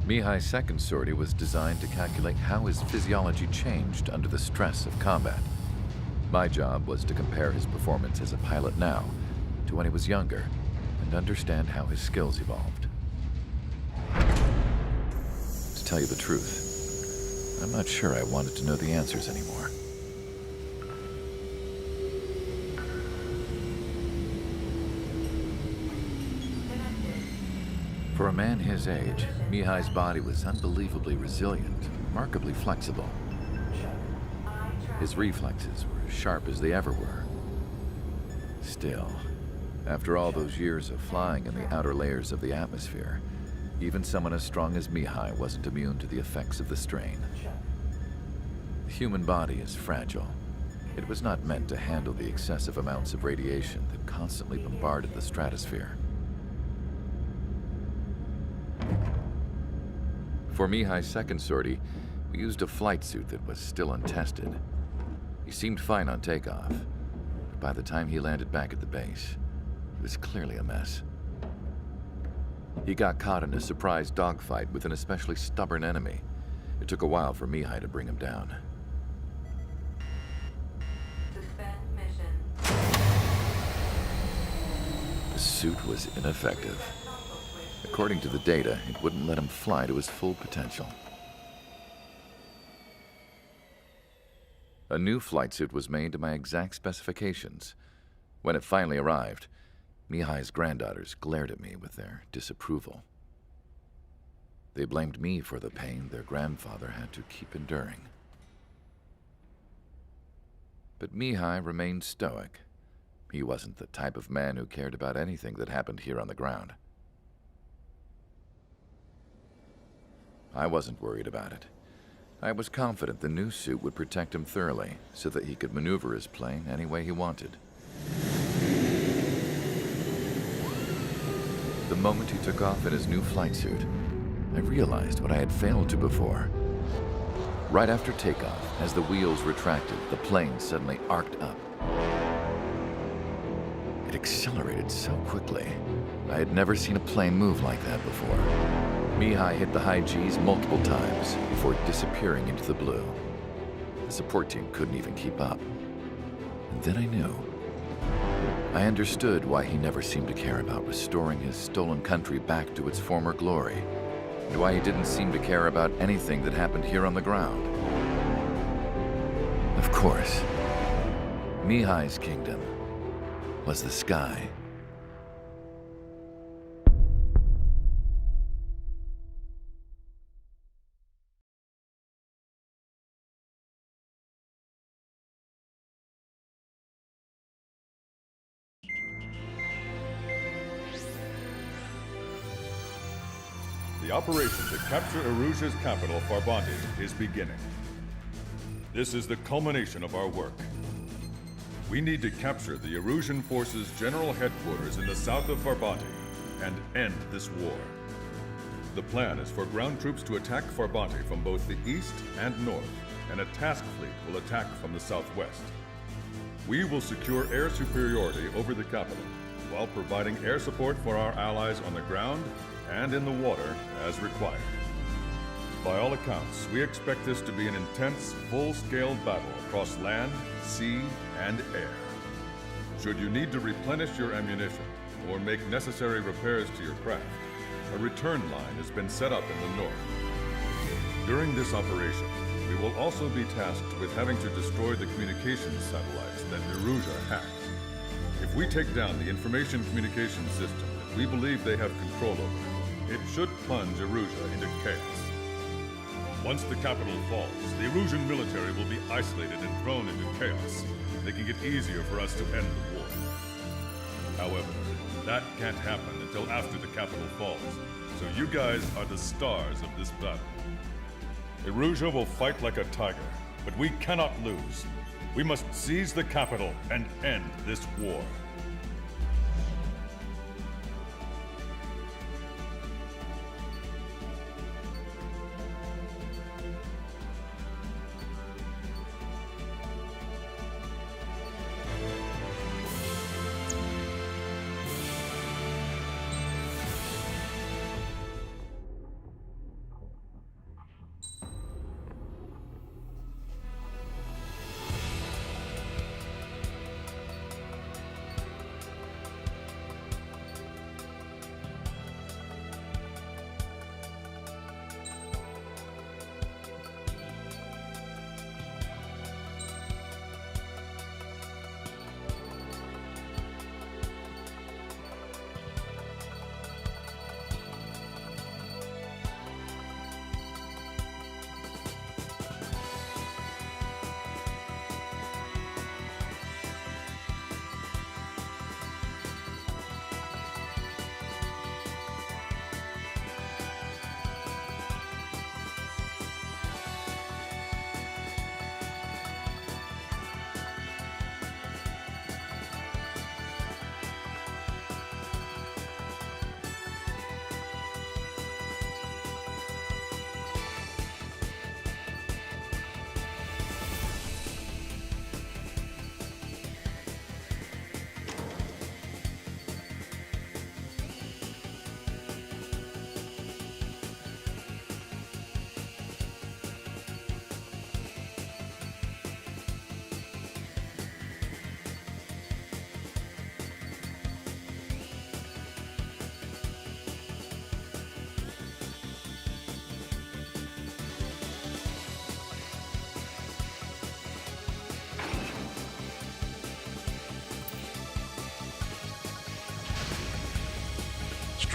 Mihai's second sortie was designed to calculate how his physiology changed under the stress of combat. My job was to compare his performance as a pilot now to when he was younger and understand how his skills evolved. To tell you the truth, I'm not sure I wanted to know the answers anymore. For a man his age, Mihai's body was unbelievably resilient, remarkably flexible. His reflexes were as sharp as they ever were. Still, after all those years of flying in the outer layers of the atmosphere, even someone as strong as Mihai wasn't immune to the effects of the strain. The human body is fragile. It was not meant to handle the excessive amounts of radiation that constantly bombarded the stratosphere. For Mihai's second sortie, we used a flight suit that was still untested. He seemed fine on takeoff, but by the time he landed back at the base, he was clearly a mess. He got caught in a surprise dogfight with an especially stubborn enemy. It took a while for Mihai to bring him down. Suspend mission. The suit was ineffective. According to the data, it wouldn't let him fly to his full potential. A new flight suit was made to my exact specifications. When it finally arrived, Mihai's granddaughters glared at me with their disapproval. They blamed me for the pain their grandfather had to keep enduring. But Mihai remained stoic. He wasn't the type of man who cared about anything that happened here on the ground. I wasn't worried about it. I was confident the new suit would protect him thoroughly so that he could maneuver his plane any way he wanted. The moment he took off in his new flight suit, I realized what I had failed to before. Right after takeoff, as the wheels retracted, the plane suddenly arced up. It accelerated so quickly. I had never seen a plane move like that before. Mihai hit the high G's multiple times before disappearing into the blue. The support team couldn't even keep up. And then I knew. I understood why he never seemed to care about restoring his stolen country back to its former glory, and why he didn't seem to care about anything that happened here on the ground. Of course, Mihai's kingdom was the sky. The operation to capture Erusia's capital, Farbanti, is beginning. This is the culmination of our work. We need to capture the Erusian forces' general headquarters in the south of Farbanti and end this war. The plan is for ground troops to attack Farbanti from both the east and north, and a task fleet will attack from the southwest. We will secure air superiority over the capital, while providing air support for our allies on the ground and in the water as required. By all accounts, we expect this to be an intense, full-scale battle across land, sea, and air. Should you need to replenish your ammunition or make necessary repairs to your craft, a return line has been set up in the north. During this operation, we will also be tasked with having to destroy the communications satellites that Erusia hacked. If we take down the information communication system that we believe they have control over, it should plunge Erusia into chaos. Once the capital falls, the Erusian military will be isolated and thrown into chaos, making it easier for us to end the war. However, that can't happen until after the capital falls, so you guys are the stars of this battle. Erusia will fight like a tiger, but we cannot lose. We must seize the capital and end this war.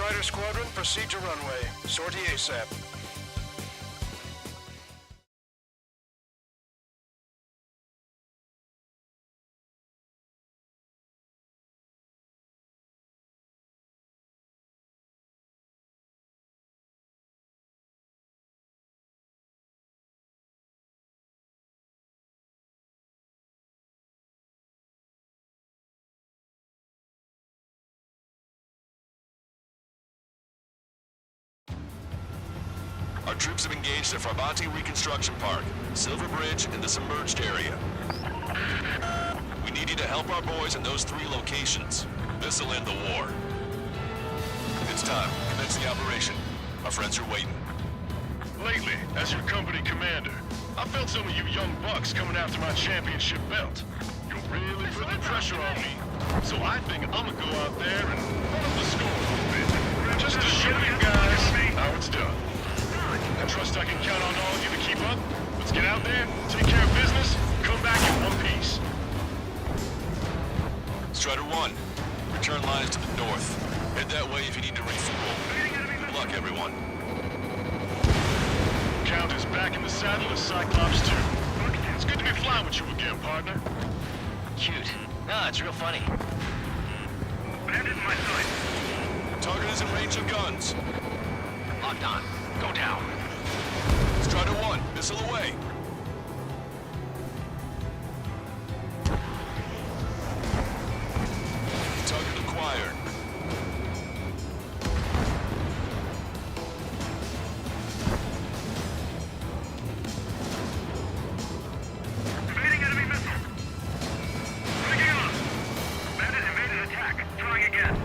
Fighter Squadron, proceed to runway. Sortie ASAP. Our troops have engaged the Farbanti Reconstruction Park, Silver Bridge, and the submerged area. We need you to help our boys in those 3 locations. This'll end the war. It's time. Commence the operation. Our friends are waiting. Lately, as your company commander, I felt some of you young bucks coming after my championship belt. You're really putting pressure on me. So I think I'm gonna go out there and run up the score a little bit. Just to show you guys how it's done. I trust I can count on all of you to keep up. Let's get out there, take care of business, come back in one piece. Strider 1, return line is to the north. Head that way if you need to refuel. Good luck, everyone. Count is back in the saddle as Cyclops 2. It's good to be flying with you again, partner. Cute. No, it's real funny. Bandit in my sight. Target is in range of guns. Locked on. Go down. Strider 1, missile away. Target acquired. Evading enemy missile. Breaking on. Bandit evaded attack. Trying again.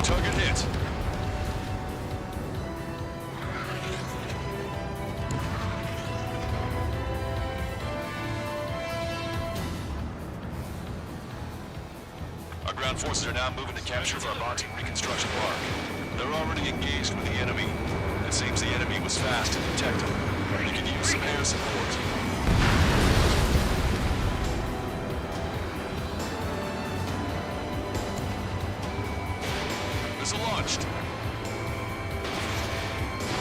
Target hit. Our ground forces are now moving to capture Farbanti Reconstruction Park. They're already engaged with the enemy. It seems the enemy was fast to detect them. We can use some air support. Missile launched.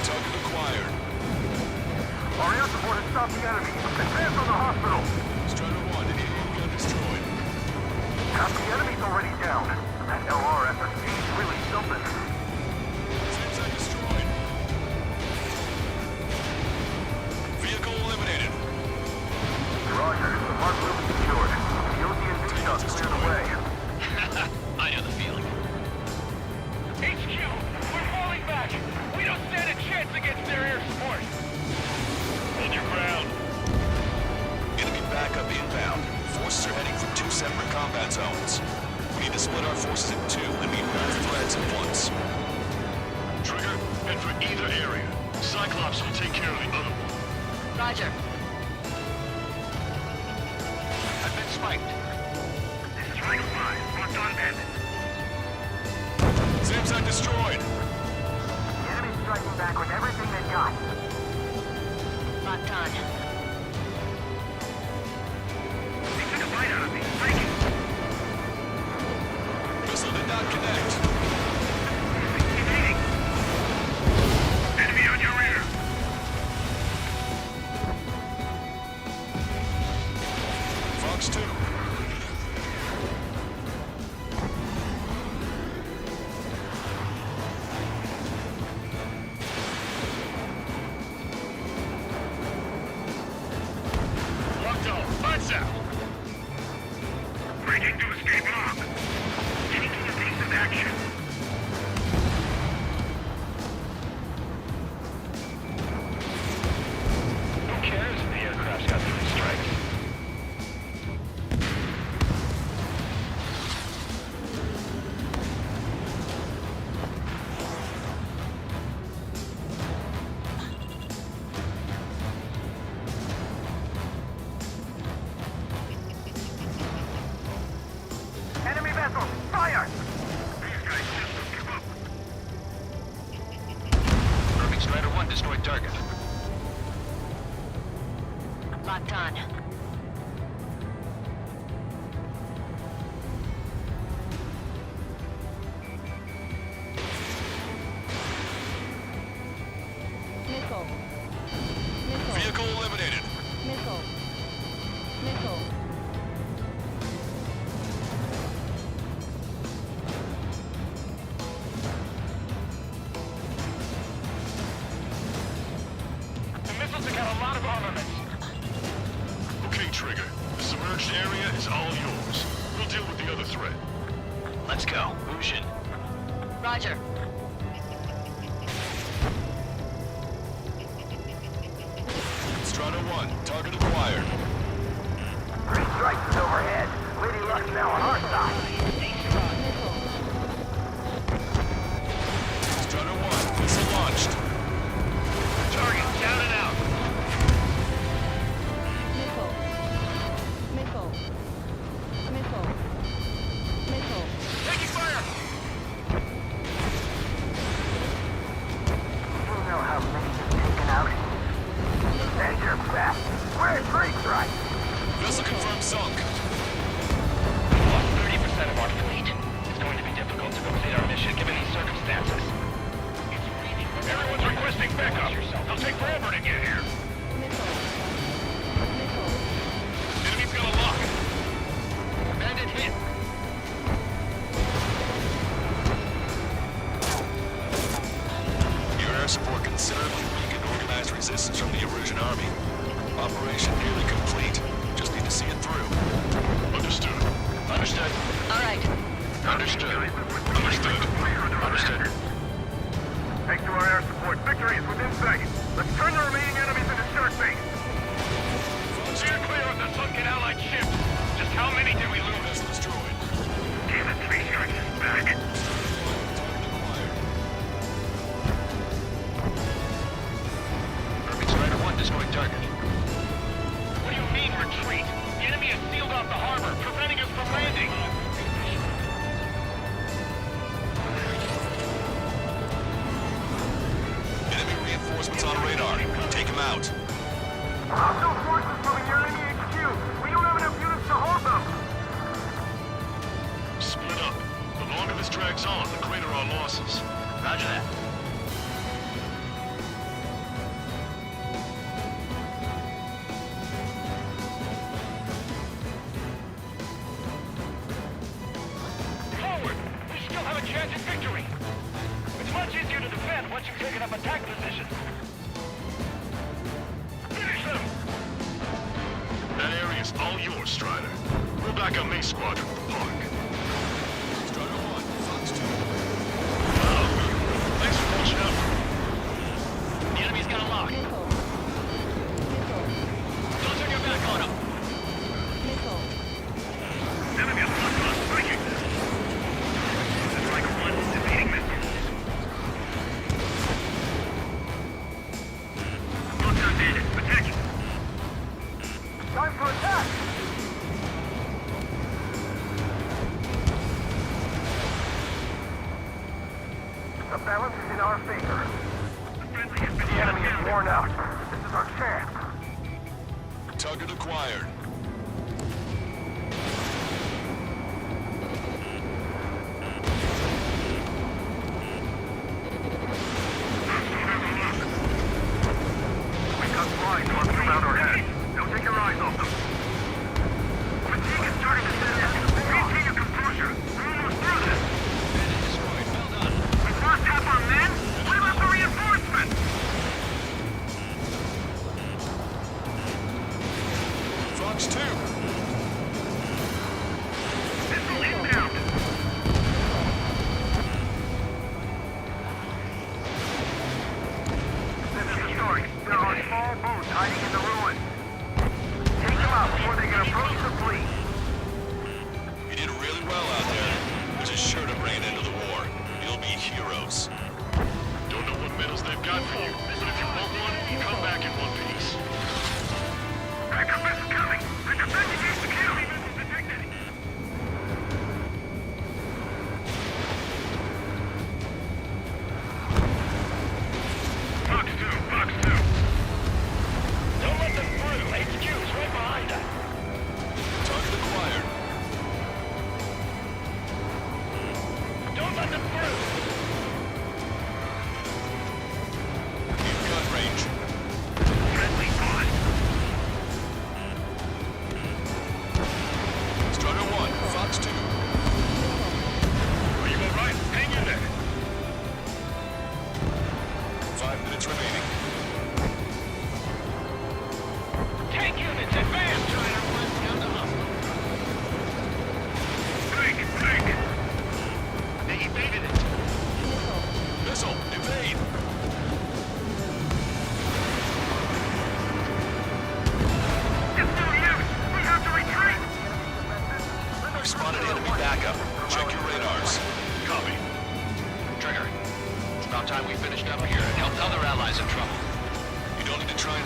Target acquired. Our air support has stopped the enemy. Advance on the hospital. Strider 1, enemy gun destroyed. The enemy's already down. That LRSSG is really something. Sensor destroyed. Vehicle eliminated. Roger. The mark will be secured. The OTNV shots cleared the way. I know the feeling. HQ, we're falling back. We don't stand a chance against their air support. Hold your ground. Enemy backup inbound. Forces are heading from 2 separate combat zones. We need to split our forces in 2 and meet both threats at once. Trigger, head for either area. Cyclops will take care of the other one. Roger. I've been spiked. This is Rhino 5. Locked on, Bandit. Samsung destroyed. The enemy's striking back with everything they've got. Locked on. They took a bite out of me. Thank you. Missile did not connect. Evading. Enemy on your rear. Fox 2. Strider 1 destroyed target. Locked on. Missile. Missile. Vehicle eliminated. Missile. Missile. The missiles have got a lot of armaments. Okay, Trigger. The submerged area is all yours. We'll deal with the other threat. Let's go. Lucian. Roger. Strider 1, target acquired. Three strikes overhead. Lady Luck's now on our side. Strider 1, missile launched. Target down and out. Missile. Missile. Missile. Missile. Taking fire. You know how many you've taken out? And you're back. Where's three strikes? Vessel confirmed sunk. We've lost 30% of our fleet. It's going to be difficult to complete our mission given these circumstances. Everyone's requesting backup. It'll take forever to get here. Missile. Missile. Enemy's got a lock. Bandit hit. Your air support considerably weakened organized resistance from the Erusian army. Operation nearly complete. Just need to see it through. Understood. Understood. All right. Understood. Understood. Understood. Thanks to our air support, victory is within sight. Let's turn the remaining enemies into shark bait. Steer clear of the sunken Allied ship. Just how many did we lose? Vessel destroyed. Damn it, three sharks is back. Target acquired. Perfect. Strider 1 destroyed target. What do you mean, retreat? The enemy has sealed off the harbor, preventing us from landing. Enemy reinforcements on radar. Take him out. Hostile forces moving near enemy HQ. We don't have enough units to hold them. Split up. The longer this drags on, the greater our losses. Roger that. Forward! We still have a chance at victory. It's much easier to defend once you've taken up attack positions. Finish them! That area's all yours, Strider. We'll back up main squadron at the park. Strider 1, Fox 2. Wow. Thanks for watching out for me. The enemy's got a lock. Missile. Missile. Don't turn your back on him. Missile. Enemy is locked on striking. It's like one defeating missile. Locked on bandit. Attack it. Time for attack! The balance is in our favor. The enemy is worn out. This is our chance. Target acquired. We've got flies walking around our heads. Don't take your eyes off them. Fatigue is starting to set in. Maintain your composure. We're almost through this. Bandit destroyed. Well done. We've lost half our men? What about the reinforcements? Fox 2. Missile inbound. This is historic. There are small boats hiding in the ruins. Take them out before they can approach the fleet. You did really well out there, which is sure to bring an end to the war. You'll be heroes. Don't know what medals they've got for you, but if you want one, come back in one piece. Backup is coming. We're defending HQ. Missiles detected.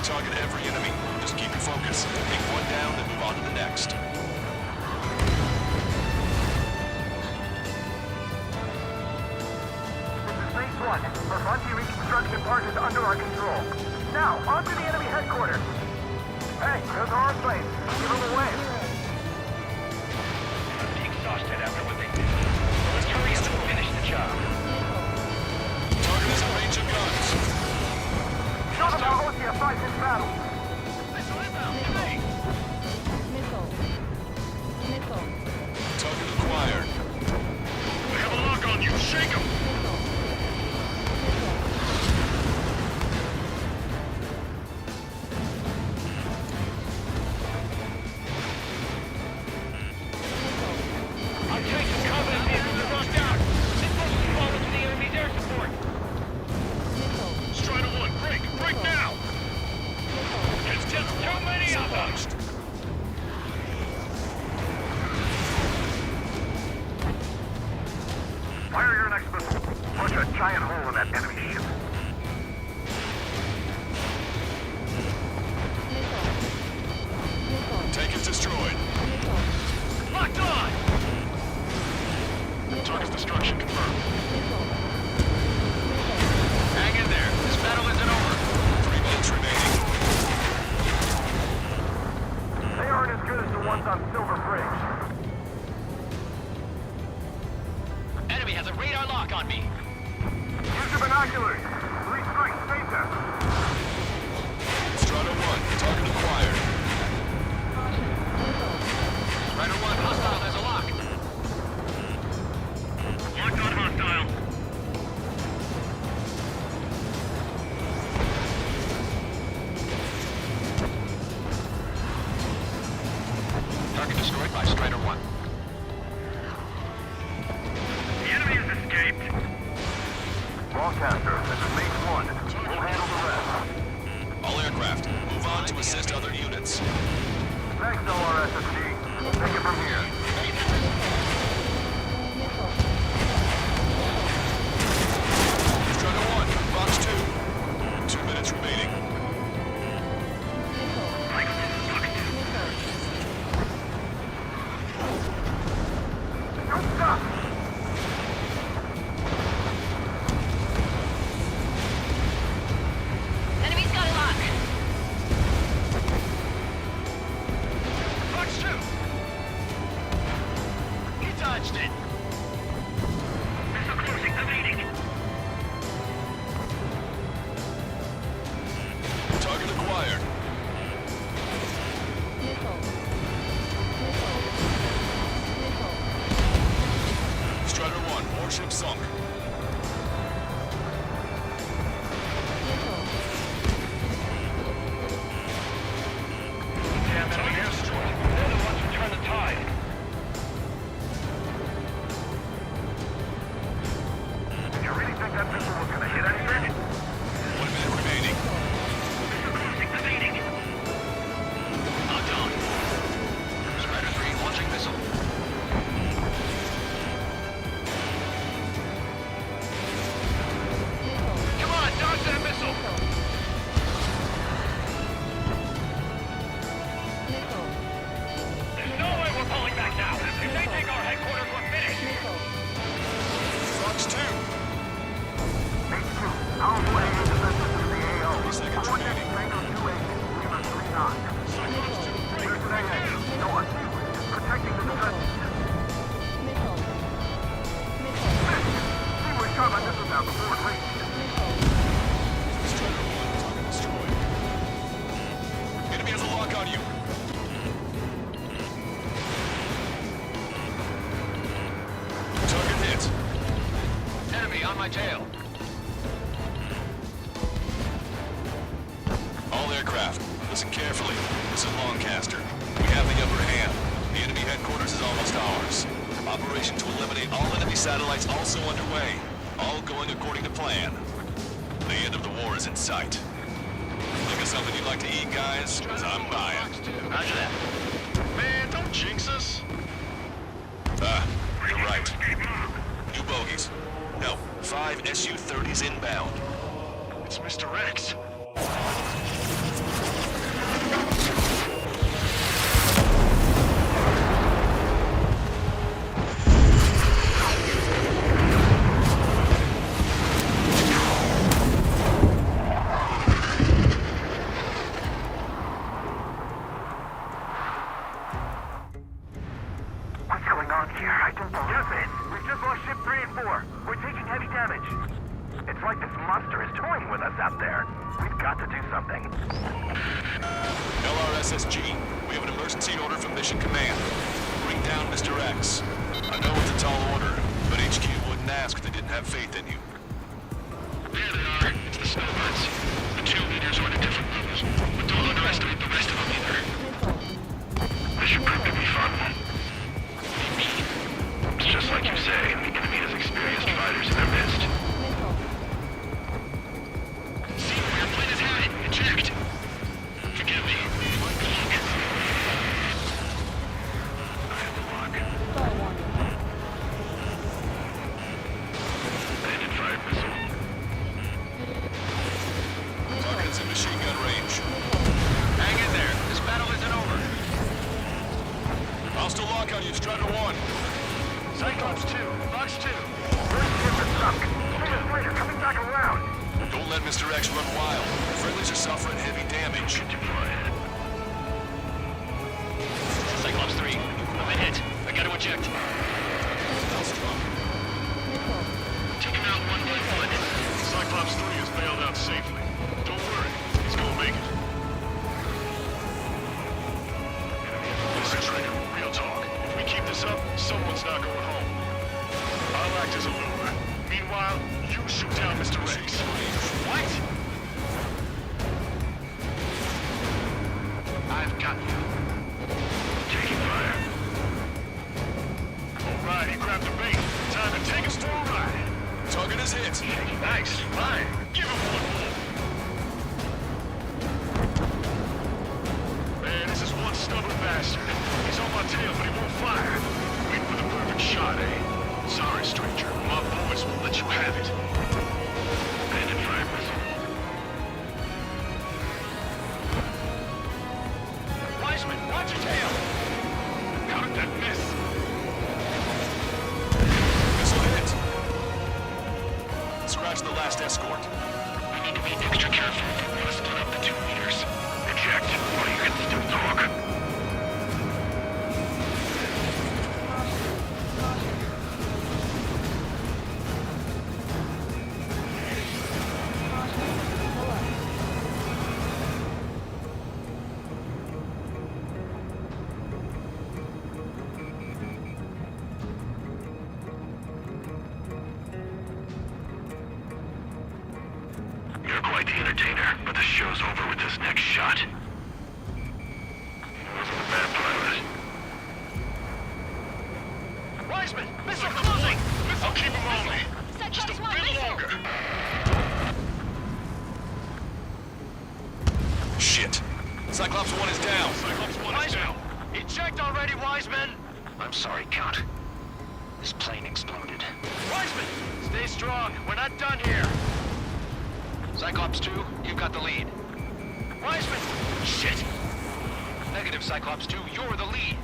target every enemy. Just keep your focus. Take one down, then move on to the next. This is Phase 1. Barbante Reconstruction Park is under our control. Now, on to the enemy headquarters. Hey, those are our planes. Give them away. I'd be exhausted after what they did. So let's hurry up and finish the job. Target is in range of guns. Show them how OCS fights in battle. Missile inbound! Hey! Missile. Missile. Target acquired. They have a lock on you. Shake them. Missile. I'll take some combat vehicles to rush down. This force is forward to the enemy's air support. Missile. Strider 1, break. Break now. It's just too many of them. Fire your next missile. Punch a giant hole in that enemy ship. Tank is destroyed. Locked on! Target's destruction confirmed. Hang in there. This battle isn't over. 3 minutes remaining. They aren't as good as the ones on Silver Bridge. Enemy has a radar lock on me. Use your binoculars. 3 strikes, face us. Strider 1, target acquired. Rider 1, hostile has a lock. Locked on hostile. Target destroyed by Strider 1. The enemy has escaped. Broadcaster, this is Phase 1. We'll handle the rest. All aircraft, move on to assist other units. Thanks, LRSSG. Take it from here. Strider 1, Fox 2. 2 minutes remaining. Don't stop! Enemy's got a lock. Fox 2! He dodged it. Missile closing, evading. Target acquired. Strider 1, warship sunk. Damn enemy airstrike. They're the ones who turn the tide. You really think that missile was gonna hit anything? 1 minute remaining. Missile closing, evading. Locked on. Strider 3 launching missile. Come on, dodge that missile! There's no way we're pulling back now. If they take our headquarters, we're finished. Fox 2. Phase 2. Powerful enemy defenses in the AO. 3 seconds Vortex remaining. Tango 2A. Give us 3 knots. There's an AA. No, a Q. Protecting the defenses. See where shot my missiles out before it reached. Strider 1, target destroyed. Enemy has a lock on you. Target hit. Enemy on my tail. All aircraft, listen carefully. This is Lancaster. We have the upper hand. The enemy headquarters is almost ours. Operation to eliminate all enemy satellites also underway. All going according to plan. The end of the war is in sight. Think of something you'd like to eat, guys? 'Cause I'm buying. Roger that. Man, don't jinx us. You're right. New bogies. No, 5 Su-30s inbound. It's Mr. X. want to do something. LRSSG, we have an emergency order from Mission Command. Bring down Mr. X. I know it's a tall order, but HQ wouldn't ask if they didn't have faith in you. There they are. It's the snowbirds. The two leaders are at different levels, but don't underestimate the rest of them either. This should prove to be fun. It's just like you say, the enemy has experienced fighters in their midst. Missile. See where your plane is headed. Eject. Forgive me. My clock. I have the lock. Star warning. Bandit fire missile. Target's in machine gun range. Hang in there. This battle isn't over. Hostile lock on you, Strider 1. Cyclops 2. Fox 2. First ship is sunk. 2 minutes later, coming back around. Don't let Mr. X run wild. Friendlies are suffering heavy damage. Cyclops 3. I'm a hit. I gotta eject. Missile. Take him out one by one. Cyclops 3 is bailed out safely. Don't worry. He's gonna make it. Listen, Trigger. Real talk. If we keep this up, someone's not going home. I'll act as a lure. Meanwhile, you shoot down Mr. X. What? I've got you. Taking fire. All right, he grabbed the bait. Time to take us for a ride. Target is hit. Nice. Fine. Give him one more. Man, this is one stubborn bastard. He's on my tail, but he won't fire. Wait for the perfect shot, eh? Sorry, stranger. My boys won't let you have it. Bandit fire missile. Wiseman, watch your tail! How did that miss? Missile hit. Scratch the last escort. We need to be extra careful. Let's split up the 2 meters. Eject, or you can still talk. You're quite the entertainer, but the show's over with this next shot. Wasn't a bad pilot. Wiseman, missile closing! I'll keep him on me. Just a bit longer. Shit. Cyclops 1 is down. Cyclops 1 is down. Eject already, Wiseman! I'm sorry, Count. This plane exploded. Wiseman, stay strong. We're not done here. Cyclops 2, you've got the lead. Wiseman! Shit! Negative, Cyclops 2, you're the lead.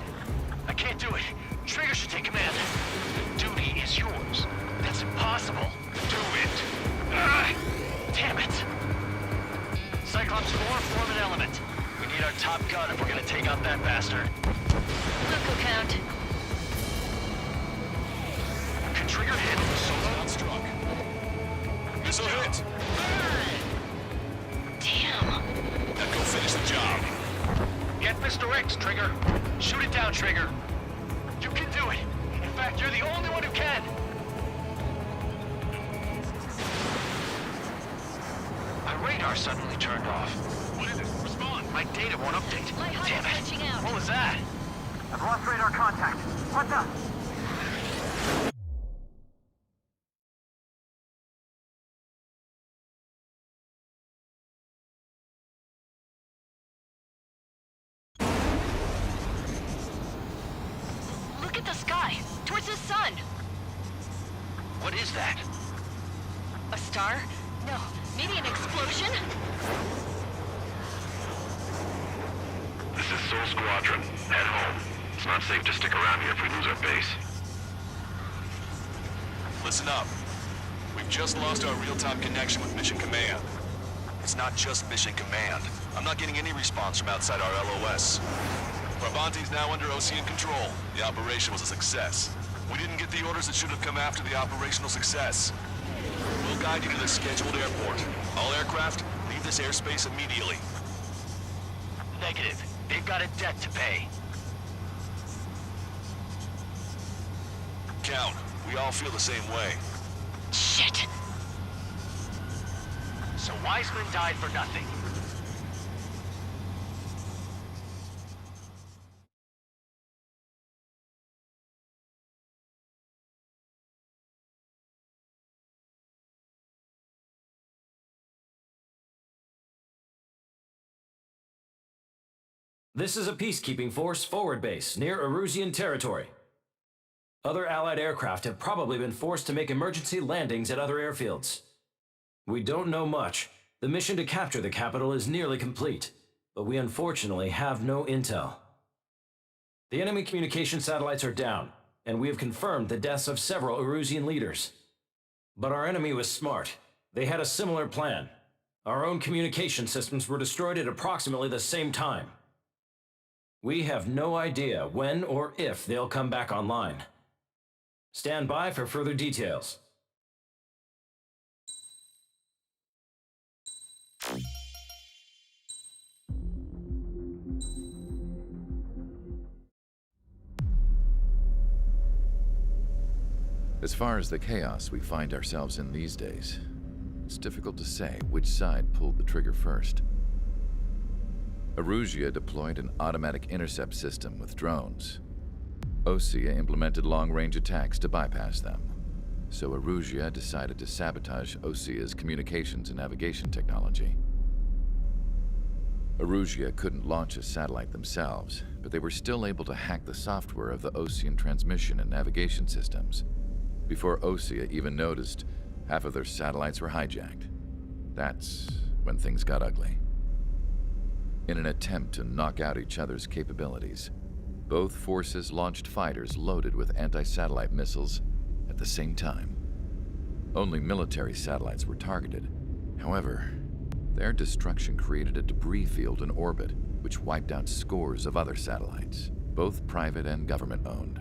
I can't do it. Trigger should take command. The duty is yours. That's impossible. Do it. Ah, damn it. Cyclops 4, form an element. We need our top gun if we're gonna take out that bastard. Look, Count. Can Trigger handle the solo? Not struck. Missile hit. Damn. Now go finish the job. Get Mr. X, Trigger. Shoot it down, Trigger. You can do it. In fact, you're the only one who can. My radar suddenly turned off. What is it? Respond. My data won't update. My heart Damn is it. punching out. What was that? I've lost radar contact. What's up? Look at the sky. Towards the sun. What is that? A star? No. Maybe an explosion? This is Soul Squadron. Head home. It's not safe to stick around here if we lose our base. Listen up. We've just lost our real-time connection with Mission Command. It's not just Mission Command. I'm not getting any response from outside our LOS. Parvanti's now under OCN control. The operation was a success. We didn't get the orders that should have come after the operational success. We'll guide you to the scheduled airport. All aircraft, leave leave this airspace immediately. Negative. They've got a debt to pay. Count, we all feel the same way. Shit. So Wiseman died for nothing. This is a peacekeeping force forward base near Erusian territory. Other Allied aircraft have probably been forced to make emergency landings at other airfields. We don't know much. The mission to capture the capital is nearly complete, but we unfortunately have no intel. The enemy communication satellites are down, and we have confirmed the deaths of several Erusian leaders. But our enemy was smart. They had a similar plan. Our own communication systems were destroyed at approximately the same time. We have no idea when or if they'll come back online. Stand by for further details. As far as the chaos we find ourselves in these days, it's difficult to say which side pulled the trigger first. Erusia deployed an automatic intercept system with drones. Osea implemented long-range attacks to bypass them. So Erusia decided to sabotage Osea's communications and navigation technology. Erusia couldn't launch a satellite themselves, but they were still able to hack the software of the Osean transmission and navigation systems. Before Osea even noticed, half of their satellites were hijacked. That's when things got ugly. In an attempt to knock out each other's capabilities, both forces launched fighters loaded with anti-satellite missiles at the same time. Only military satellites were targeted. However, their destruction created a debris field in orbit, which wiped out scores of other satellites, both private and government-owned.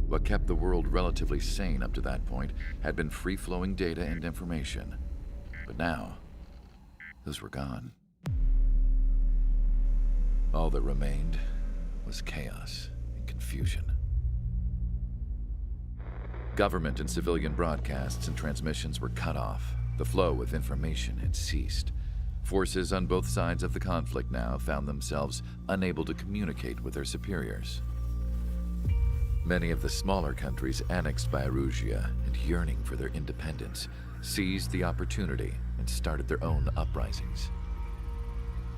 What kept the world relatively sane up to that point had been free-flowing data and information. But now, those were gone. All that remained was chaos and confusion. Government and civilian broadcasts and transmissions were cut off. The flow of information had ceased. Forces on both sides of the conflict now found themselves unable to communicate with their superiors. Many of the smaller countries annexed by Erusia and yearning for their independence seized the opportunity and started their own uprisings.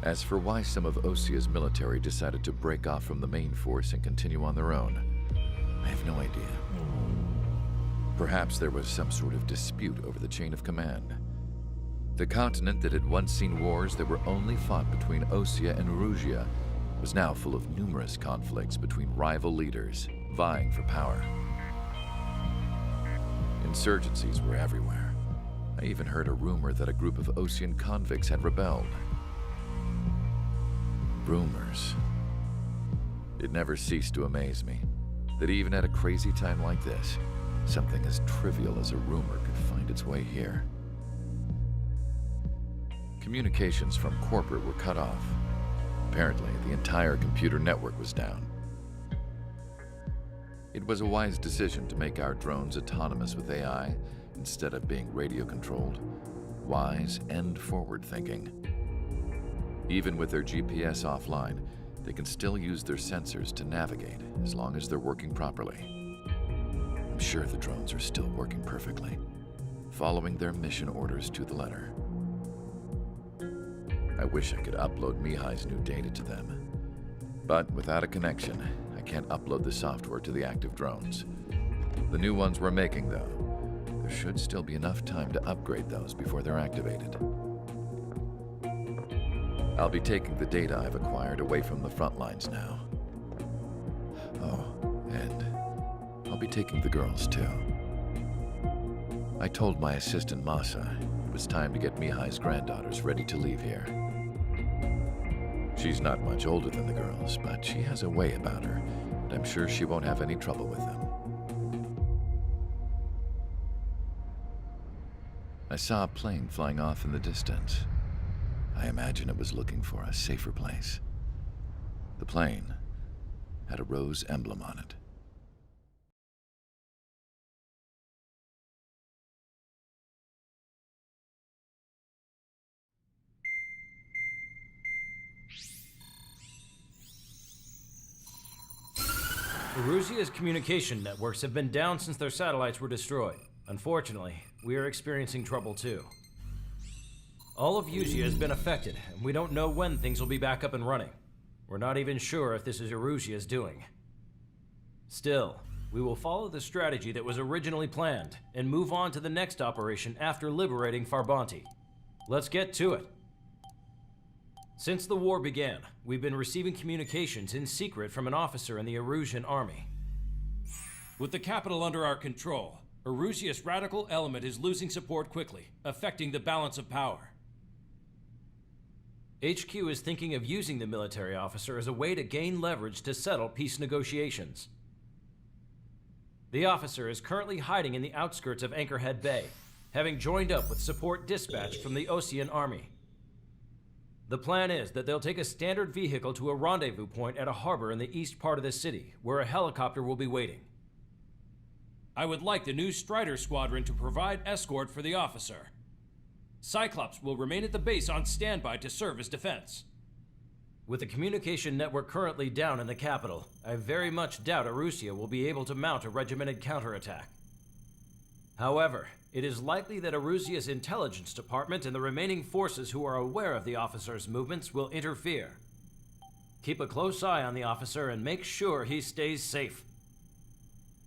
As for why some of Osea's military decided to break off from the main force and continue on their own, I have no idea. Perhaps there was some sort of dispute over the chain of command. The continent that had once seen wars that were only fought between Osea and Erusia was now full of numerous conflicts between rival leaders vying for power. Insurgencies were everywhere. I even heard a rumor that a group of Osean convicts had rebelled. Rumors. It never ceased to amaze me that even at a crazy time like this, something as trivial as a rumor could find its way here. Communications from corporate were cut off. Apparently, the entire computer network was down. It was a wise decision to make our drones autonomous with AI instead of being radio-controlled. Wise and forward-thinking. Even with their GPS offline, they can still use their sensors to navigate as long as they're working properly. I'm sure the drones are still working perfectly, following their mission orders to the letter. I wish I could upload Mihai's new data to them. But without a connection, I can't upload the software to the active drones. The new ones we're making, though, there should still be enough time to upgrade those before they're activated. I'll be taking the data I've acquired away from the front lines now. Oh, and I'll be taking the girls, too. I told my assistant Masa it was time to get Mihai's granddaughters ready to leave here. She's not much older than the girls, but she has a way about her, and I'm sure she won't have any trouble with them. I saw a plane flying off in the distance. imagine it was looking for a safer place. The plane had a rose emblem on it. Erusia's communication networks have been down since their satellites were destroyed. Unfortunately, we are experiencing trouble too. All of Erusia has been affected, and we don't know when things will be back up and running. We're not even sure if this is Erusia's doing. Still, we will follow the strategy that was originally planned, and move on to the next operation after liberating Farbanti. Let's get to it. Since the war began, we've been receiving communications in secret from an officer in the Erusian army. With the capital under our control, Erusia's radical element is losing support quickly, affecting the balance of power. HQ is thinking of using the military officer as a way to gain leverage to settle peace negotiations. The officer is currently hiding in the outskirts of Anchorhead Bay, having joined up with support dispatched from the Osean army. The plan is that they'll take a standard vehicle to a rendezvous point at a harbor in the east part of the city, where a helicopter will be waiting. I would like the new Strider Squadron to provide escort for the officer. Cyclops will remain at the base on standby to serve as defense. With the communication network currently down in the capital, I very much doubt Erusia will be able to mount a regimented counterattack. However, it is likely that Erusia's intelligence department and the remaining forces who are aware of the officer's movements will interfere. Keep a close eye on the officer and make sure he stays safe.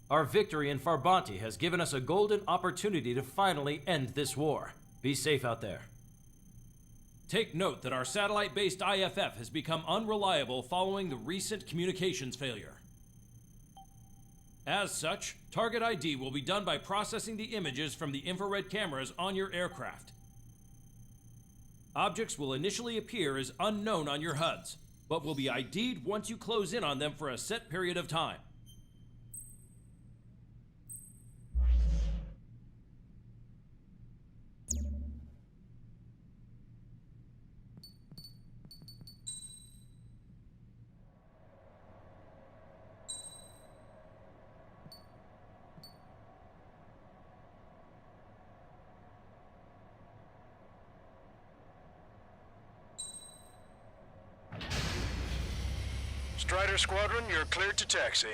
Our victory in Farbanti has given us a golden opportunity to finally end this war. Be safe out there. Take note that our satellite-based IFF has become unreliable following the recent communications failure. As such, target ID will be done by processing the images from the infrared cameras on your aircraft. Objects will initially appear as unknown on your HUDs, but will be ID'd once you close in on them for a set period of time. Strider Squadron, you're cleared to taxi.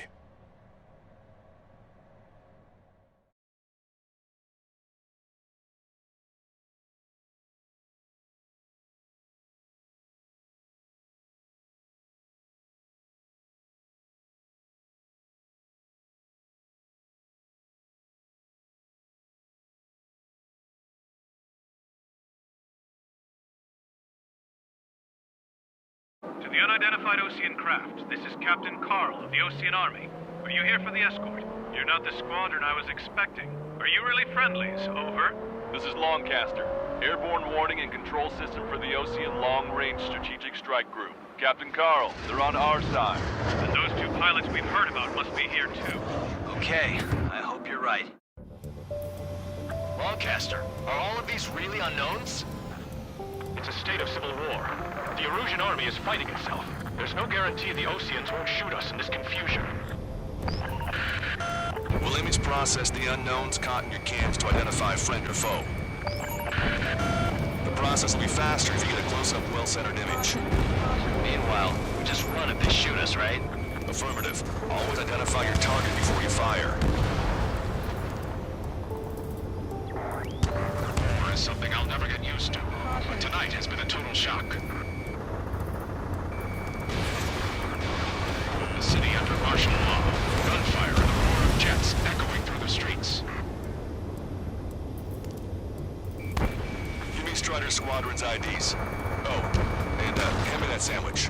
To the unidentified Osean craft, this is Captain Carl of the Osean Army. Are you here for the escort? You're not the squadron I was expecting. Are you really friendlies? Over. This is Longcaster. Airborne warning and control system for the Osean Long Range Strategic Strike Group. Captain Carl, they're on our side. And those two pilots we've heard about must be here too. Okay, I hope you're right. Longcaster, are all of these really unknowns? It's a state of civil war. The Erusian army is fighting itself. There's no guarantee the Oseans won't shoot us in this confusion. We'll image process the unknowns caught in your cams to identify friend or foe. The process will be faster if you get a close-up, well-centered image. Meanwhile, we just run if they shoot us, right? Affirmative. Always identify your target before you fire. War is something I'll never get used to, but tonight has been a total shock. The city under martial law, gunfire and the roar of jets echoing through the streets. Give me Strider Squadron's IDs. Oh, and hand me that sandwich.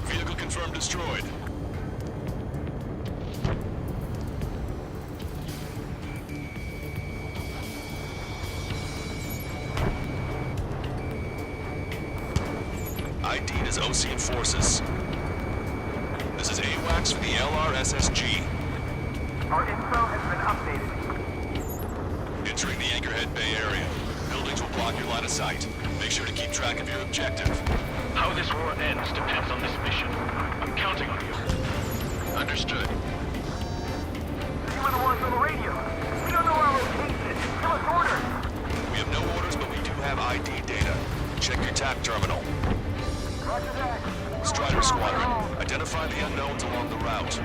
Vehicle confirmed destroyed. ID'd as Osean forces. This is AWACS for the LRSSG. Our info has been updated. entering the Anchorhead Bay area. Buildings will block your line of sight. Make sure to keep track of your objective. How this war ends depends on this mission. I'm counting on you. Understood. You were the ones on the radio. We don't know our location. Give us orders. We have no orders, but we do have ID data. Check your TAP terminal. Roger that. Strider Squadron, identify the unknowns along the route.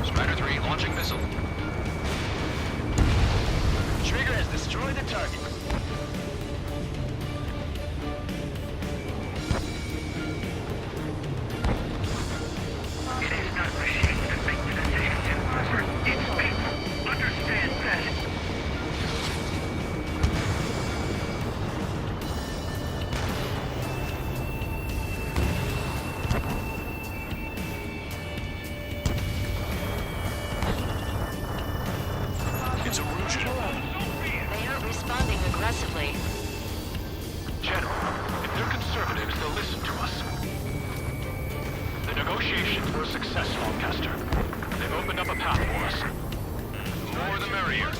Strider 3 launching missile. Trigger has destroyed the target. It is not machines that make the decisions in war. It's people. Understand that. It's Erusian. They aren't responding aggressively. General, if they're conservatives, they'll listen to us. The negotiations were a success, Lancaster. They've opened up a path for us. The more the merrier.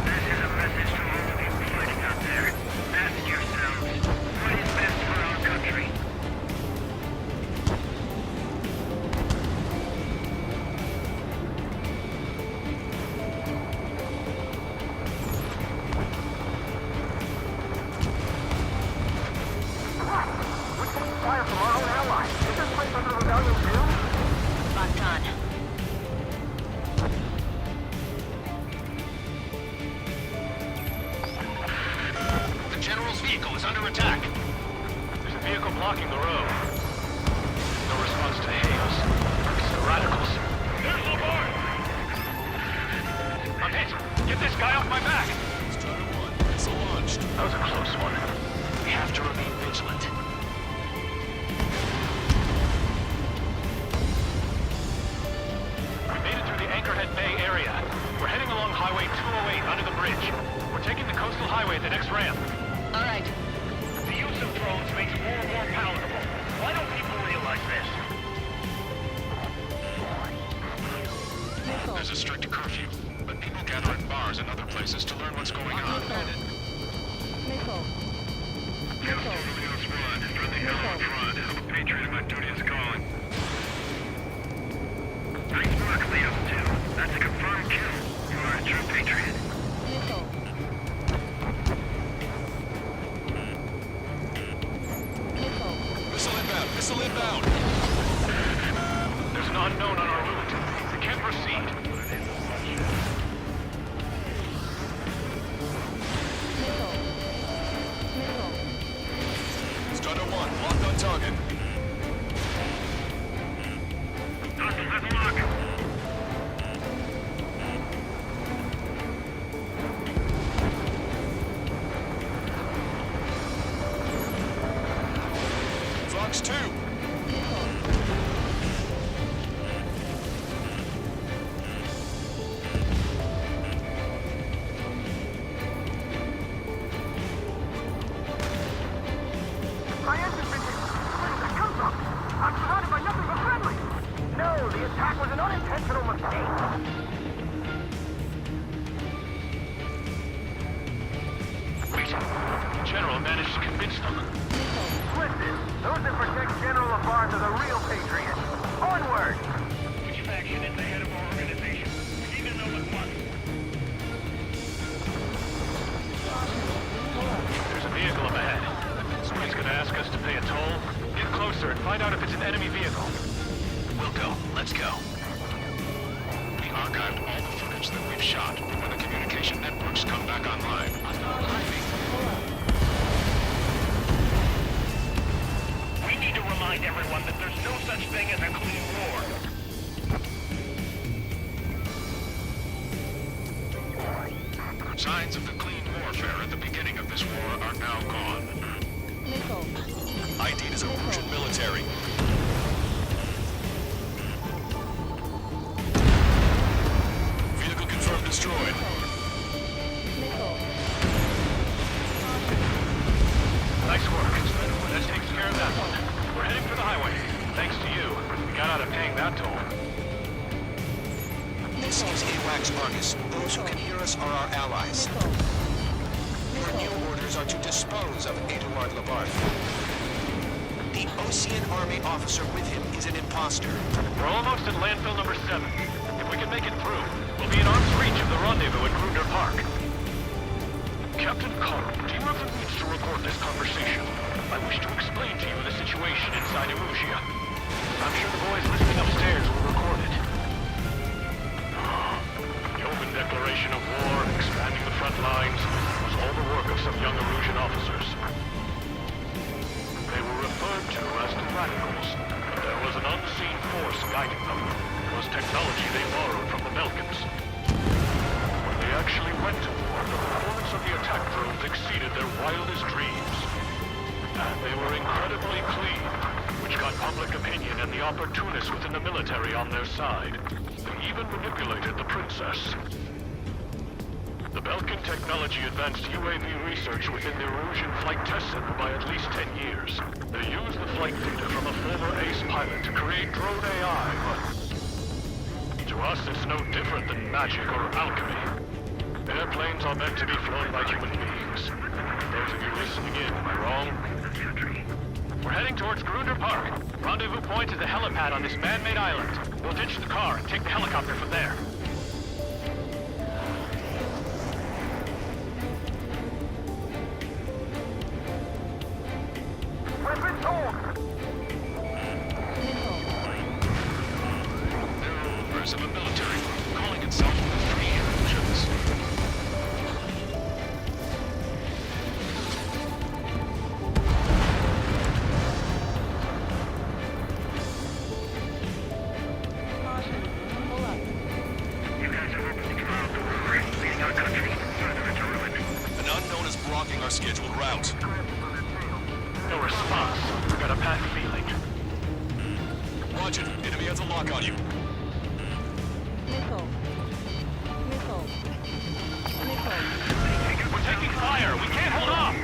This is a message to all of you fighting out there. Ask yourselves, what is best for our country? We're taking fire from our own allies. Is this place under rebellion too? Locked on. The General's vehicle is under attack. There's a vehicle blocking the road. No response to hails. It's the radicals. There's Lamar! I'm hit! Get this guy off my back! Strider 1, missile launched. That was a close one. We have to remain vigilant. We made it through the Anchorhead Bay area. We're heading along Highway 208 under the bridge. We're taking the coastal highway at the next ramp. All right. The use of drones makes war more palatable. Why don't people realize this? Missile. There's a strict curfew, but people gather in bars and other places to learn what's going on. Missile. Patriot, my duty is calling. Nice work, Leo 2. That's a confirmed kill. You are a true patriot. Missile. Missile. Missile inbound, missile inbound. There's an unknown on our route. We can't proceed. Missile. Missile. Strider 1, locked on target. Hostile has a lock. Fox 2. My engine been hit. Where did that come from? I'm surrounded by nothing but friendly. No, the attack was an unintentional mistake. Wait. The General managed to convince them. Listen, those that protect General LaVar's are the real patriots. Onward! Which faction is the head of our organization? We need to know at once. There's a vehicle up ahead. Somebody's gonna ask us to pay a toll. Get closer and find out if it's an enemy vehicle. We'll go. Let's go. We archived all the footage that we've shot when the communication networks come back online. We need to remind everyone that there's no such thing as a clean war. Signs of the clean warfare at the beginning of are now gone. Missile. ID'd as Erusian military. Vehicle confirmed destroyed. Missile. Nice work. That takes care of that one. We're heading for the highway. Thanks to you, we got out of paying that toll. This is AWACS Argus. Those who can hear us are our allies. Your new orders are to dispose of Eduard Labarth. The Ocean Army officer with him is an imposter. We're almost at landfill number 7. If we can make it through, we'll be in arm's reach of the rendezvous at Grunder Park. Captain Carl, do you have the means to record this conversation? I wish to explain to you the situation inside Erusia. I'm sure the boys listening upstairs will record it. The open declaration of war, expanding the front lines, was all the work of some young Erusian officers. They were referred to as the radicals, but there was an unseen force guiding them. It was technology they borrowed from the Belkans. When they actually went to war, the performance of the attack drones exceeded their wildest dreams. And they were incredibly clean, which got public opinion and the opportunists within the military on their side. They even manipulated the princess. The Belkan technology advanced UAV research within the Erusian Flight Test Center by at least 10 years. They used the flight data from a former ace pilot to create drone AI, but to us it's no different than magic or alchemy. Airplanes are meant to be flown by human beings. Those of you listening in, am I wrong? We're heading towards Grunder Park. Rendezvous point is a helipad on this man-made island. We'll ditch the car and take the helicopter from there. We've been told! There are members of a military group calling itself the Three Erusians. Pull up. You guys have opened the trial door, leading our country further into ruin. An unknown is blocking our scheduled route. No response. We've got a bad feeling. Roger. Enemy has a lock on you. Missile. Missile. Missile. We're taking fire. We can't hold off.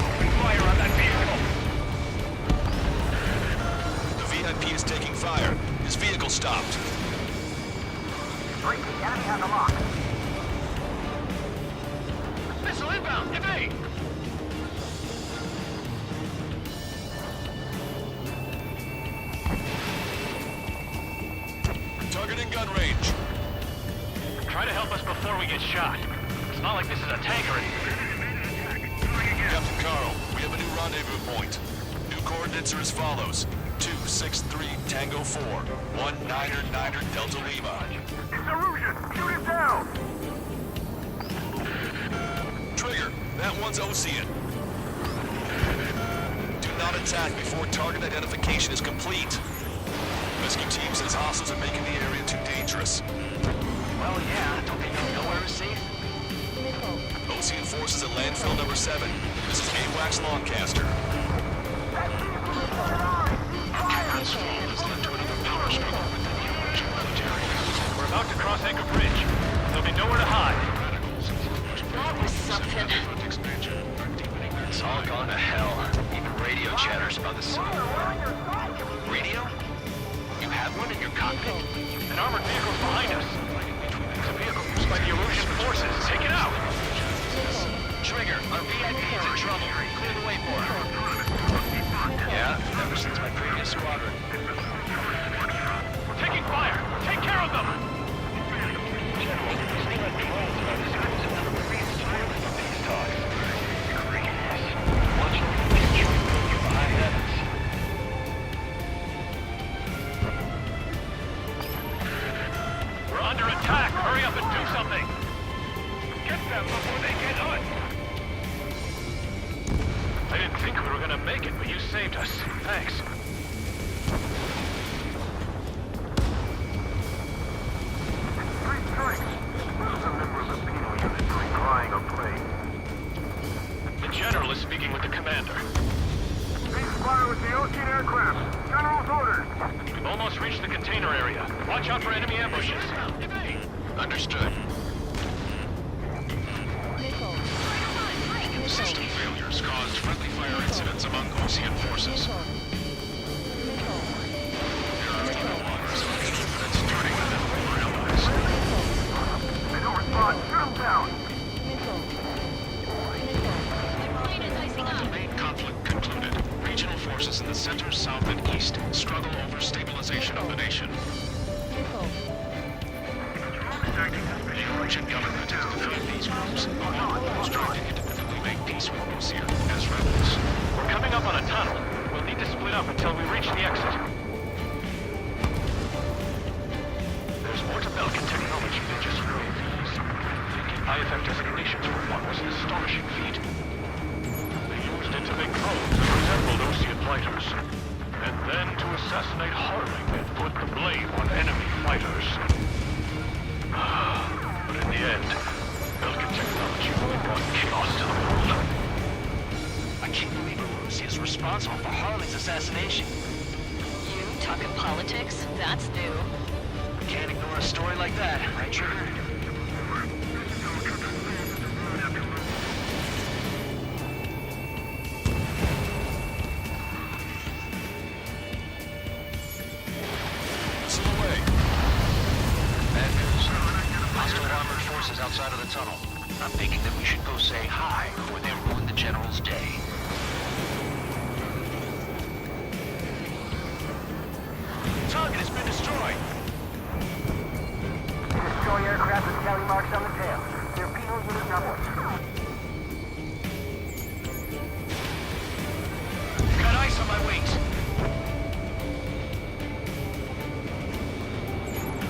Open fire on that vehicle. The VIP is taking fire. His vehicle stopped. Drake, the enemy has a lock. Missile inbound. Evade. Target in gun range. Try to help us before we get shot. It's not like this is a tank or anything. Captain Carl, we have a new rendezvous point. New coordinates are as follows. 263 Tango 4, 199 Delta Lima. It's Erusian! Shoot him down! Trigger, that one's Ocean. Do not attack before target identification is complete. Rescue team says hostiles are making the area too dangerous. Well, yeah. Don't they know nowhere is safe? Missile. Ocean forces at landfill number 7. This is AWACS Longcaster. This field has led to another power struggle within the Erusian military. We're about to cross Anchor Bridge. There'll be nowhere to hide. Radicals and followers That was something. front expansion are deepening their It's all gone to hell. Even radio chatters about the Civil War. Radio? You have one in your cockpit? An armored vehicle's behind us. It's a vehicle used by the Erusian forces. Take it out! Trigger, our VIP is in trouble. Clear the way for her. Yeah, ever since my previous squadron. We're taking fire! Take care of them! General, we still have drones about this house and none of the reasons for these talks. Watch them. You're behind heavens. We're under attack! Hurry up and do something! Get them before they get us! I didn't think we were gonna make it, but you saved us. Thanks. Three strikes. This is a member of the penal unit crying or praying. The General is speaking with the Commander. Ceasefire with the Ocean aircraft. General's orders. We've almost reached the container area. Watch out for enemy ambushes. Understood. System failures caused friendly fire incidents among Ocean forces. There are no longer sufficient units turning on them for allies. They don't respond. Shoot them down. Main conflict concluded. Regional forces in the center, south, and east struggle over stabilization of the nation. The Eurasian government has defined these groups, along with those trying to independently make peace with Russia, as rebels. We're coming up on a tunnel. We'll need to split up until we reach the exit. There's more to Belkin technology than just UAVs. Thinking IFF designations for one was an astonishing feat. They used it to make drones that resembled Osean fighters. And then to assassinate Harling and put the blame on enemy fighters. But in the end, Belkin technology only brought chaos to the world. I can't believe Russia is responsible for Harley's assassination. You talking politics? That's new. Can't ignore a story like that, right, Trigger? Missile away. Bad news. Hostile armored forces outside of the tunnel. I'm thinking that we should go say hi before they ruin the General's day. Target has been destroyed. Destroy aircraft with tally marks on the tail. Torpedoes with a double. Got ice on my wings.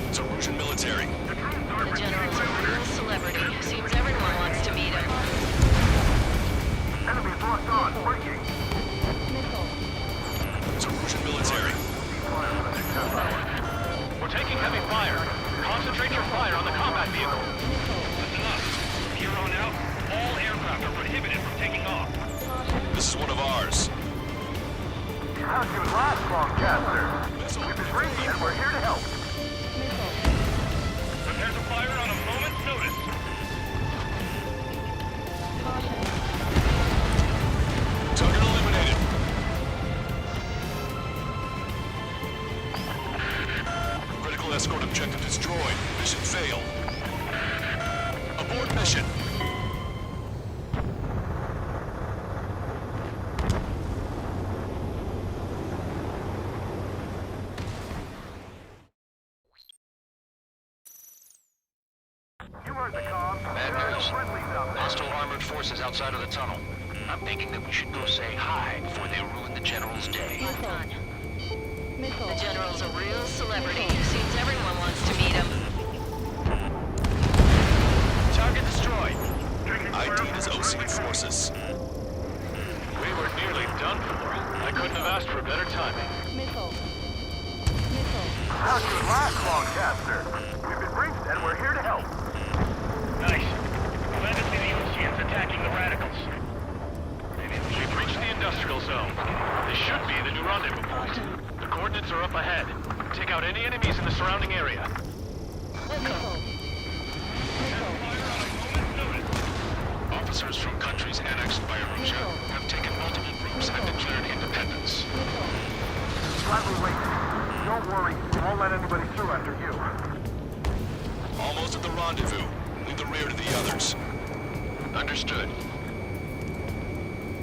It's Erusian military. The General's a real celebrity. Seems everyone wants to meet him. Enemies locked on. Breaking. It's Erusian military. We're taking heavy fire. Concentrate your fire on the combat vehicle. Listen up. From here on out, all aircraft are prohibited from taking off. This is one of ours. How'd you last long, Caster? We've been ready and we're here to help. Prepare to fire on a moment's notice. Target eliminated. Critical escort objective destroyed. Mission failed. Abort mission. You heard the comm. Bad There are no news. friendlies out there. Hostile armored forces outside of the tunnel. I'm thinking that we should go say hi before they ruin the General's day. The General's a real celebrity. Seems everyone wants to meet him. Target destroyed. ID'd as Ocean forces. We were nearly done for. I couldn't have asked for better timing. How'd you last long, Caster? We've been briefed and we're here to help. Nice. Glad to see the Oceans attacking the radicals. We've reached the industrial zone. This should be the new rendezvous point. The coordinates are up ahead. Take out any enemies in the surrounding area. Officers from countries annexed by Erusia have taken multiple groups and declared independence. Gladly wait. Don't worry, we won't let anybody through after you. Almost at the rendezvous. Leave the rear to the others. Understood.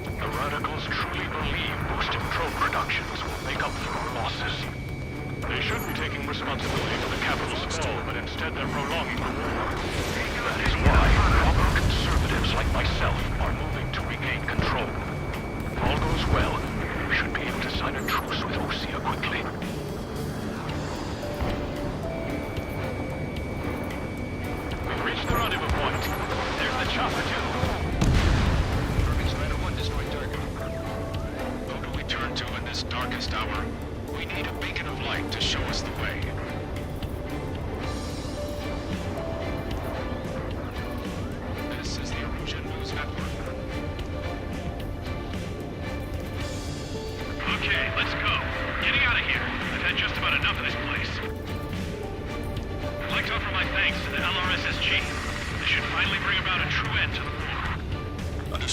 The radicals truly believe boosting drone productions will make up for our losses. They shouldn't be taking responsibility for the capital's fall, but instead they're prolonging the war. That is why proper conservatives like myself are moving to regain control. If all goes well, we should be able to sign a truce with Osea quickly. We've reached the rendezvous point. There's the chopper, too. Strider 1 destroyed target. Who do we turn to in this darkest hour? We need a beacon of light to show us the way. This is the Erusian News Network.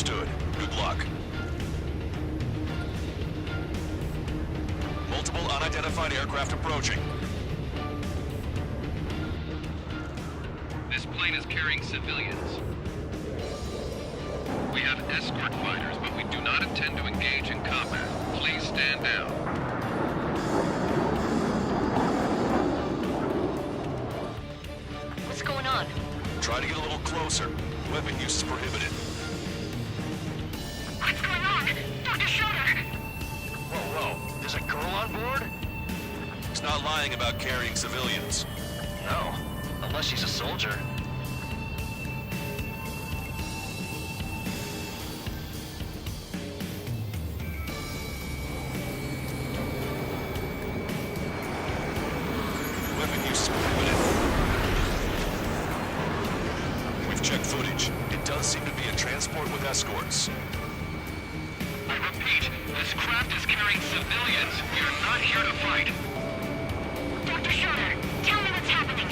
Understood. Good luck. Multiple unidentified aircraft approaching. This plane is carrying civilians. We have escort fighters, but we do not intend to engage in combat. Please stand down. What's going on? Try to get a little closer. Weapon use is prohibited. What's going on? Dr. Schroeder! Whoa. There's a girl on board? He's not lying about carrying civilians. No. Unless she's a soldier. Weapon use is prohibited. We've checked footage. It does seem to be a transport with escorts. I repeat, this craft is carrying civilians. We are not here to fight. Dr. Schroeder, tell me what's happening.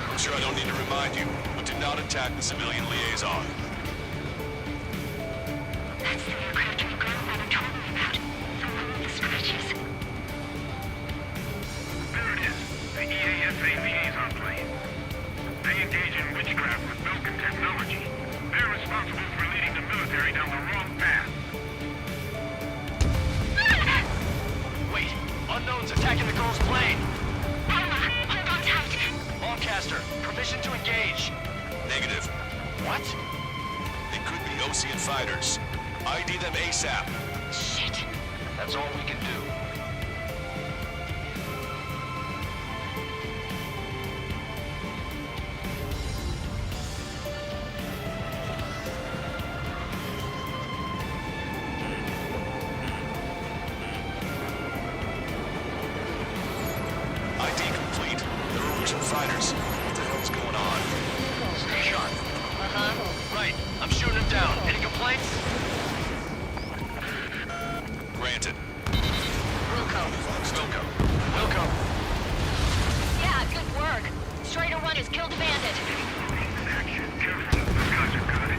I'm sure I don't need to remind you, but do not attack the civilian liaison. That's the aircraft your grandfather told me about. The one with the scratches. There it is, the EASA liaison plane. They engage in witchcraft with Belkin technology. They're responsible for leading the military down the wrong path. Wait, unknown's attacking the girl's plane. Alma, hold on tight. Lancaster, permission to engage. Negative. What? They could be Osean fighters. ID them ASAP. Shit. That's all we can do. ID complete. They're Erusian fighters. What the hell's going on? Stay sharp. Uh-huh. Right, I'm shooting him down. Any complaints? Granted. Wilco. Wilco. Yeah, good work. Strider 1 has killed a bandit. Action, careful. Those guys are good.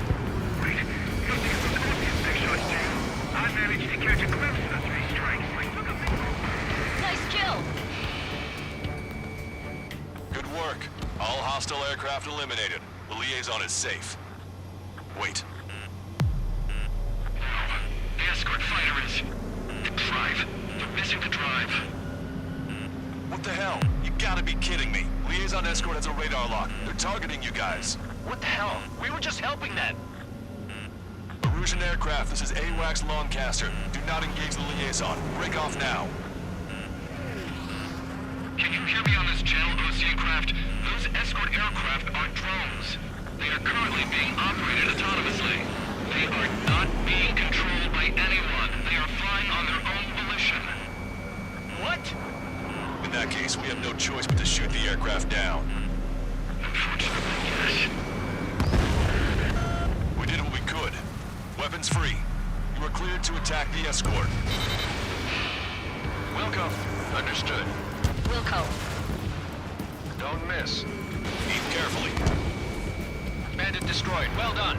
Wait, you think it's a Scorpion big shots too? I managed to catch a glimpse of the three strikes. Look at me. Nice kill. Good work. All hostile aircraft eliminated. The liaison is safe. Wait. The escort fighter is... The drive. They're missing the drive. What the hell? You gotta be kidding me. Liaison escort has a radar lock. They're targeting you guys. What the hell? We were just helping them. Erusian aircraft, this is AWACS Lancaster. Do not engage the liaison. Break off now. Can you hear me on this channel, Osean craft? Those escort aircraft are drones. They are currently being operated autonomously. They are not being controlled by anyone. They are flying on their own volition. What? In that case, we have no choice but to shoot the aircraft down. Unfortunately, yes. We did what we could. Weapons free. You are cleared to attack the escort. Wilco. Understood. Wilco. Don't miss. Aim carefully. Bandit destroyed. Well done.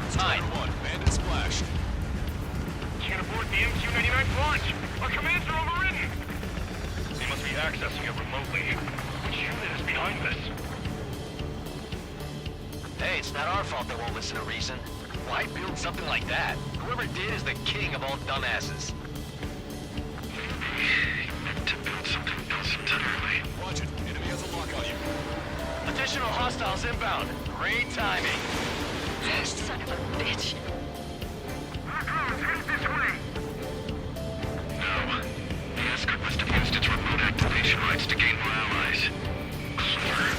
Strider 1, bandit splashed. Can't abort the MQ-99 launch. Our commands are overridden. They must be accessing it remotely. Which unit is behind this? Hey, it's not our fault they won't listen to reason. Why build something like that? Whoever did is the king of all dumbasses. To build something else entirely. Watch it. Enemy has a lock on you. Additional hostiles inbound. Great timing. Son of a bitch. Our drones headed this way. No. The escort must have used its remote activation rights to gain more allies. Clever.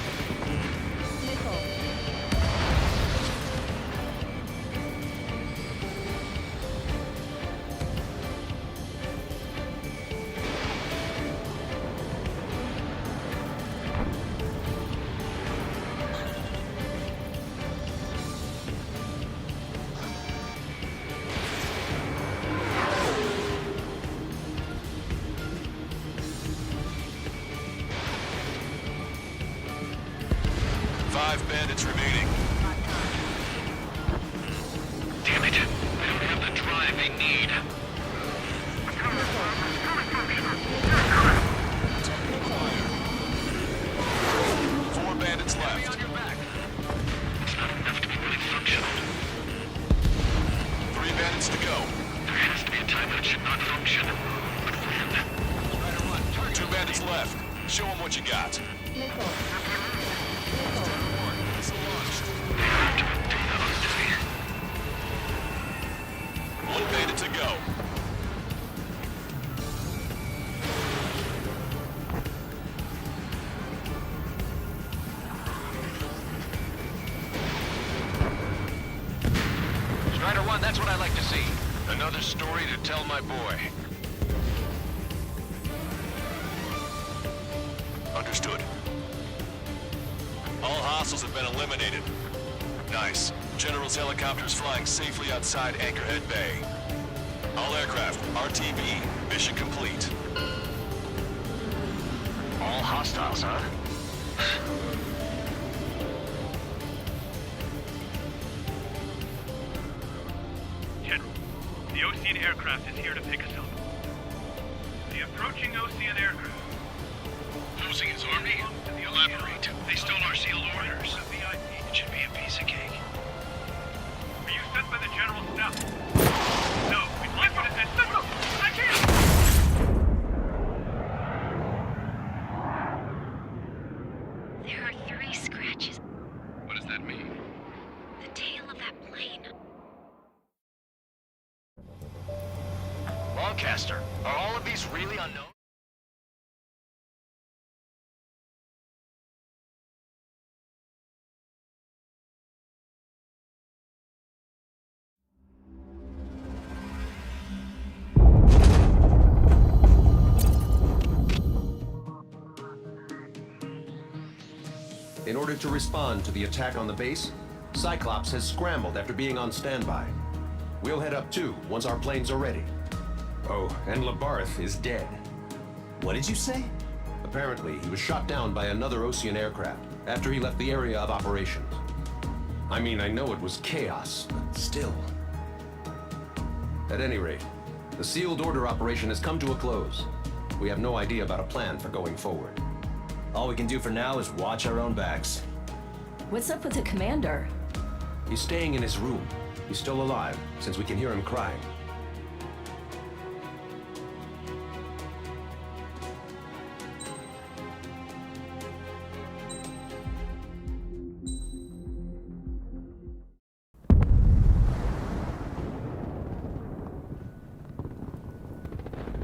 Five bandits remaining. Damn not function. Two bandits left. Show them what you got. One bandit to go. Strider 1, that's what I like to see. Another story to tell my boy. Understood. All hostiles have been eliminated. Nice. General's helicopters flying safely outside Anchorhead Bay. All aircraft, RTB, mission complete. All hostiles, huh? General, the Ocean aircraft is here to pick us up. The approaching Ocean aircraft. Losing his army? Elaborate. They stole our sealed orders. It should be a piece of cake. Were you sent by the General staff? No, we'd like you to send someone. I can't! There are 3 scratches. What does that mean? The tail of that plane. Lancaster, are all of these really unknown? In order to respond to the attack on the base, Cyclops has scrambled after being on standby. We'll head up too, once our planes are ready. Oh, and Labarth is dead. What did you say? Apparently, he was shot down by another Ocean aircraft after he left the area of operations. I mean, I know it was chaos, but still. At any rate, the sealed order operation has come to a close. We have no idea about a plan for going forward. All we can do for now is watch our own backs. What's up with the commander? He's staying in his room. He's still alive, since we can hear him crying.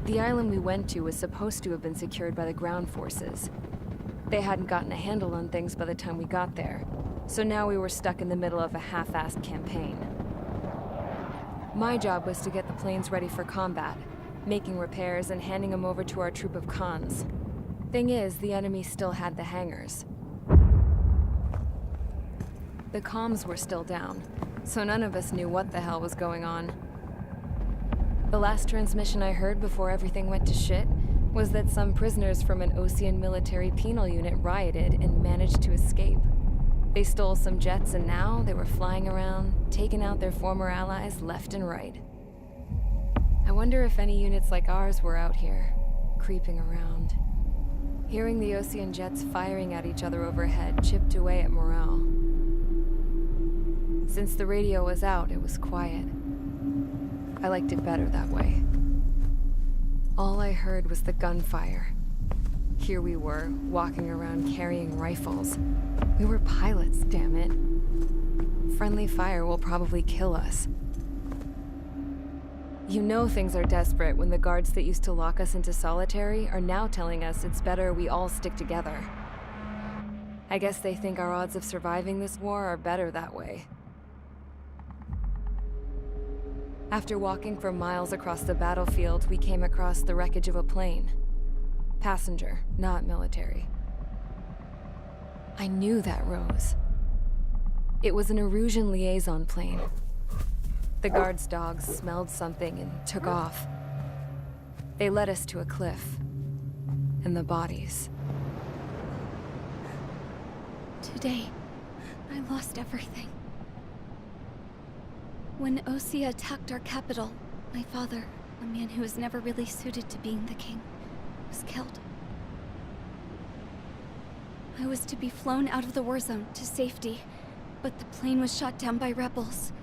The island we went to was supposed to have been secured by the ground forces. They hadn't gotten a handle on things by the time we got there, so now we were stuck in the middle of a half-assed campaign. My job was to get the planes ready for combat, making repairs and handing them over to our troop of cons. Thing is, the enemy still had the hangars. The comms were still down, so none of us knew what the hell was going on. The last transmission I heard before everything went to shit was that some prisoners from an Ocean military penal unit rioted and managed to escape. They stole some jets and now they were flying around, taking out their former allies left and right. I wonder if any units like ours were out here, creeping around. Hearing the Ocean jets firing at each other overhead chipped away at morale. Since the radio was out, it was quiet. I liked it better that way. All I heard was the gunfire. Here we were, walking around carrying rifles. We were pilots, damn it. Friendly fire will probably kill us. You know things are desperate when the guards that used to lock us into solitary are now telling us it's better we all stick together. I guess they think our odds of surviving this war are better that way. After walking for miles across the battlefield, we came across the wreckage of a plane. Passenger, not military. I knew that rose. It was an Erusian liaison plane. The guard's dogs smelled something and took off. They led us to a cliff. And the bodies. Today, I lost everything. When Osea attacked our capital, my father, a man who was never really suited to being the king, was killed. I was to be flown out of the war zone to safety, but the plane was shot down by rebels.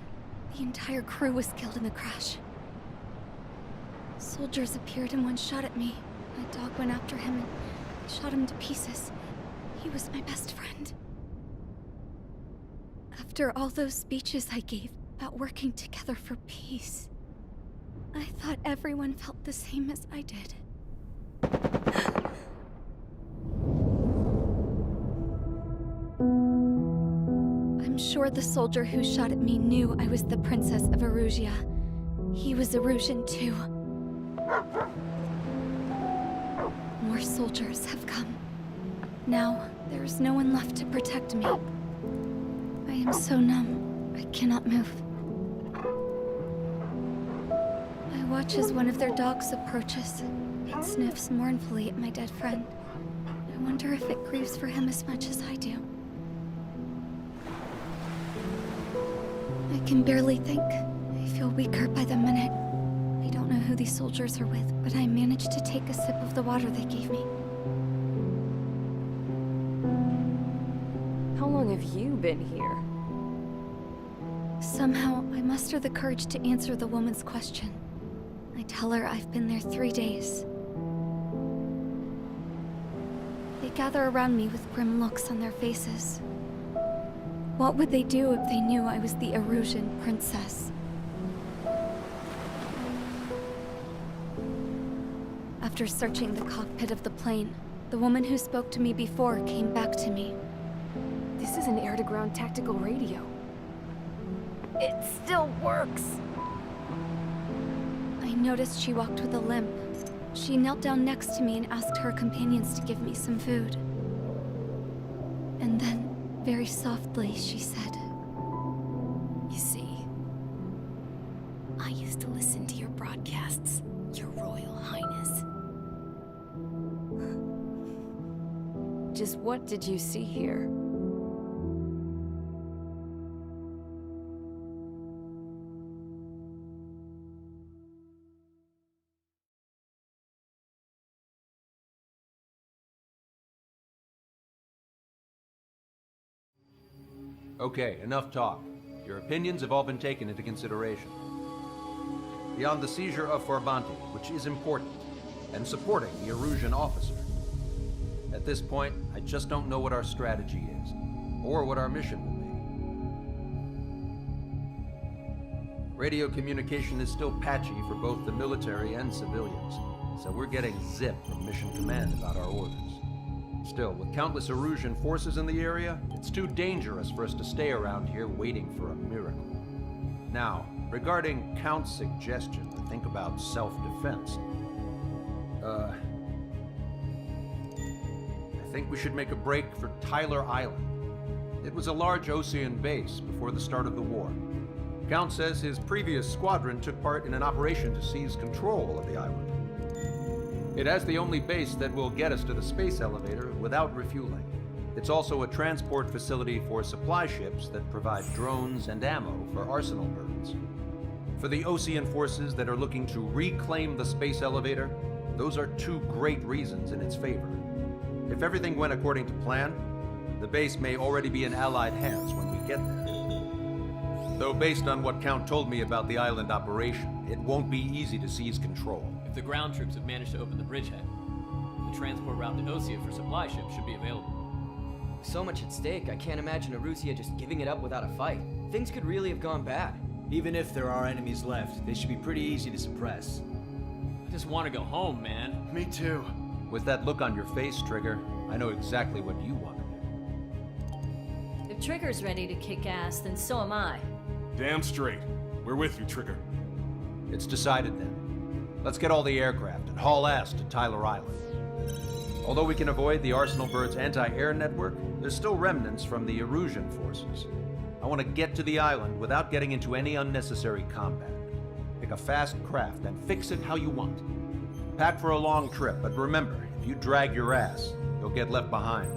The entire crew was killed in the crash. Soldiers appeared and one shot at me. My dog went after him and shot him to pieces. He was my best friend. After all those speeches I gave about working together for peace, I thought everyone felt the same as I did. I'm sure the soldier who shot at me knew I was the Princess of Erusia. He was Erusian too. More soldiers have come. Now, there is no one left to protect me. I am so numb, I cannot move. I watch as one of their dogs approaches. It sniffs mournfully at my dead friend. I wonder if it grieves for him as much as I do. I can barely think. I feel weaker by the minute. I don't know who these soldiers are with, but I managed to take a sip of the water they gave me. How long have you been here? Somehow, I muster the courage to answer the woman's question. I tell her I've been there 3 days. They gather around me with grim looks on their faces. What would they do if they knew I was the Erusian princess? After searching the cockpit of the plane, the woman who spoke to me before came back to me. This is an air-to-ground tactical radio. It still works! I noticed she walked with a limp. She knelt down next to me and asked her companions to give me some food. And then, very softly, she said, "You see, I used to listen to your broadcasts, Your Royal Highness." Just what did you see here? Okay, enough talk. Your opinions have all been taken into consideration. Beyond the seizure of Farbanti, which is important, and supporting the Erusian officer. At this point, I just don't know what our strategy is, or what our mission will be. Radio communication is still patchy for both the military and civilians, so we're getting zip from Mission Command about our orders. Still, with countless Erusian forces in the area, it's too dangerous for us to stay around here waiting for a miracle. Now, regarding Count's suggestion to think about self-defense, I think we should make a break for Tyler Island. It was a large Osean base before the start of the war. Count says his previous squadron took part in an operation to seize control of the island. It has the only base that will get us to the space elevator without refueling. It's also a transport facility for supply ships that provide drones and ammo for arsenal birds. For the Osean forces that are looking to reclaim the space elevator, those are two great reasons in its favor. If everything went according to plan, the base may already be in Allied hands when we get there. Though based on what Count told me about the island operation, it won't be easy to seize control. If the ground troops have managed to open the bridgehead, the transport route to Osea for supply ships should be available. With so much at stake, I can't imagine Erusia just giving it up without a fight. Things could really have gone bad. Even if there are enemies left, they should be pretty easy to suppress. I just want to go home, man. Me too. With that look on your face, Trigger, I know exactly what you want to do. If Trigger's ready to kick ass, then so am I. Damn straight. We're with you, Trigger. It's decided then. Let's get all the aircraft and haul ass to Tyler Island. Although we can avoid the Arsenal Bird's anti-air network, there's still remnants from the Erusian forces. I want to get to the island without getting into any unnecessary combat. Pick a fast craft and fix it how you want. Pack for a long trip, but remember, if you drag your ass, you'll get left behind.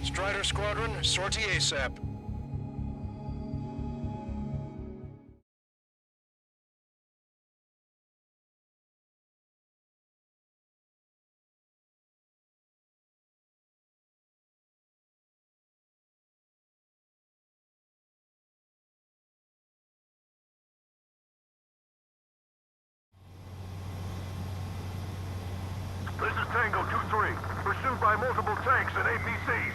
Strider Squadron, sortie ASAP. multiple tanks and APCs.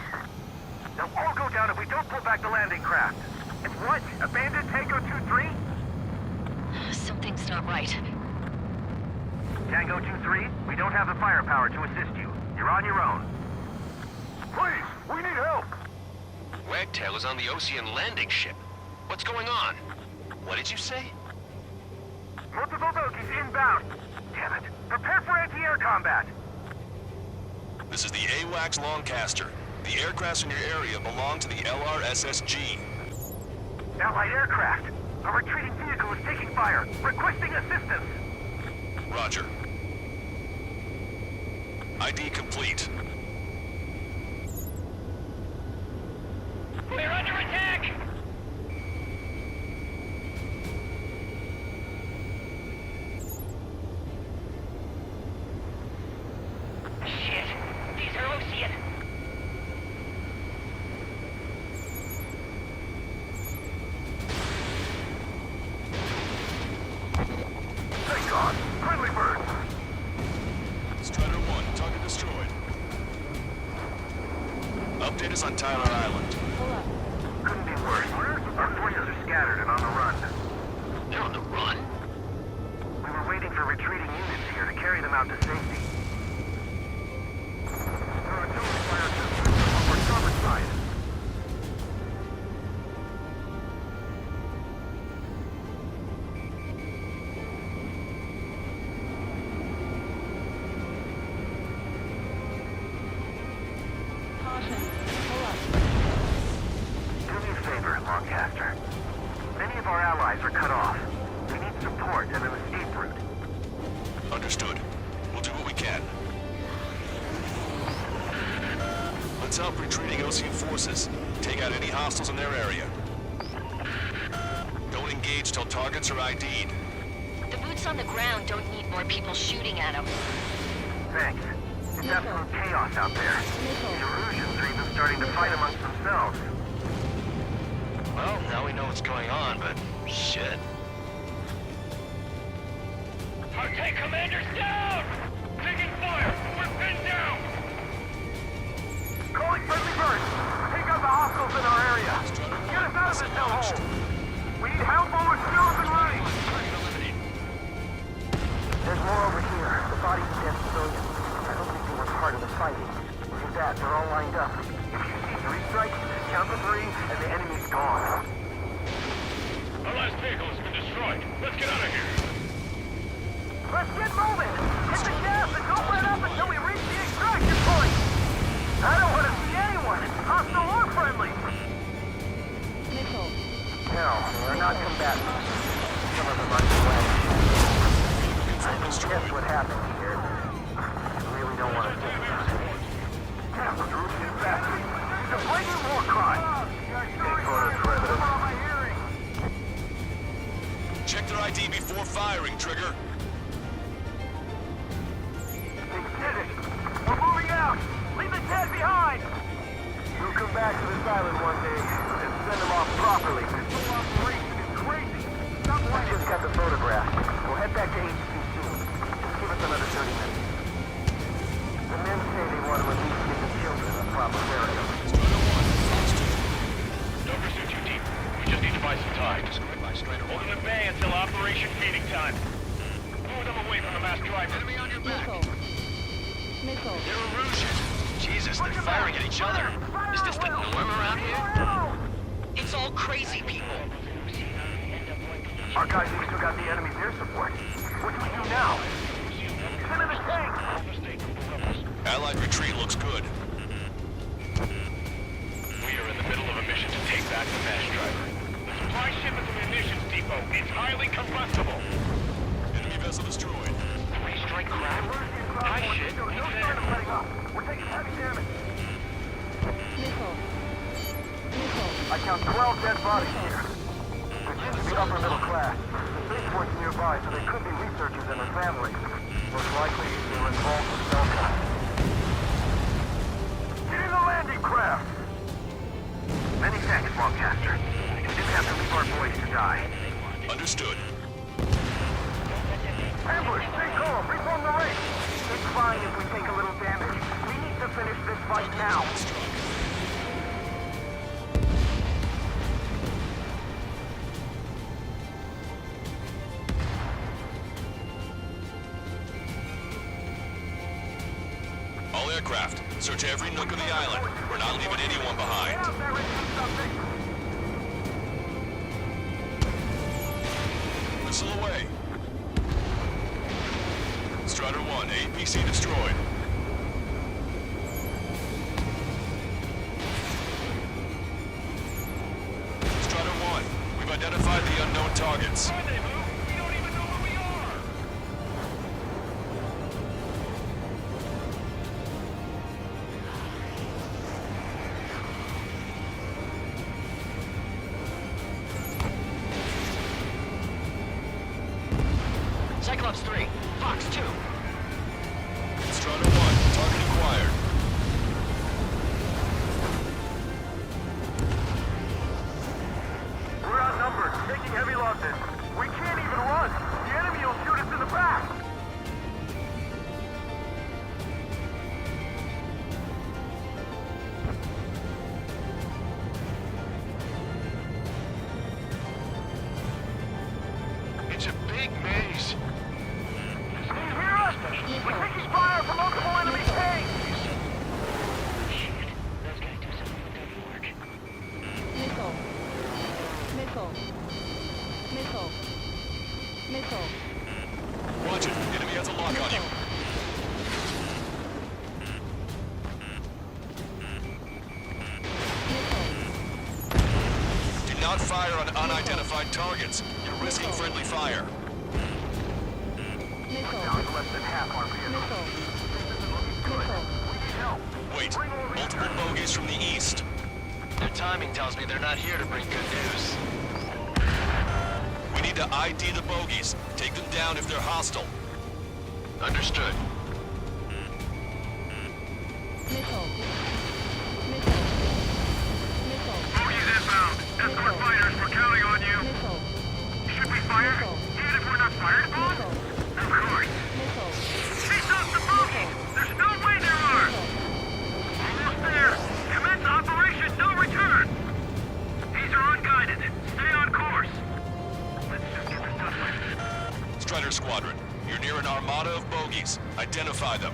They'll all go down if we don't pull back the landing craft. It's what? Abandoned Tango 2-3? Something's not right. Tango 2-3, we don't have the firepower to assist you. You're on your own. Please, we need help! Wagtail is on the Ocean landing ship. What's going on? What did you say? Multiple bogies inbound. Damn it. Prepare for anti-air combat. This is the AWACS Longcaster. The aircrafts in your area belong to the LRSSG. Allied aircraft. A retreating vehicle is taking fire. Requesting assistance. Roger. ID complete. We're under attack! Shit! These are Ocean! Thank God! Friendly bird! Strider 1, target destroyed. Update us on Tyler Island. Couldn't be worse. Our forces are scattered and on the run. They're on the run? We were waiting for retreating units here to carry them out to safety. There are artillery fire systems on our starboard side. Do me a favor, Longcaster. Many of our allies are cut off. We need support and an escape route. Understood. We'll do what we can. Let's help retreating Ocean forces. Take out any hostiles in their area. Don't engage till targets are ID'd. The boots on the ground don't need more people shooting at them. Thanks. It's absolute chaos out there. The Erusians are even starting to fight amongst themselves. Well, now we know what's going on, but shit. Our tank commander's down! Taking fire! We're pinned down! Calling friendly birds! Take out the hostiles in our area! Get us out of this hellhole! We need help while we're still up and running! There's more over here. The bodies of dead civilians. I don't think they were part of the fighting. Look at that, they're all lined up. If you see 3 strikes, count to 3, and the enemy's gone. Our last vehicle has been destroyed. Let's get out of here! Let's get moving! Hit the gas and don't let up until we reach the extraction point! I don't want to see anyone, hostile or friendly! No, they're not combatants. Some of them are away. Guess what happened here? I really don't want to think about it. Damn, those Russian bastards! It's a blatant war crime! Take photos for evidence. Check their ID before firing, Trigger. They did it! We're moving out! Leave the dead behind! We'll come back to this island one day and send them off properly. This whole operation is crazy! I just got the photograph. We'll head back to HQ soon. Just give us another 30 minutes. The men say they want to at least get the children a proper burial. Don't pursue too deep. We just need to buy some time. Hold them at bay until operation feeding time. Move them away from the mass driver. Enemy on your back. Missile. They're Erusian. Jesus, they're firing at each other. Is this the norm around here? It's all crazy people. Our guys even took out the enemy's air support. What do we do now? Send in the tank! Allied retreat looks good. We are in the middle of a mission to take back the mass driver. The supply ship is a munitions depot. It's highly combustible. Enemy vessel destroyed. 3-strike craft? High shit. No sign of letting up. We're taking heavy damage. Missile. I count 12 dead bodies here. They seem to be upper middle class. The spaceport's nearby, so they could be researchers and their families. Most likely, they were involved with Belka. Get in the landing craft! Many thanks, Longcaster. You didn't have to leave our boys to die. Understood. Ambush, stay calm, reform the race. It's fine if we take a little damage. We need to finish this fight now. All aircraft, search every nook of the island. We're not leaving anyone behind. Missile away. Strider 1, APC destroyed. Strider 1, we've identified the unknown targets. Cyclops 3, Fox 2. Strider 1, target acquired. We're outnumbered, taking heavy losses. We can't even run. The enemy will shoot us in the back. It's a big maze. Can you hear us? We're taking fire from multiple enemy tanks. Missile. Missile. Missile. Missile. Watch it. Enemy has a lock on you. Do not fire on unidentified targets. You're risking friendly fire. Down to less than half RPM. Wait. Multiple bogeys from the east. Their timing tells me they're not here to bring good news. We need to ID the bogeys. Take them down if they're hostile. Understood. Missile. Bogies inbound. Escort fighters, we're counting on you. Should we fire? Even if we're not fired upon? Of course. Chase off the bogies. There's no way there are. Almost there. Commence operation no return. These are unguided. Stay on course. Let's just get this done with. Strider Squadron, you're near an armada of bogeys. Identify them.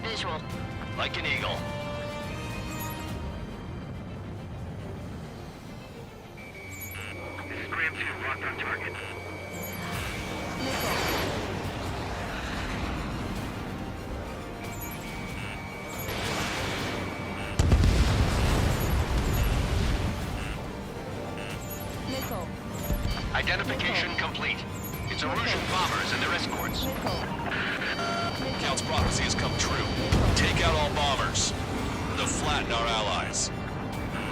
Visual. Like an eagle. This is Graham 2, locked on target. Missile. Identification complete. It's Erusian bombers and their escorts. Count's prophecy has come true. Take out all bombers. They'll flatten our allies.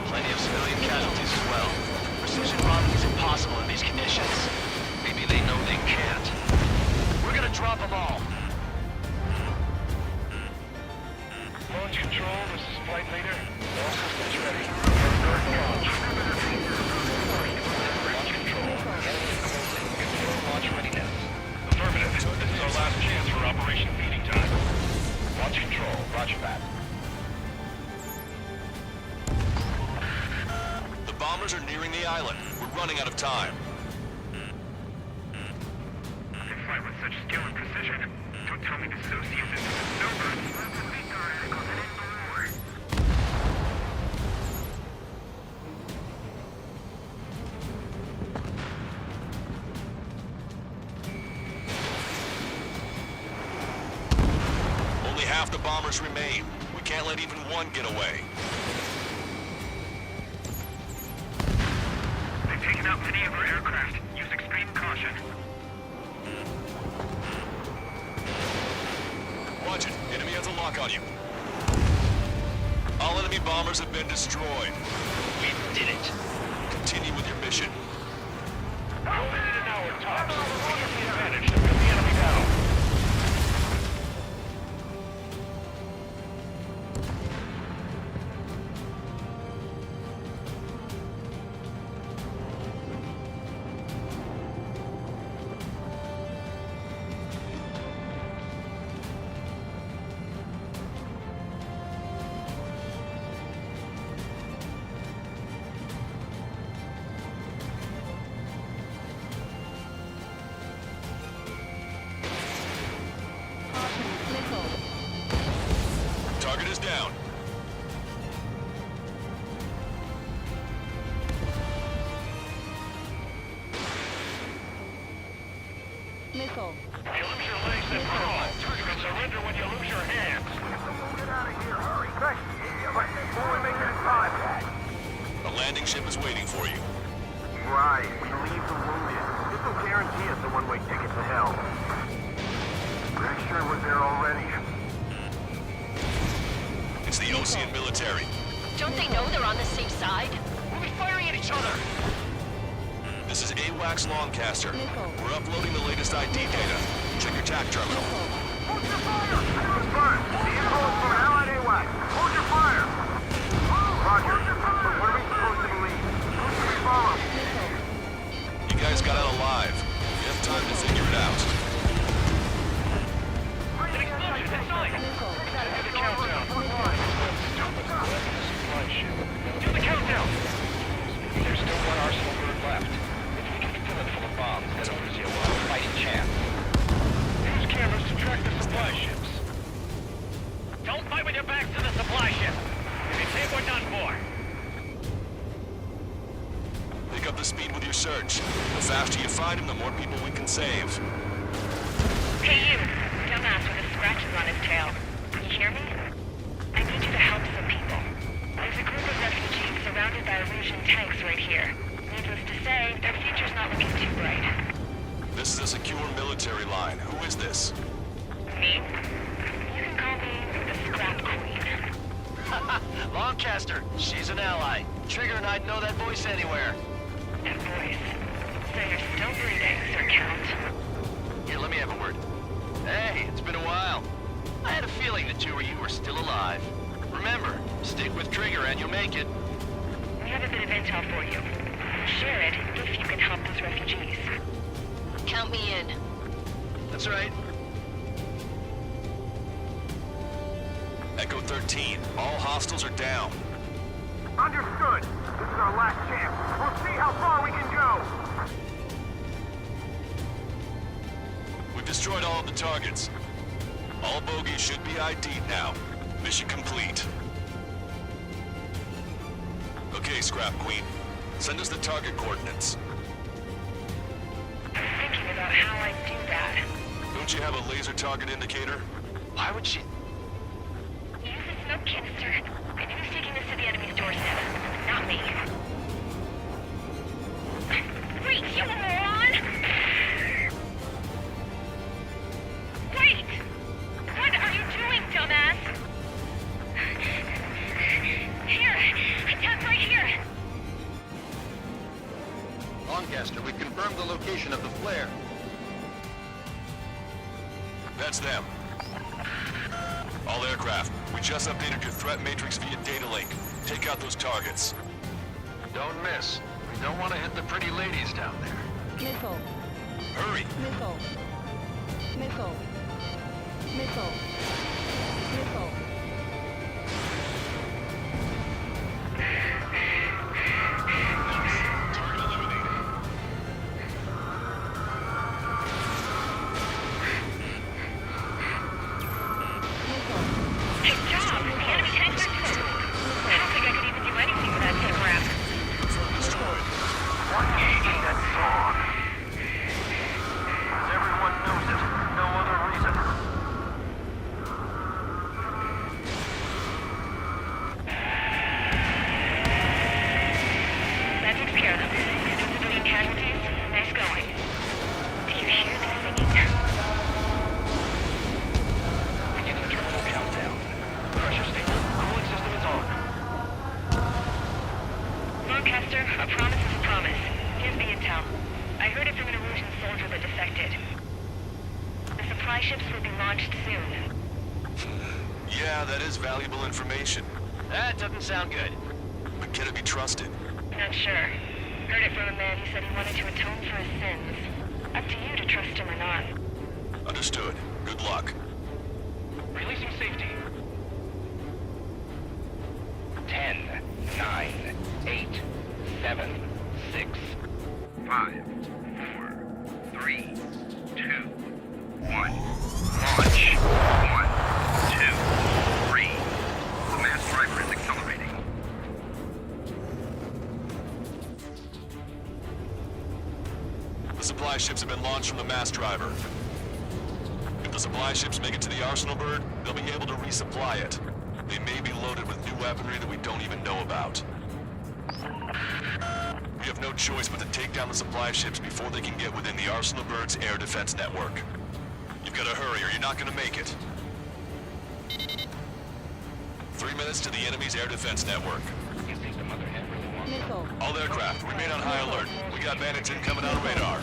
Plenty of civilian casualties as well. Precision bombing is impossible in these conditions. Maybe they know they can't. We're gonna drop them all. Launch control, this is flight leader. All systems ready. Start launch. Launch control. Control launch readiness. Affirmative. This is our last chance for Operation Feeding Time. Launch control. Roger that. The bombers are nearing the island. We're running out of time. They fight with such skill and precision. Don't tell me the Socius is a snowbird. Only half the bombers remain. We can't let even one get away. They've taken out many of our aircraft. Use extreme caution. Watch it. Enemy has a lock on you. All enemy bombers have been destroyed. We did it. Continue with your mission. You'll need an hour tops. Wonderfully managed to pin the enemy down. Missile. If you lose your legs, then crawl. You can surrender when you lose your hands. Get out of here, hurry! Quick! Before we make it in time! A landing ship is waiting for you. Right, we leave the wounded. This will guarantee us a one-way ticket to hell. Pretty sure we're there already. It's the Ocean military. Don't they know they're on the same side? We'll be firing at each other! This is AWACS Longcaster. We're uploading the latest ID data. Check your TAC terminal. Hold your fire! Confirm! The info is from Allied AWAC. Hold your fire! Roger. But what are we supposed to believe? Who should we follow? You guys got out alive. You have time to figure it out. An explosion inside! Do the countdown. Do the countdown! There's still one arsenal bird left. If we can fill it full of bombs, then Eruzia will have a fighting chance. Use cameras to track the supply ships. Don't fight with your backs to the supply ship. If you think we're done for. Pick up the speed with your search. The faster you find him, the more people we can save. Hey you, dumbass with the scratches on his tail. You hear me? I need you to help some people. There's a group of refugees surrounded by Erusian tanks right here. Needless to say, their future's not looking too bright. This is a secure military line. Who is this? Me? You can call me the Scrap Queen. Longcaster, she's an ally. Trigger and I'd know that voice anywhere. That voice. So you're still breathing, Sir Count. Here, let me have a word. Hey, it's been a while. I had a feeling the two of you were still alive. Remember, stick with Trigger and you'll make it. We have a bit of intel for you. Share it if you can help those refugees. Count me in. That's right. Echo 13. All hostiles are down. Understood. This is our last chance. We'll see how far we can go. We've destroyed all of the targets. All bogies should be ID'd now. Mission complete. Okay, Scrap Queen. Send us the target coordinates. I'm thinking about how I do that. Don't you have a laser target indicator? Why would she... Use the smoke canister. And who's taking this to the enemy's doorstep? Not me. Wait, you moron! Wait! What are you doing, dumbass? Here! Attack right here! Longcaster, we confirmed the location of the flare. That's them. All aircraft, we just updated your threat matrix via data link. Take out those targets. Don't miss. We don't want to hit the pretty ladies down there. Missile. Hurry! Missile. Missile. Missile. Missile. Target eliminated. Good job! The enemy tanks are through. I don't think I could even do anything without that crap. Destroyed. Why do you sing that song? Because everyone knows it. No other reason. That takes care of them. No civilian casualties. Nice going. Do you hear the singing? Beginning terminal countdown. Pressure statement. Cooling system is on. Lancaster, a promise is a promise. Here's the intel. I heard it from an Erusian soldier that defected. The supply ships will be launched soon. Yeah, that is valuable information. That doesn't sound good. But can it be trusted? Not sure. Heard it from a man who said he wanted to atone for his sins. Up to you to trust him or not. Understood. Good luck. Releasing safety. 10, 9, 8, 7, 6, 5, 4, 3, 2, 1. Launch. 1, 2, 3. The mass driver is accelerating. The supply ships have been launched from the mass driver. If the supply ships make it to the arsenal bird, they'll be able to resupply it. They may be loaded with new weaponry that we don't even know about. We have no choice but to take down the supply ships before they can get within the arsenal bird's air defense network. You've got to hurry or you're not going to make it. 3 minutes to the enemy's air defense network. All aircraft, remain on high alert. We got bandits incoming on radar.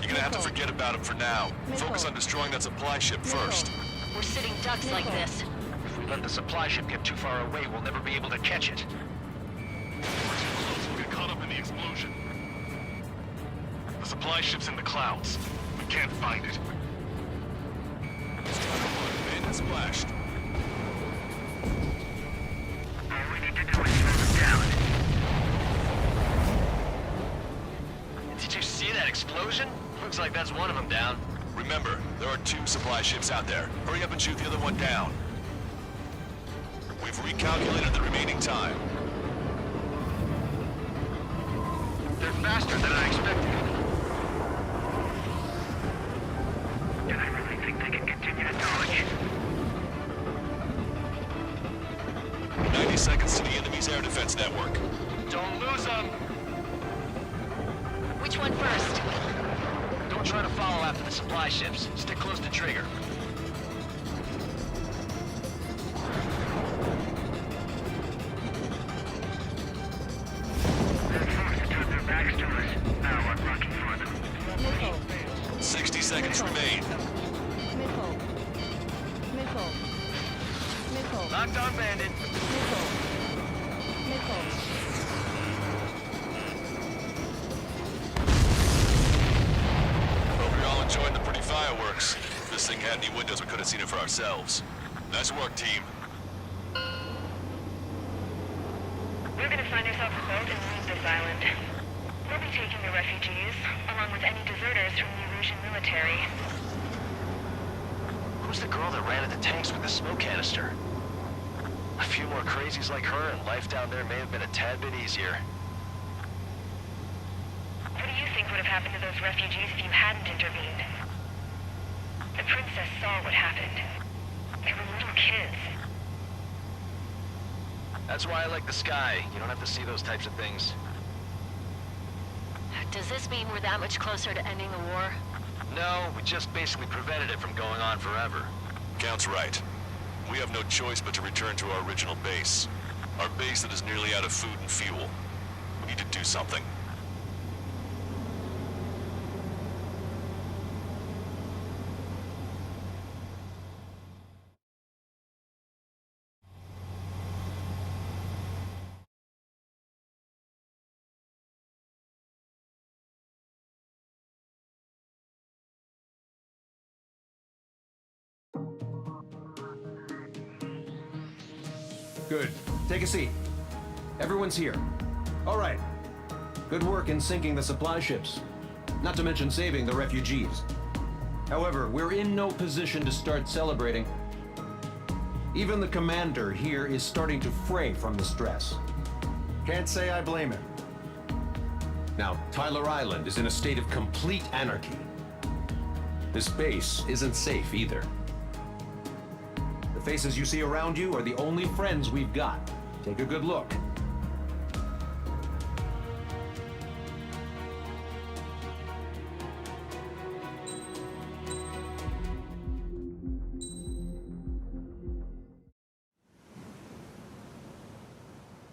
You're gonna have to forget about them for now. Focus on destroying that supply ship first. We're sitting ducks like this. If we let the supply ship get too far away, we'll never be able to catch it. We're too close. We'll get caught up in the explosion. The supply ship's in the clouds. We can't find it. Striker 1, bandit splashed. All we need to do is slow them down. Did you see that explosion? Looks like that's one of them down. Remember, there are 2 supply ships out there. Hurry up and shoot the other one down. We've recalculated the remaining time. They're faster than I expected. Do they really think they can continue to dodge? 90 seconds to the enemy's air defense network. Don't lose them! Which one first? Don't try to follow after the supply ships. Stick close to trigger. They're forced to turn their backs to us. Now I'm rocking for them. 60 seconds remain. Locked on, bandit. Hope you're all enjoying the pretty fireworks. If this thing had any windows, we could have seen it for ourselves. Nice work, team. We're gonna find ourselves a boat and leave this island. We'll be taking the refugees, along with any deserters from the Erusian military. Who's the girl that ran at the tanks with the smoke canister? A few more crazies like her, and life down there may have been a tad bit easier. What do you think would have happened to those refugees if you hadn't intervened? The princess saw what happened. They were little kids. That's why I like the sky. You don't have to see those types of things. Does this mean we're that much closer to ending the war? No, we just basically prevented it from going on forever. Count's right. We have no choice but to return to our original base. Our base that is nearly out of food and fuel. We need to do something. Good. Take a seat. Everyone's here. All right. Good work in sinking the supply ships. Not to mention saving the refugees. However, we're in no position to start celebrating. Even the commander here is starting to fray from the stress. Can't say I blame him. Now, Tyler Island is in a state of complete anarchy. This base isn't safe either. The faces you see around you are the only friends we've got. Take a good look.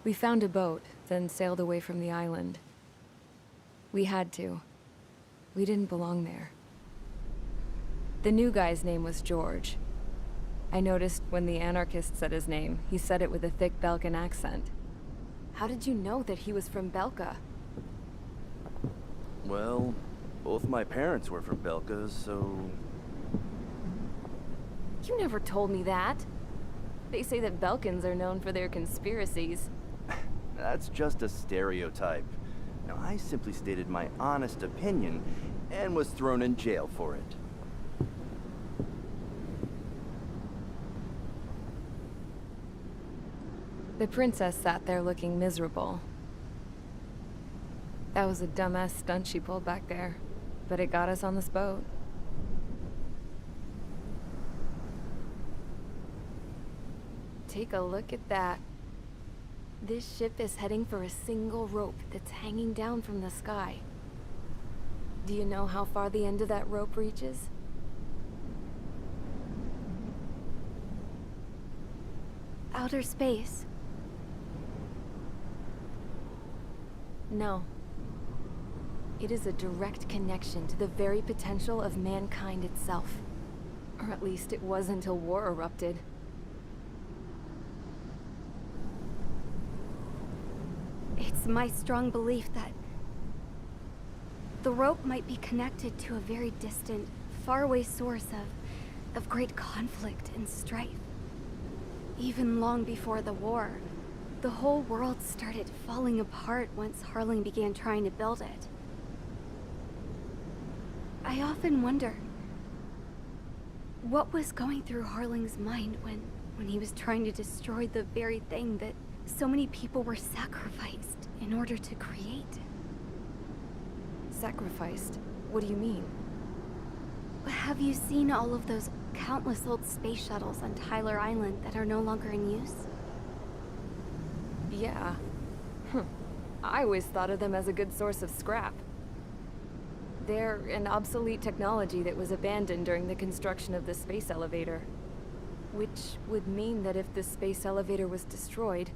We found a boat, then sailed away from the island. We had to. We didn't belong there. The new guy's name was George. I noticed when the anarchist said his name, he said it with a thick Belkan accent. How did you know that he was from Belka? Well, both my parents were from Belka, so... You never told me that. They say that Belkans are known for their conspiracies. That's just a stereotype. Now, I simply stated my honest opinion and was thrown in jail for it. The princess sat there looking miserable. That was a dumbass stunt she pulled back there. But it got us on this boat. Take a look at that. This ship is heading for a single rope that's hanging down from the sky. Do you know how far the end of that rope reaches? Outer space. No. It is a direct connection to the very potential of mankind itself. Or at least it was until war erupted. It's my strong belief that the rope might be connected to a very distant, faraway source of great conflict and strife. Even long before the war, the whole world started falling apart once Harling began trying to build it. I often wonder what was going through Harling's mind when he was trying to destroy the very thing that so many people were sacrificed in order to create. Sacrificed? What do you mean? Have you seen all of those countless old space shuttles on Tyler Island that are no longer in use? Yeah. I always thought of them as a good source of scrap. They're an obsolete technology that was abandoned during the construction of the space elevator. Which would mean that if the space elevator was destroyed,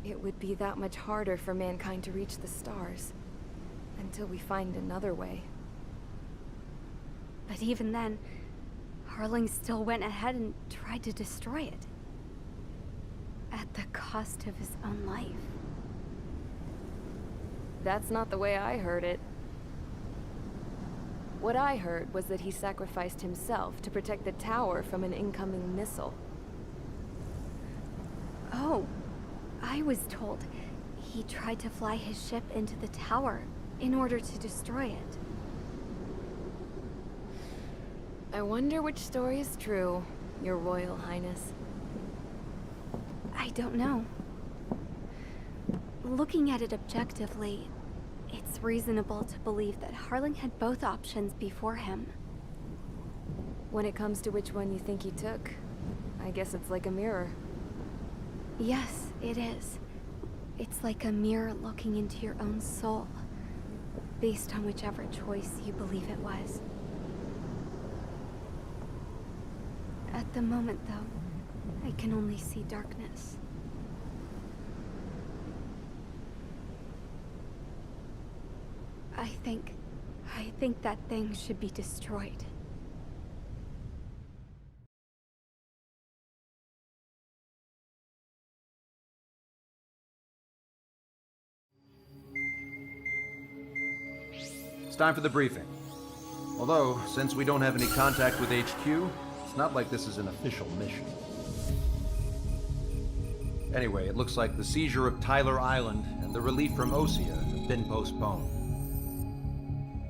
it would be that much harder for mankind to reach the stars. Until we find another way. But even then, Harling still went ahead and tried to destroy it. At the cost of his own life. That's not the way I heard it. What I heard was that he sacrificed himself to protect the tower from an incoming missile. Oh, I was told he tried to fly his ship into the tower in order to destroy it. I wonder which story is true, Your Royal Highness. I don't know. Looking at it objectively, it's reasonable to believe that Harling had both options before him. When it comes to which one you think he took, I guess it's like a mirror. Yes, it is. It's like a mirror looking into your own soul, based on whichever choice you believe it was. At the moment, though, I can only see darkness. I think that thing should be destroyed. It's time for the briefing. Although, since we don't have any contact with HQ, it's not like this is an official mission. Anyway, it looks like the seizure of Tyler Island and the relief from Osea have been postponed.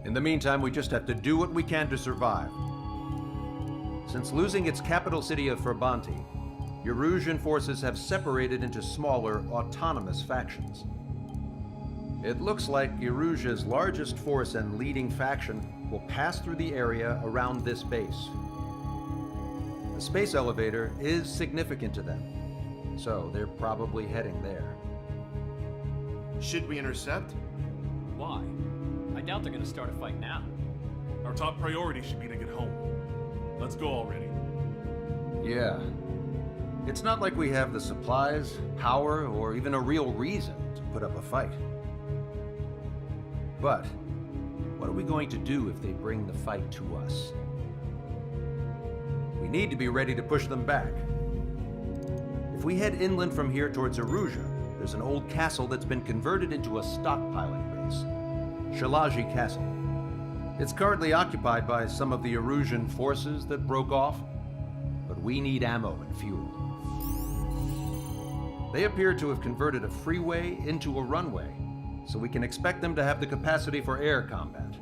In the meantime, we just have to do what we can to survive. Since losing its capital city of Ferbanti, Erusian forces have separated into smaller, autonomous factions. It looks like Erusia's largest force and leading faction will pass through the area around this base. The space elevator is significant to them, so they're probably heading there. Should we intercept? Why? I doubt they're gonna start a fight now. Our top priority should be to get home. Let's go already. Yeah. It's not like we have the supplies, power, or even a real reason to put up a fight. But what are we going to do if they bring the fight to us? We need to be ready to push them back. If we head inland from here towards Erusia, there's an old castle that's been converted into a stockpiling base. Shalaji Castle. It's currently occupied by some of the Erusian forces that broke off, but we need ammo and fuel. They appear to have converted a freeway into a runway, so we can expect them to have the capacity for air combat.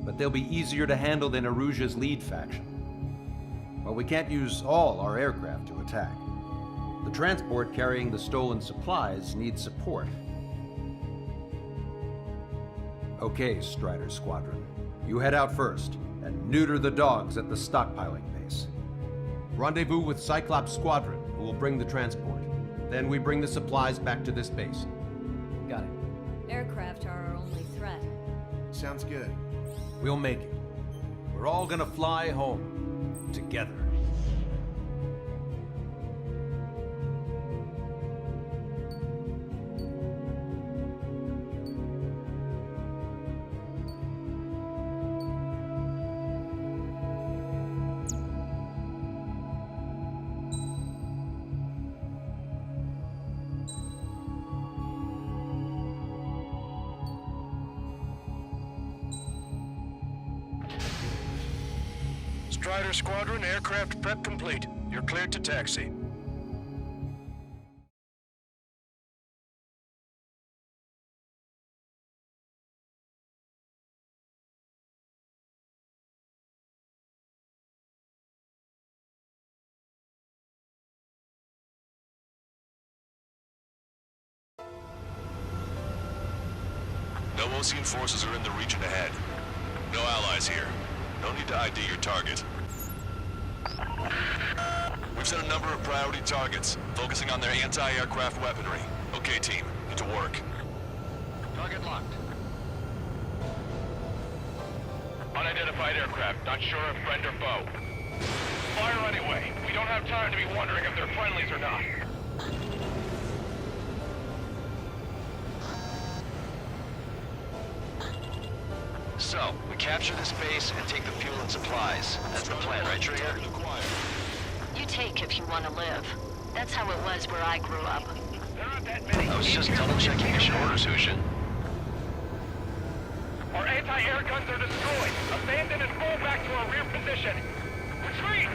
But they'll be easier to handle than Erusia's lead faction. While we can't use all our aircraft to attack, the transport carrying the stolen supplies needs support. Okay, Strider Squadron. You head out first, and neuter the dogs at the stockpiling base. Rendezvous with Cyclops Squadron, who will bring the transport. Then we bring the supplies back to this base. Got it. Aircraft are our only threat. Sounds good. We'll make it. We're all gonna fly home. Together. Strider Squadron, aircraft prep complete. You're cleared to taxi. No Osean forces are in the region ahead. No allies here. No need to ID your target. We've set a number of priority targets, focusing on their anti-aircraft weaponry. Okay, team, get to work. Target locked. Unidentified aircraft, not sure if friend or foe. Fire anyway. We don't have time to be wondering if they're friendlies or not. So, we capture this base and take the fuel and supplies. That's the plan, right, Trigger? You take if you want to live. That's how it was where I grew up. There aren't that many. I was just double-checking mission orders, Hushin. Our anti-air guns are destroyed. Abandon and fall back to our rear position. Retreat!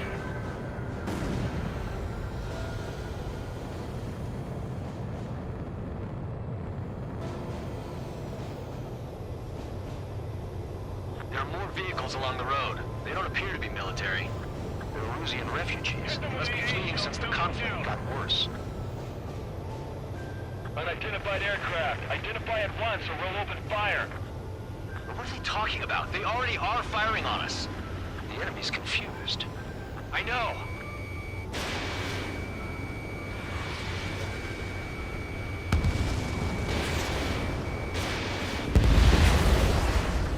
There are more vehicles along the road. They don't appear to be military. They're Erusian refugees. They must be fleeing since the conflict got worse. Unidentified aircraft. Identify at once or we'll open fire. But what are they talking about? They already are firing on us. The enemy's confused. I know.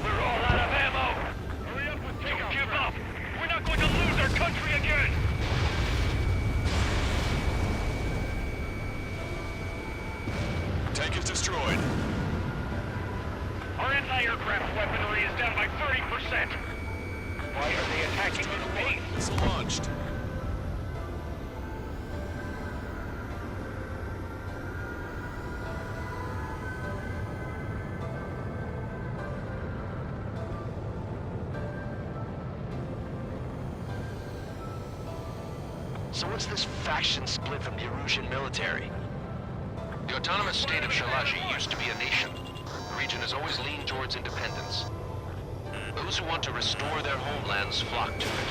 We're all out of ammo. Hurry up and don't give up. We're not going to lose our country again. Tank is destroyed. Our anti-aircraft weaponry is down by 30%. Why are they attacking this base? It's launched. So what's this faction split from the Erusian military? The autonomous state of Shalaji used to be a nation. The region has always leaned towards independence. Those who want to restore their homelands flock to it.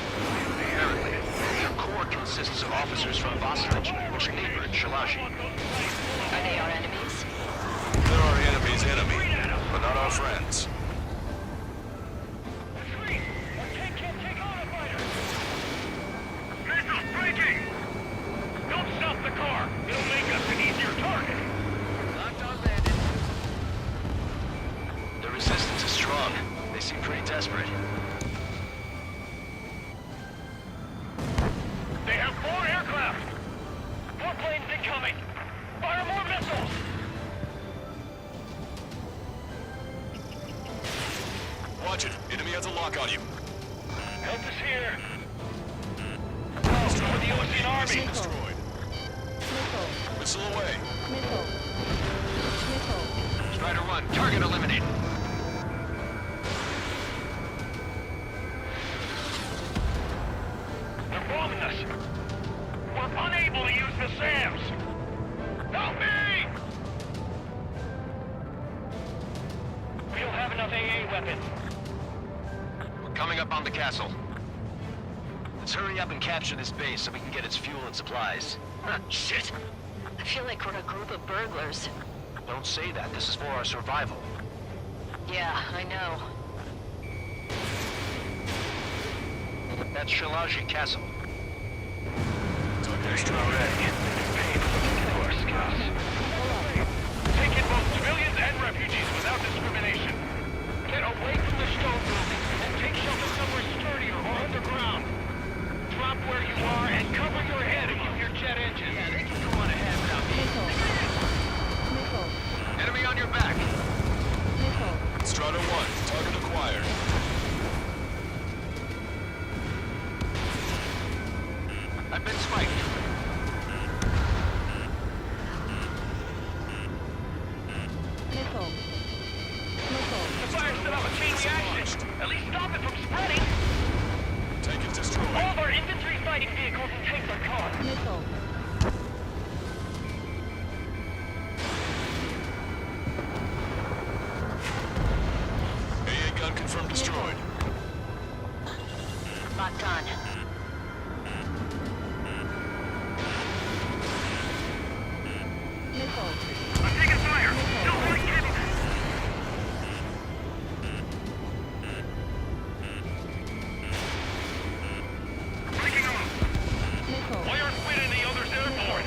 Apparently, their core consists of officers from Vasilij, which neighbored Shalaji. Are they our enemies? They're our enemy's enemy, but not our friends. Retreat! Our tank can't take on a fighter! Missiles breaking! Don't stop the car! It'll make us an easier target! Locked on landed. The resistance is strong. They seem pretty desperate. They have 4 aircraft! 4 planes incoming! Fire more missiles! Watch it. Enemy has a lock on you. Help is here! Oh, so with the Osean Army! Destroyed. Missile away. Strider 1, target eliminated. They're bombing us! We're unable to use the SAMs! Help me! We don't have enough AA weapons. We're coming up on the castle. Let's hurry up and capture this base so we can get its fuel and supplies. Shit! I feel like we're a group of burglars. Don't say that. This is for our survival. Yeah, I know. That's Shalaji Castle. Extra ready. Paid for our skills. Take in both civilians and refugees without discrimination. Get away from the stone buildings and take shelter somewhere sturdier or underground. Drop where you are and cover your head if you hear jet engines. Yeah, they can go on ahead without me. Enemy on your back. Strata 1, target acquired. I've been spiked. The fire set off a chain reaction. At least stop it from spreading. Tank is destroyed. All of our infantry fighting vehicles and tanks are caught. AA gun confirmed destroyed. Locked on. I'm taking fire. Still holding heavy. Breaking off. Why aren't Quinn and the others airborne?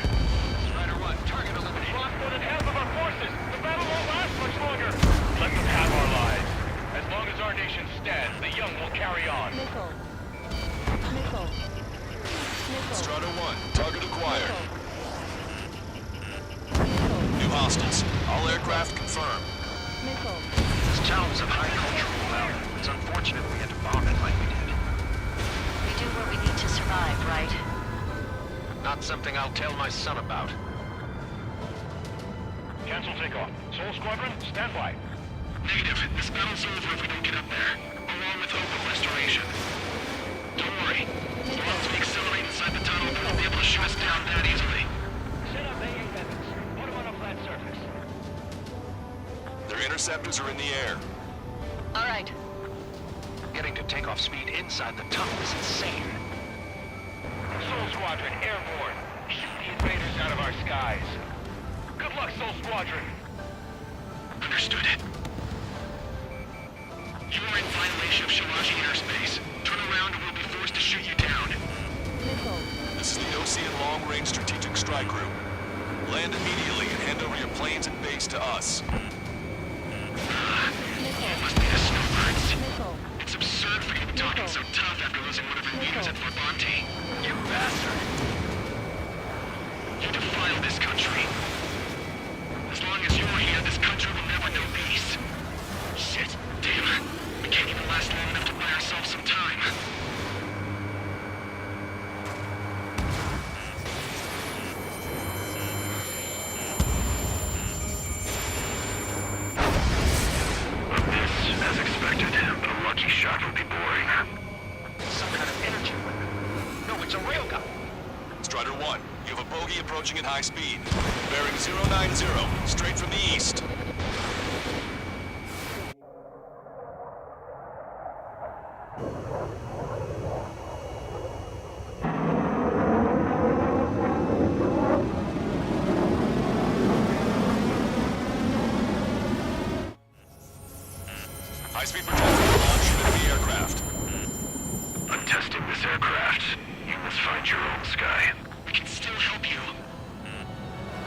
Strider 1, target eliminated. Lost more than half of our forces. The battle won't last much longer. Let them have our lives. As long as our nation stands, the young will carry on. Strata 1, target acquired. New hostiles. All aircraft confirmed. This town is of high cultural value. It's unfortunate we had to bomb it like we did. We do what we need to survive, right? Not something I'll tell my son about. Cancel takeoff. Soul Squadron, stand by. Negative. This battle's over if we don't get up there, along with hope of restoration. Don't worry. As long as we accelerate inside the tunnel, they won't be able to shoot us down that easily. Set up AA weapons. Put them on a flat surface. Their interceptors are in the air. All right. Getting to takeoff speed inside the tunnel is insane. Soul Squadron, airborne. Shoot the invaders out of our skies. Good luck, Soul Squadron. Understood. You are in violation of Shalaji airspace. Turn around or we'll be forced to shoot you down. This is the Ocean Long-Range Strategic Strike Group. Land immediately and hand over your planes and base to us. You must be the snowbirds. It's absurd for you to be talking so tough after losing one of your leaders at Brabante. You bastard. You defile this country. As long as you're here, this country will never know peace. Shit, damn. We can't even last long enough to buy ourselves some time. As expected, but a lucky shot would be boring. Some kind of energy weapon. No, it's a railgun. Strider 1, you have a bogey approaching at high speed. Bearing 090, straight from the east. High-speed projectile launch into the aircraft. I'm testing this aircraft. You must find your own sky. We can still help you.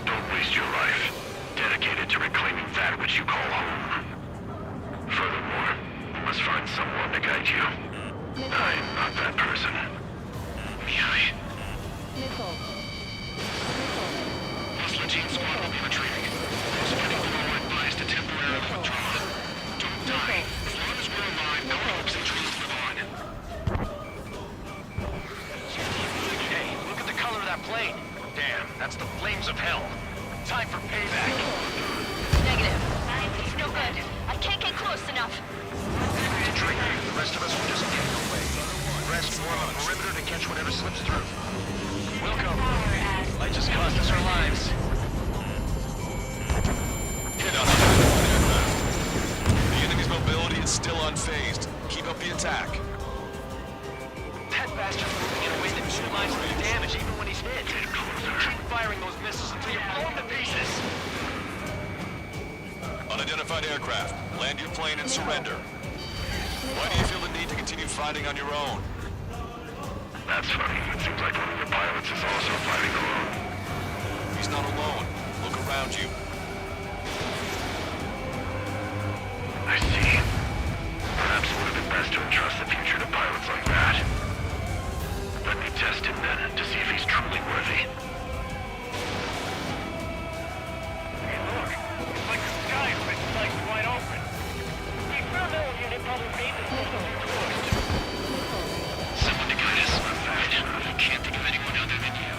Don't waste your life. Dedicated to reclaiming that which you call home. Furthermore, you must find someone to guide you. I'm not that person. Mihai. Hostile Gene Squad will be retreating. Those fighting below are advised to temporarily withdraw. Don't die. As long as we're alive, our hopes and dreams live on. Hey, look at the color of that plane. Damn, that's the flames of hell. Time for payback. Negative. It's no good. I can't get close enough. Detroit, the rest of us will just get away. Rest more on the perimeter to catch whatever slips through. Welcome. Might just cost us our lives. Get on the aircraft. The enemy's mobility is still unfazed. Keep up the attack. That bastard's moving in a way that minimizes the damage even when he's hit. Keep firing those missiles until you blow him to pieces. Unidentified aircraft. Land your plane and surrender. Why do you feel the need to continue fighting on your own? That's funny. It seems like one of your pilots is also fighting alone. He's not alone. Look around you. I see. Perhaps it would have been best to entrust the future to pilots like that. Let me test him then, to see if he's truly worthy. Hey, look. It's like the sky's been sliced wide open. The experimental unit probably made this system toast. Someone to guide us. I can't think of anyone other than you.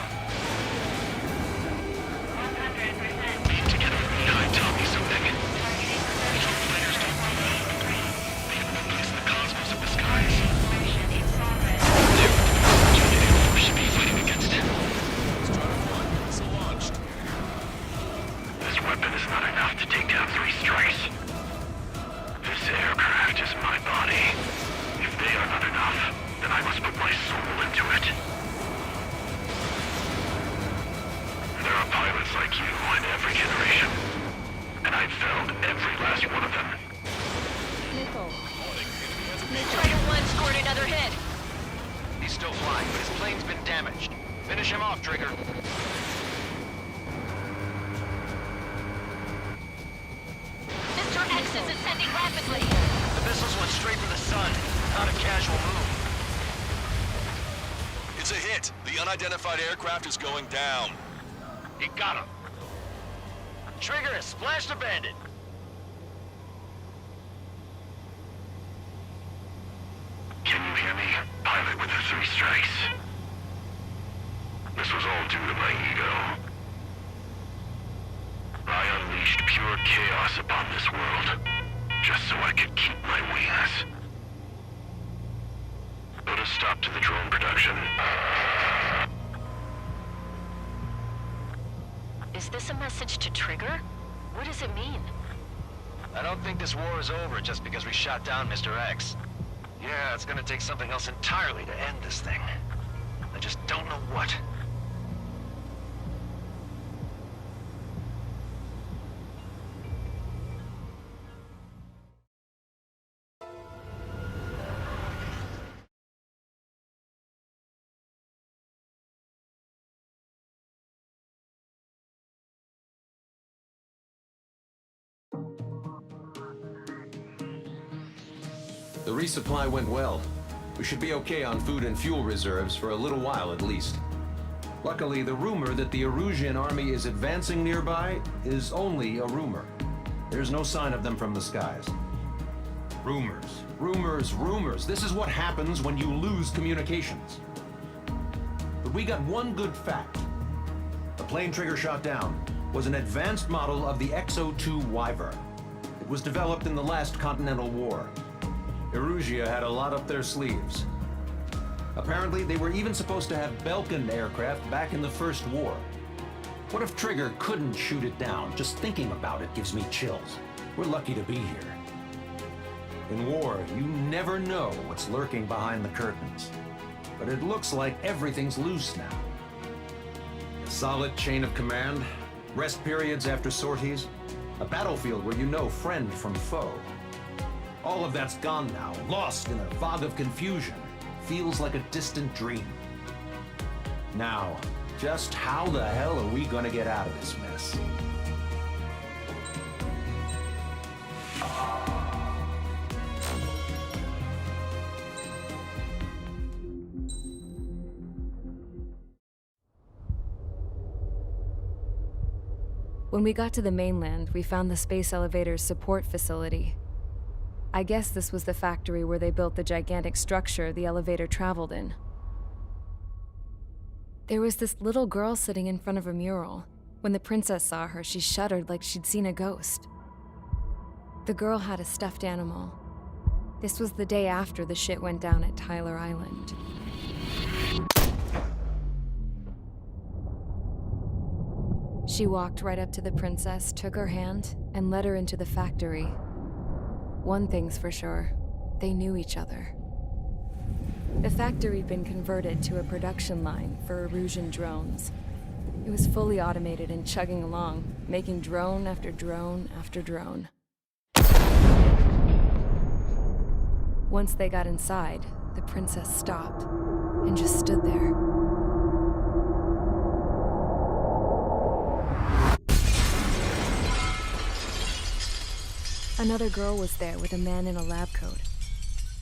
100%. Being together with me, I taught me something. These old fighters don't want to. They have no place in the cosmos of the skies. We should be fighting against it. Missile launched. This weapon is not enough to take down 3 strikes. This aircraft is my body. If they are not enough, then I must put my soul into it. There are pilots like you in every generation, and I've felled every last one of them. Strider 1 scored another hit. He's still flying, but his plane's been damaged. Finish him off, Trigger. Mr. X is ascending rapidly. The missiles went straight for the sun. Not a casual move. It's a hit. The unidentified aircraft is going down. You got him. Trigger has splashed a bandit. Can you hear me? Pilot with the 3 strikes. This was all due to my ego. I unleashed pure chaos upon this world, just so I could keep my wings. Put a stop to the drone production. Is this a message to Trigger? What does it mean? I don't think this war is over just because we shot down Mr. X. Yeah, it's gonna take something else entirely to end this thing. I just don't know what. The resupply went well. We should be okay on food and fuel reserves for a little while at least. Luckily, the rumor that the Erusian army is advancing nearby is only a rumor. There's no sign of them from the skies. Rumors, rumors, rumors. This is what happens when you lose communications. But we got one good fact. The plane Trigger shot down was an advanced model of the XO-2 Wyvern. It was developed in the last Continental War. Erusia had a lot up their sleeves. Apparently, they were even supposed to have Belkin aircraft back in the First War. What if Trigger couldn't shoot it down? Just thinking about it gives me chills. We're lucky to be here. In war, you never know what's lurking behind the curtains. But it looks like everything's loose now. A solid chain of command, rest periods after sorties, a battlefield where you know friend from foe. All of that's gone now, lost in a fog of confusion. Feels like a distant dream. Now, just how the hell are we gonna get out of this mess? When we got to the mainland, we found the space elevator's support facility. I guess this was the factory where they built the gigantic structure the elevator traveled in. There was this little girl sitting in front of a mural. When the princess saw her, she shuddered like she'd seen a ghost. The girl had a stuffed animal. This was the day after the shit went down at Tyler Island. She walked right up to the princess, took her hand, and led her into the factory. One thing's for sure, they knew each other. The factory'd been converted to a production line for Erusian drones. It was fully automated and chugging along, making drone after drone after drone. Once they got inside, the princess stopped. and just stood there. Another girl was there with a man in a lab coat.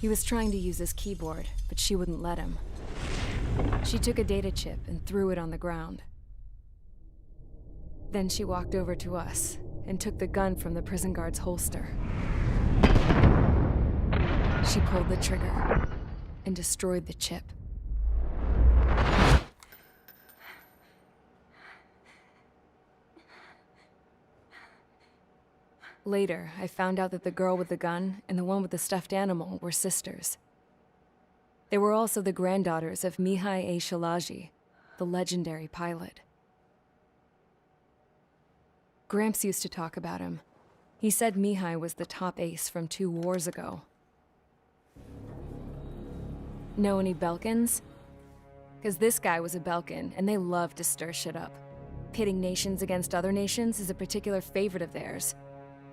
He was trying to use his keyboard, but she wouldn't let him. She took a data chip and threw it on the ground. Then she walked over to us and took the gun from the prison guard's holster. She pulled the trigger and destroyed the chip. Later, I found out that the girl with the gun and the one with the stuffed animal were sisters. They were also the granddaughters of Mihai A. Shalaji, the legendary pilot. Gramps used to talk about him. He said Mihai was the top ace from 2 wars ago. Know any Belkans? Because this guy was a Belkan, and they love to stir shit up. Pitting nations against other nations is a particular favorite of theirs,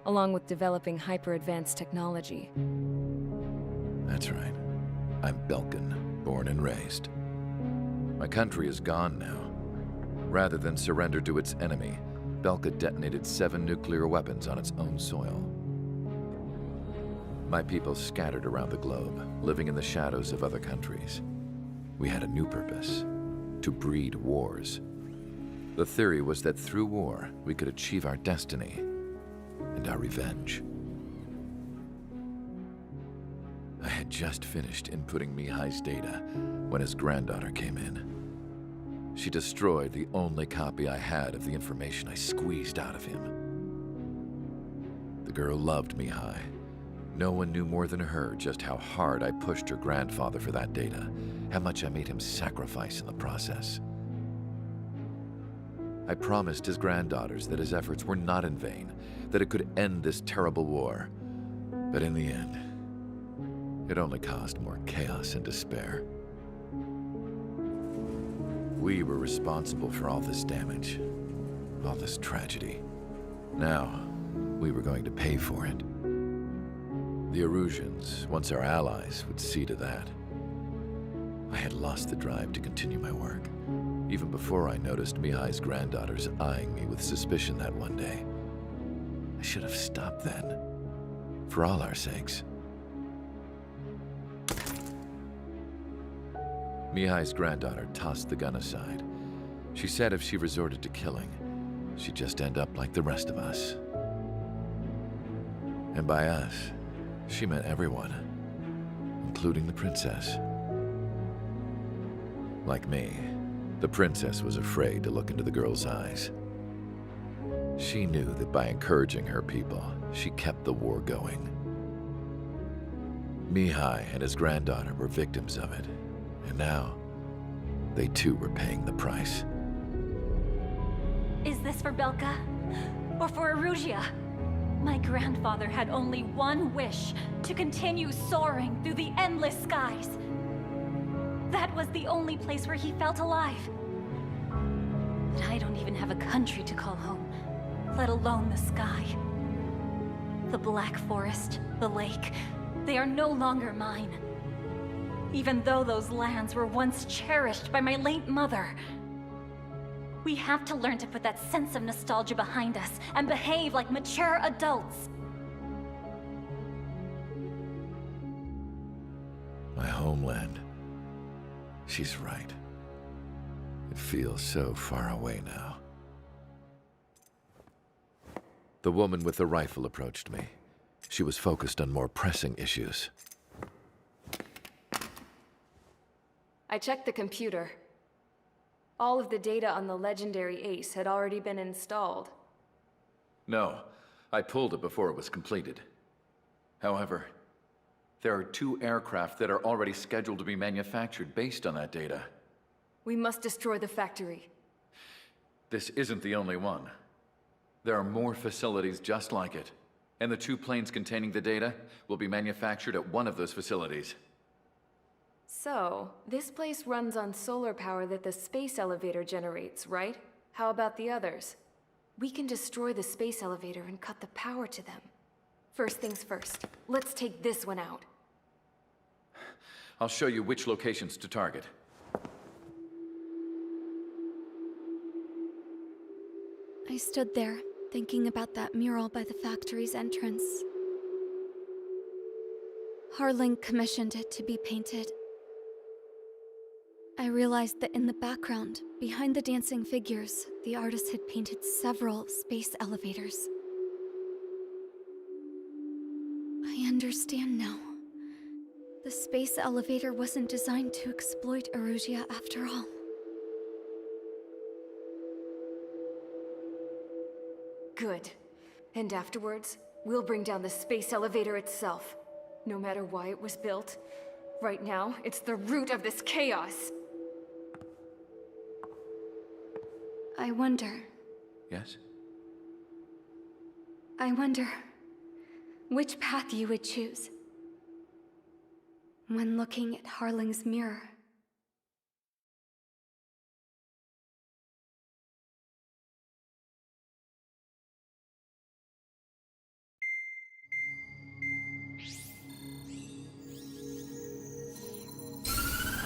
along with developing hyper-advanced technology. That's right. I'm Belkan, born and raised. My country is gone now. Rather than surrender to its enemy, Belka detonated 7 nuclear weapons on its own soil. My people scattered around the globe, living in the shadows of other countries. We had a new purpose: to breed wars. The theory was that through war, we could achieve our destiny and our revenge. I had just finished inputting Mihai's data when his granddaughter came in. She destroyed the only copy I had of the information I squeezed out of him. The girl loved Mihai. No one knew more than her just how hard I pushed her grandfather for that data, how much I made him sacrifice in the process. I promised his granddaughters that his efforts were not in vain, that it could end this terrible war. But in the end, it only caused more chaos and despair. We were responsible for all this damage, all this tragedy. Now, we were going to pay for it. The Erusians, once our allies, would see to that. I had lost the drive to continue my work, even before I noticed Mihai's granddaughters eyeing me with suspicion that one day. I should have stopped then, for all our sakes. Mihai's granddaughter tossed the gun aside. She said if she resorted to killing, she'd just end up like the rest of us. And by us, she meant everyone, including the princess. Like me, the princess was afraid to look into the girl's eyes. She knew that by encouraging her people, she kept the war going. Mihai and his granddaughter were victims of it, and now, they too were paying the price. Is this for Belka? Or for Erusia? My grandfather had only one wish: to continue soaring through the endless skies. That was the only place where he felt alive. But I don't even have a country to call home, let alone the sky. The Black Forest, the lake, they are no longer mine. Even though those lands were once cherished by my late mother. We have to learn to put that sense of nostalgia behind us and behave like mature adults. My homeland. She's right. It feels so far away now. The woman with the rifle approached me. She was focused on more pressing issues. I checked the computer. All of the data on the legendary ace had already been installed. No, I pulled it before it was completed. However, there are 2 aircraft that are already scheduled to be manufactured based on that data. We must destroy the factory. This isn't the only one. There are more facilities just like it, and the 2 planes containing the data will be manufactured at one of those facilities. So, this place runs on solar power that the space elevator generates, right? How about the others? We can destroy the space elevator and cut the power to them. First things first, let's take this one out. I'll show you which locations to target. I stood there, thinking about that mural by the factory's entrance. Harling commissioned it to be painted. I realized that in the background, behind the dancing figures, the artist had painted several space elevators. I understand now. The space elevator wasn't designed to exploit Erusia after all. Good. And afterwards, we'll bring down the space elevator itself. No matter why it was built. Right now, it's the root of this chaos. I wonder. Yes? I wonder which path you would choose when looking at Harling's mirror.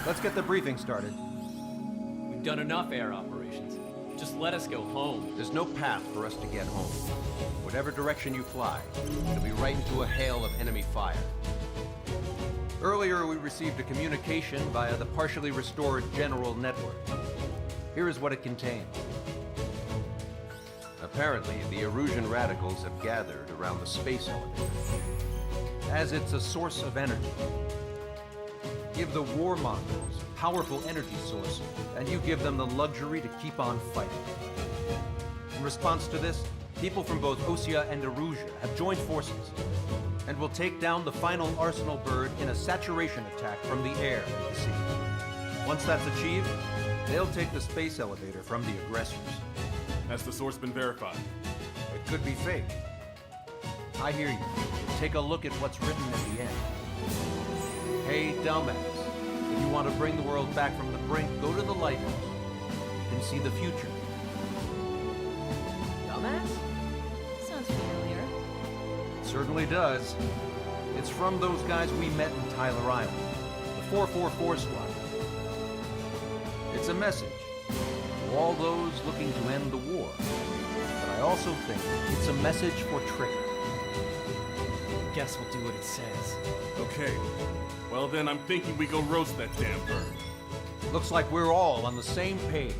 Let's get the briefing started. We've done enough air operations. Just let us go home. There's no path for us to get home. Whatever direction you fly, it'll be right into a hail of enemy fire. Earlier, we received a communication via the partially restored General Network. Here is what it contained. Apparently, the Erusian radicals have gathered around the space elevator, as it's a source of energy. Give the warmongers a powerful energy source, and you give them the luxury to keep on fighting. In response to this, people from both Osea and Erusia have joined forces, and will take down the final Arsenal bird in a saturation attack from the air and the sea. Once that's achieved, they'll take the space elevator from the aggressors. Has the source been verified? It could be fake. I hear you. Take a look at what's written at the end. Hey, dumbass. If you want to bring the world back from the brink, go to the lighthouse. You can see the future. Dumbass? Sounds familiar. It certainly does. It's from those guys we met in Tyler Island, the 444 squad. It's a message to all those looking to end the war. But I also think it's a message for Trigger. Guess we'll do what it says. Okay. Well then, I'm thinking we go roast that damn bird. Looks like we're all on the same page.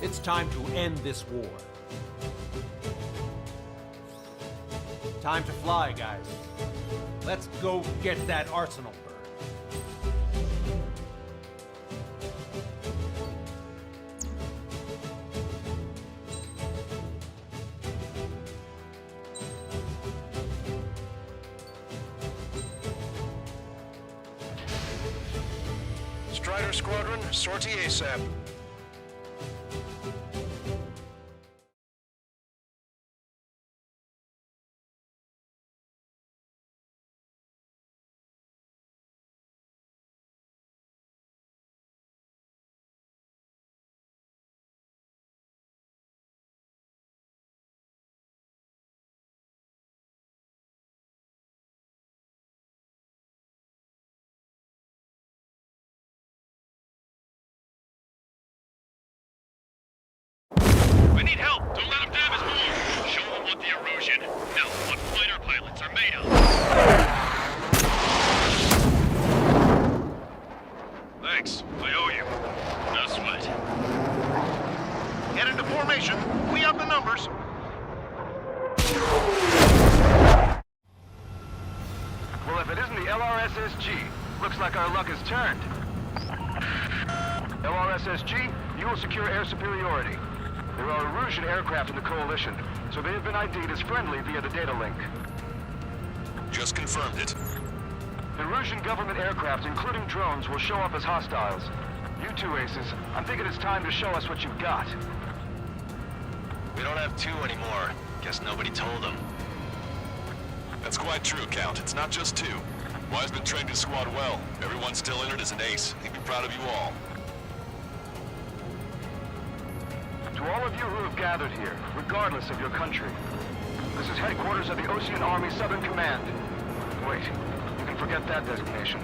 It's time to end this war. Time to fly, guys. Let's go get that Arsenal bird. Strider Squadron, sortie ASAP. We need help! Don't let them damage more! Show them what the Erusian, no, what fighter pilots are made of! Thanks, I owe you. No sweat. Get into formation. We have the numbers. Well, if it isn't the LRSSG, looks like our luck has turned. LRSSG, you will secure air superiority. There are Erusian aircraft in the Coalition, so they have been ID'd as friendly via the data link. Just confirmed it. Erusian government aircraft, including drones, will show up as hostiles. You two aces, I'm thinking it's time to show us what you've got. We don't have two anymore. Guess nobody told them. That's quite true, Count. It's not just two. Wise's been trained his squad well. Everyone still in it is an ace. He'd be proud of you all. To all of you who have gathered here, regardless of your country, this is headquarters of the Ocean Army Southern Command. Wait, you can forget that designation.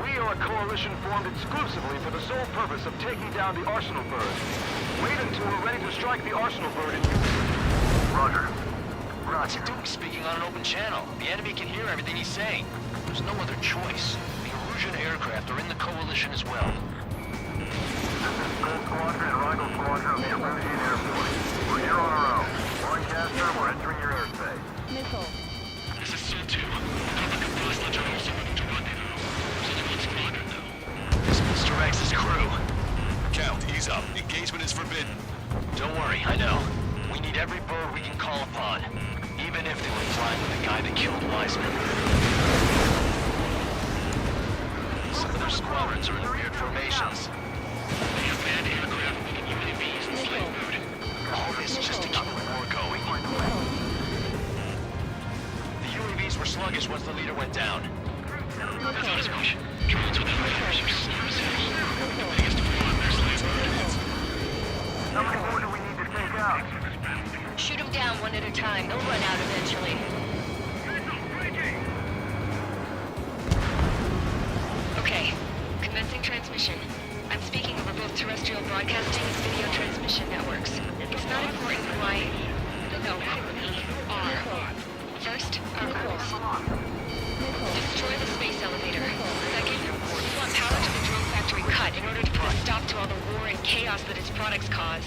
We are a coalition formed exclusively for the sole purpose of taking down the Arsenal Bird. Wait until we're ready to strike the Arsenal Bird in unison. Roger. What's it doing speaking on an open channel? The enemy can hear everything he's saying. There's no other choice. The Erusian aircraft are in the coalition as well. This is Gold Squadron and Rifle Squadron of the Erusian Air Force. We're here on our own. Lancaster, we're entering your airspace. Nicole. This is Sol-2. Republic of Boston are also moving to rendezvous. There's only one squadron, though. This is Mr. X's crew. Count, ease up. Engagement is forbidden. Don't worry, I know. We need every bird we can call upon. Even if they were flying with the guy that killed Wiseman. Some of their squadrons are in weird formations. They have manned aircraft moving UAVs in slave mode. All this just to keep the war going. The UAVs were sluggish once the leader went down. That's not as much. Drones without fighters are slow as hell. The biggest war on their slave mode. How many more do we need to take out? Shoot them down one at a time. They'll run out eventually. Okay, commencing transmission. I'm speaking over both terrestrial broadcasting and video transmission networks. It's not important who I... No, we are. First, our goals. Destroy the space elevator. Second, we want power to the drone factory cut in order to put a stop to all the war and chaos that its products cause.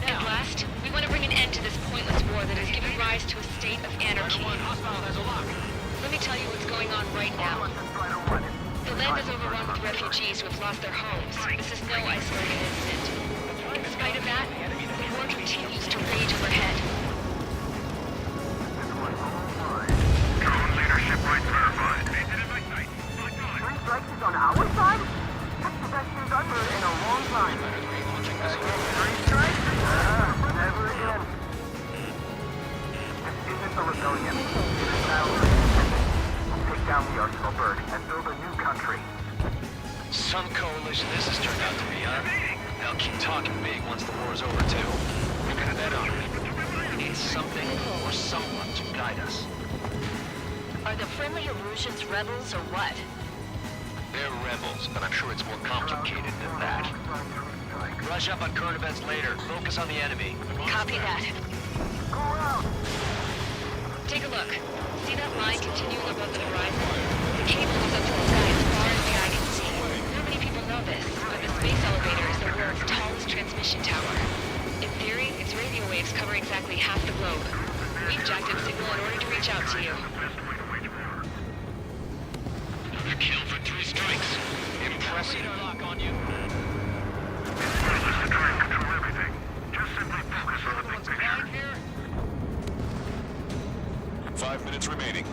And last, we want to bring an end to this pointless war that has given rise to a state of anarchy. Let me tell you what's going on right now. The land is overrun with refugees who have lost their homes. This is no isolated incident. In spite of that, the war continues to rage overhead. Drone leadership right verified. Three strikes is on our side? That's the best news I've heard in a long time. Three strikes? Never again. This isn't a rebellion. It is now we'll take down the Arsenal Bird and build a new country. Some coalition this has turned out to be, huh? They'll keep talking big once the war's over, too. We can bet on it. We need something or someone to guide us. Are the friendly Erusians rebels or what? They're rebels, but I'm sure it's more complicated than that. Brush up on current events later. Focus on the enemy. Copy that. Take a look. See that line continuing above the horizon? The cable goes up to the sky as far as the eye can see. Not many people know this, but the space elevator is the world's tallest transmission tower. In theory, its radio waves cover exactly half the globe. We've jacked its signal in order to reach out to you. Another kill for 3 strikes. Impressive. Lock on you. To try and control everything. Just simply focus on the big picture. Here. 5 minutes remaining.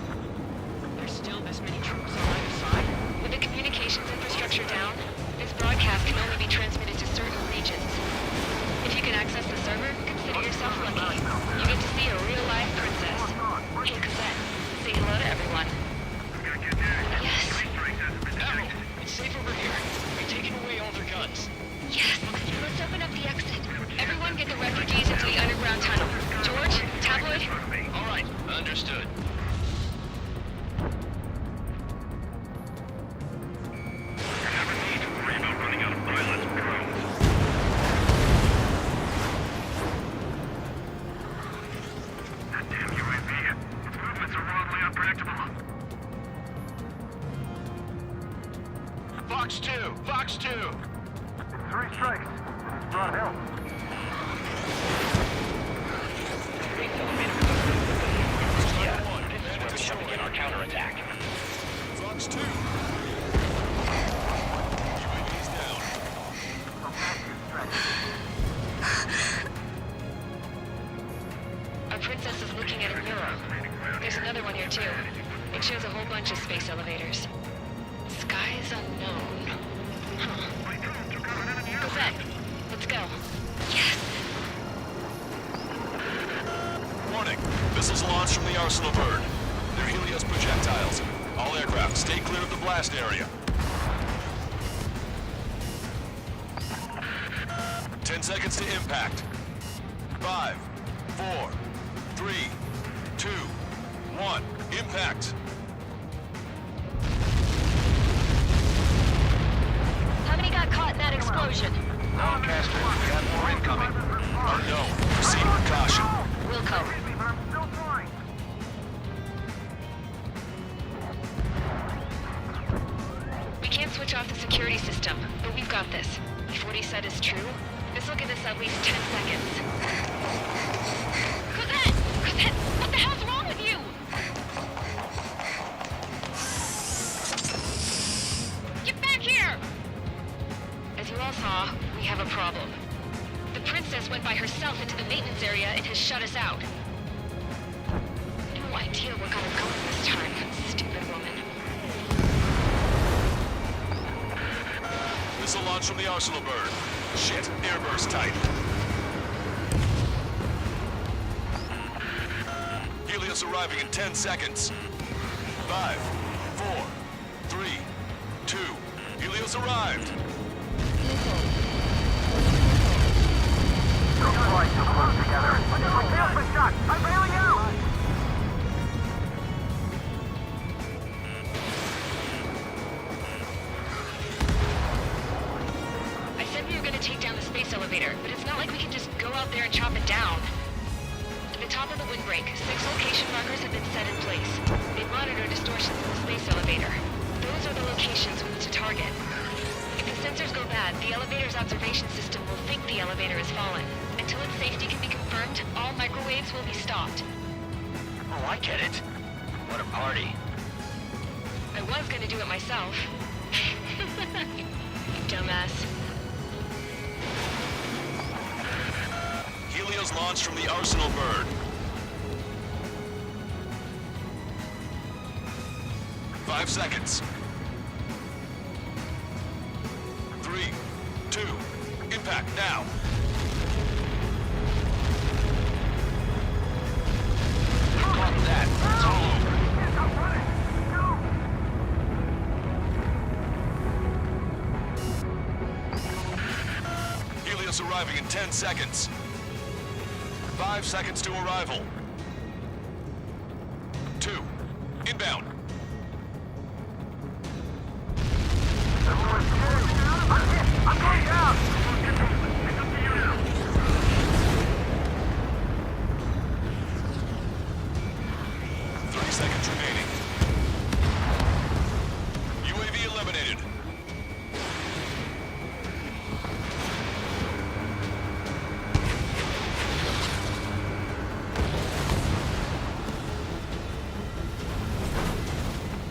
There's still this many troops on either side. With the communications infrastructure down, this broadcast can only be transmitted to certain regions. If you can access the server, consider yourself lucky. You get to see a real-life princess. Hey, Cosette, say hello to everyone. Yes. Admiral, it's safe over here. We've taken away all their guns. Yes. Let's open up the exit. Everyone get the refugees into the underground tunnel. George, Tabloid? All right, understood. Never need to worry about running out of pilots and drones. That damn UAV. Its movements are wildly unpredictable. Fox 2! Fox 2! It's 3 strikes. It's brought help. This is where we shall begin our counterattack. Fox 2. UAV's down. Our princess is looking at a mural. There's another one here too. It shows a whole bunch of space elevators. Skies unknown. Huh. Cosette, let's go. Yes! Warning. Missiles launched from the Arsenal Bird. They're Helios projectiles. All aircraft, stay clear of the blast area. 10 seconds to impact. 5, 4, 3, 2, 1. Impact. explosion. Lancaster, we got more incoming. Unknown. Proceed with caution. Wilco. We can't switch off the security system, but we've got this. If what he said is true, this will give us at least 10 seconds. Cosette! Cosette! What the hell's wrong with you? Get back here! As you all saw, we have a problem. The princess went by herself into the maintenance area and has shut us out. No idea where got her going this time, stupid woman. Missile launch from the Arsenal bird. Shit, airburst type. Helios arriving in 10 seconds. 5, 4, 3, 2. Helios arrived. Don't fly too close together. Tail for shot. I'm bailing out. I said we were going to take down the space elevator, but it's not like we can just go out there and chop it down. At the top of the windbreak, 6 location markers have been set in place. They monitor distortions in the space elevator. Those are the locations we need to target. If the sensors go bad, the elevator's observation system will think the elevator has fallen. Until its safety can be confirmed, all microwaves will be stopped. Oh, I get it. What a party. I was going to do it myself. You dumbass. Helios launched from the Arsenal bird. 5 seconds. 3, 2, impact now. Got that. It's all over. Helios arriving in 10 seconds. 5 seconds to arrival. 2, inbound. I'm going down. 30 seconds remaining. UAV eliminated.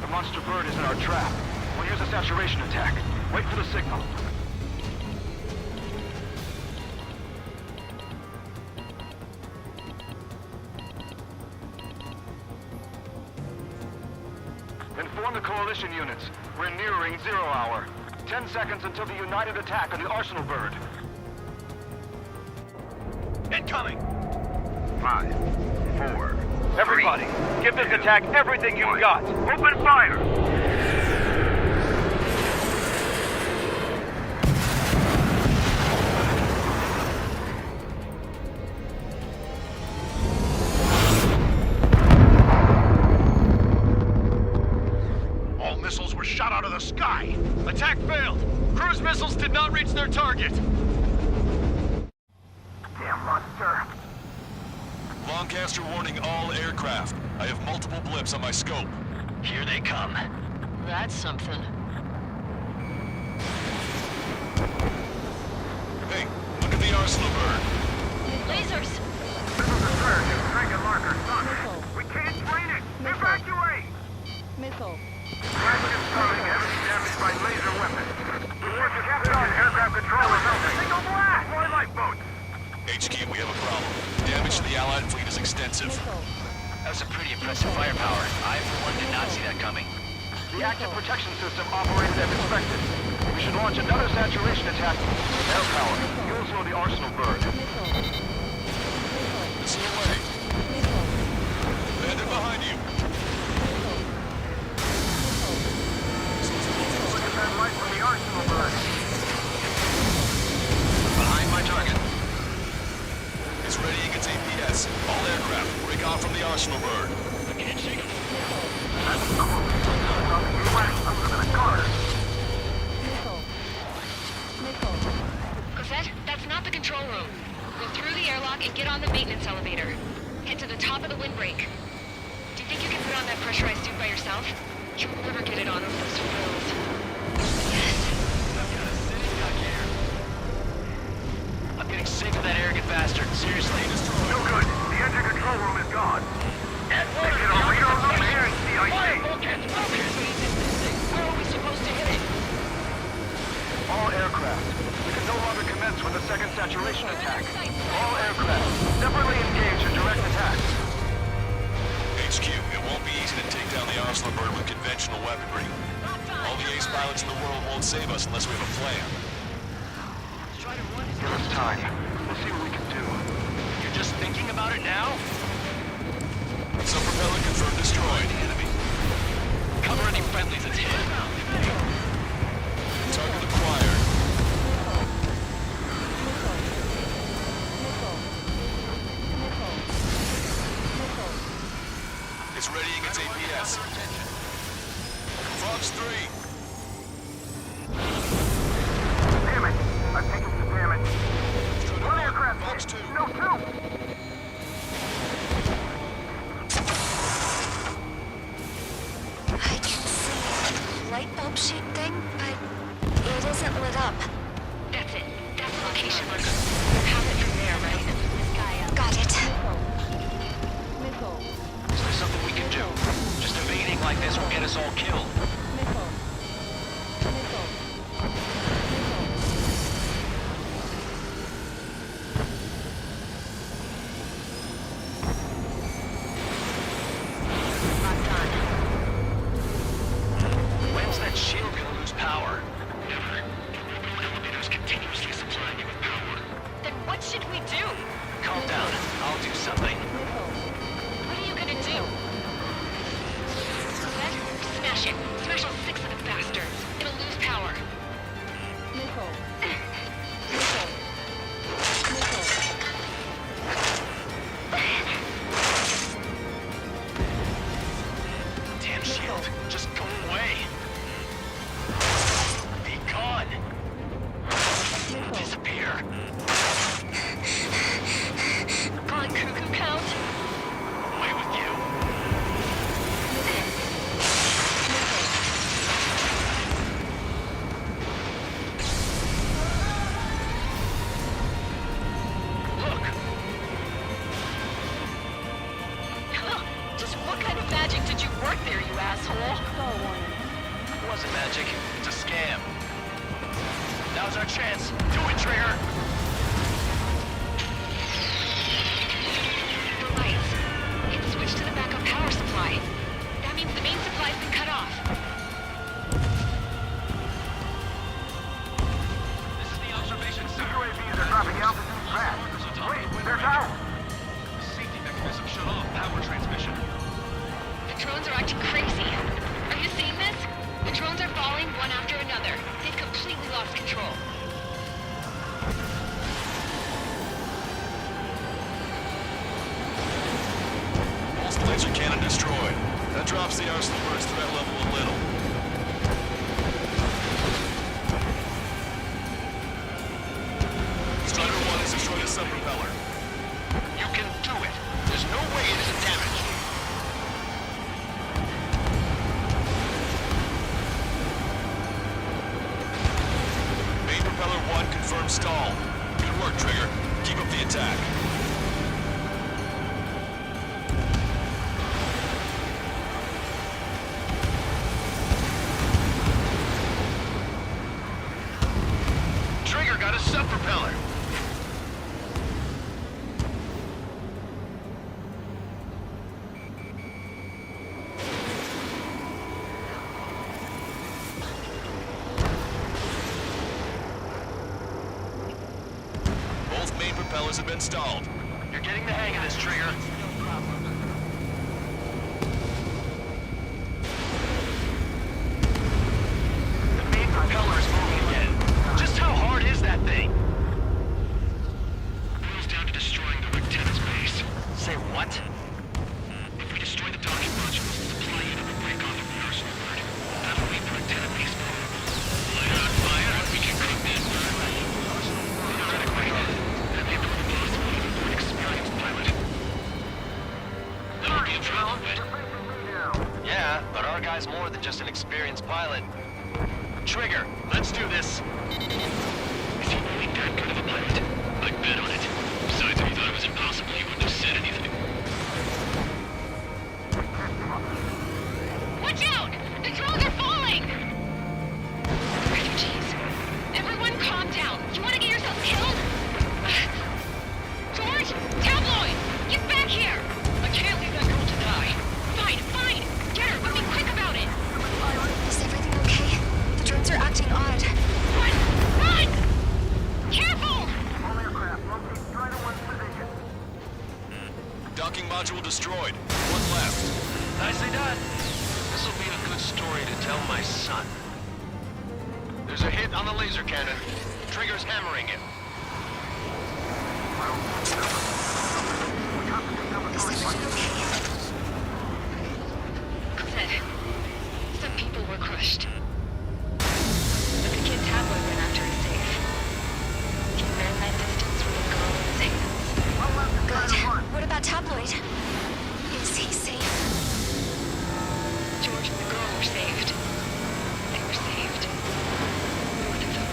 The monster bird is in our trap. We'll use a saturation attack. Wait for the signal. Inform the coalition units. We're nearing 0 hour. 10 seconds until the united attack on the Arsenal bird. Incoming! 5, 4. Everybody, give this attack everything you've got. Open fire. All missiles were shot out of the sky. Attack failed. Cruise missiles did not reach their target. Damn monster. Lancaster warning all aircraft. I have multiple blips on my scope. Here they come. That's something. Hey, look at the Arsenal bird. Lasers! This is a surge in Dragon Marker Sun. We can't drain it. Evacuate! Missile. Traffic is coming. Heavily damaged by laser weapons. Report to Captain. Aircraft control is open. Single blast! Deploy lifeboats. HQ, we have a problem. Damage to the Allied fleet is extensive. That was a pretty impressive firepower. I, for one, did not see that coming. The active protection system operated as expected. We should launch another saturation attack. Air power. You'll slow the Arsenal bird. Missile away. Bandit behind you. Look at that light from the Arsenal bird. Behind my target. It's readying its APS. All aircraft, break off from the Arsenal bird. I'm gonna guard. Missile. pressurized suit by yourself? You'll never get it on with those frills. I'm getting sick of that arrogant bastard. Seriously. No good. The engine control room is gone. They get a radar room here in CIC. How are we supposed to hit it? All aircraft. We can no longer commence with a second saturation attack. All aircraft, separately engaged in direct attacks. HQ, it won't be easy to take down the Oslo bird with conventional weaponry. All the ace pilots in the world won't save us unless we have a plan. Give us time. We'll see what we can do. You're just thinking about it now? Some propeller confirmed destroyed. Enemy. Cover any friendlies that's hit. Target acquired. It's readying its APS. Fox 3. Damn it! I've taken some damage. One aircraft Fox 2. No, two! I can see a light bulb shaped thing, but it isn't lit up. That's it. That's the location marker. You have it from there, right? Got it. Is there something we can do? Just evading like this will get us all killed. When's that shield gonna lose power? Never. Elevators continuously supplying you with power. Then what should we do? Calm down. I'll do something. What are you gonna do? Smash it. Smash all 6 of the bastards. It'll lose power. Damn shield. Just go away. Be gone. Disappear. Calling cuckoo count? Away with you. Look. Just what kind of magic did you work there, you asshole? It wasn't magic. It's a scam. Now's our chance. Do it, Trigger. The lights. It's switched to the backup power supply. That means the main supply's been cut off. This is the observation center. UAVs are dropping altitude fast. Wait, they're down! The safety mechanism shut off power transmission. The drones are acting crazy. Are you seeing this? The drones are falling one after another. They've completely lost control. Pulse laser cannon destroyed. That drops the Arsenal bird's threat level a little. Strider 1 has destroyed a sub-propeller. You can do it. There's no way it isn't damaged. Main propeller 1 confirmed stall. Good work, Trigger. Keep up the attack. Trigger got a sub-propeller. Both main propellers have been stalled. You're getting the hang of this, Trigger. The main propeller is moving again. Just how hard is that thing? Boils down to destroying the lieutenant's base. Say what? If we destroy the docking modules, the supply unit will break off from the Arsenal bird. That'll leave the lieutenant base vulnerable. Light it on fire, and we can cook this bird. Theoretically, that'd be proof possible of an experienced pilot. Yeah, but our guy's more than just an experienced pilot. Trigger, let's do this. Is he really that good of a pilot? I'd bet on it. Besides, if he thought it was impossible, he wouldn't have said anything. Watch out! The drones are falling! Refugees. Everyone calm down. You want to get yourself killed? George! Tabloid! Get back here! I can't leave that girl to die. Fine, fine! Get her, but be quick about it! Is everything okay? The drones are acting odd. Run! Run! Careful! All aircraft, locate Strider 1's position. Docking module destroyed. One left. Nicely done. This'll be a good story to tell my son. There's a hit on the laser cannon. Trigger's hammering it. Cosette, some people were crushed. But the kid Tabloid went after his safe. He ran that distance with a gun in his hands. Good. What about Tabloid? Is he safe? George and the girl were saved. They were saved. Both of them.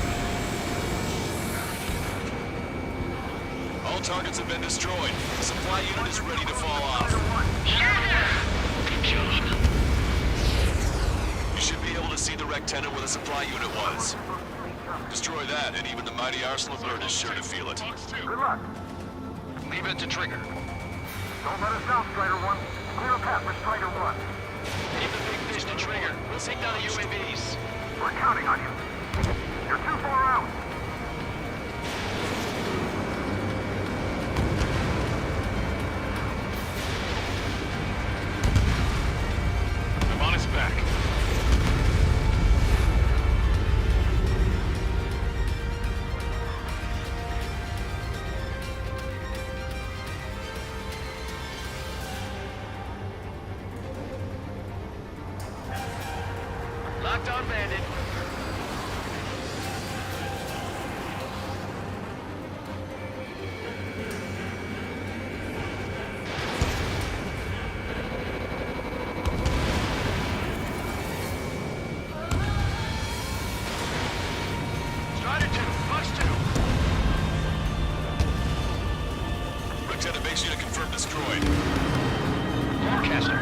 All targets have been destroyed. The supply unit is ready to fall off. Good job. You should be able to see the wrecked tenet where the supply unit was. Destroy that, and even the mighty Arsenal bird is sure to feel it. Good luck. Leave it to Trigger. Don't let us down, Strider 1. Clear a path for Strider 1. Keep the big fish to Trigger. We'll take down the UAVs. We're counting on you. You're too far out. I'm on his back. Locked on Bandit. Strider 2, Fox 2. Lieutenant base unit confirmed destroyed. Forecaster.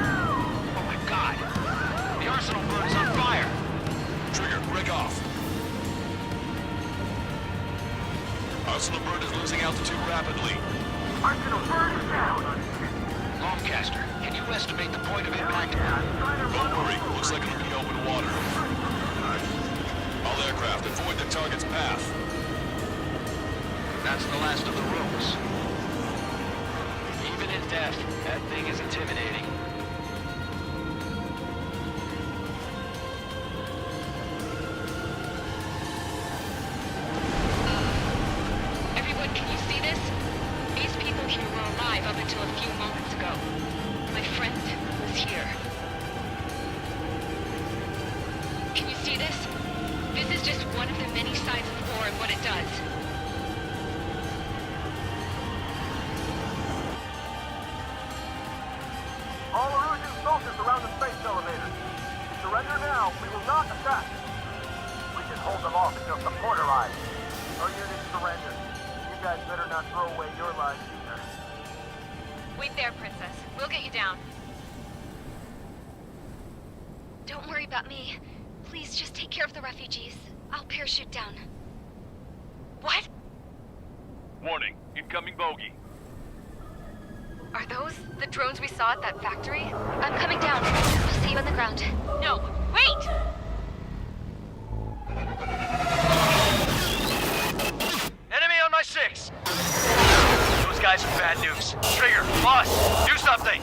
Oh my god. The Arsenal bird is on fire. Trigger, break off. Arsenal bird is losing altitude rapidly. Arsenal bird is down. Longcaster, can you estimate the point of impact? Don't worry, looks like it'll be open water. All aircraft, avoid the target's path. That's the last of the rooms. Even in death, that thing is intimidating. Everyone, can you see this? These people here were alive up until a few moments ago. My friend was here. Can you see this? This is just one of the many signs of war and what it does. All Erusian soldiers around the space elevator. Surrender now. We will not attack. We can hold them off until support arrives. Our unit surrender. You guys better not throw away your lives either. Wait there, Princess. We'll get you down. Don't worry about me. Please just take care of the refugees. I'll parachute down. What? Warning, incoming bogey. Are those the drones we saw at that factory? I'm coming down. I'll see you on the ground. No, wait! Enemy on my 6! Those guys are bad news. Trigger, boss, do something!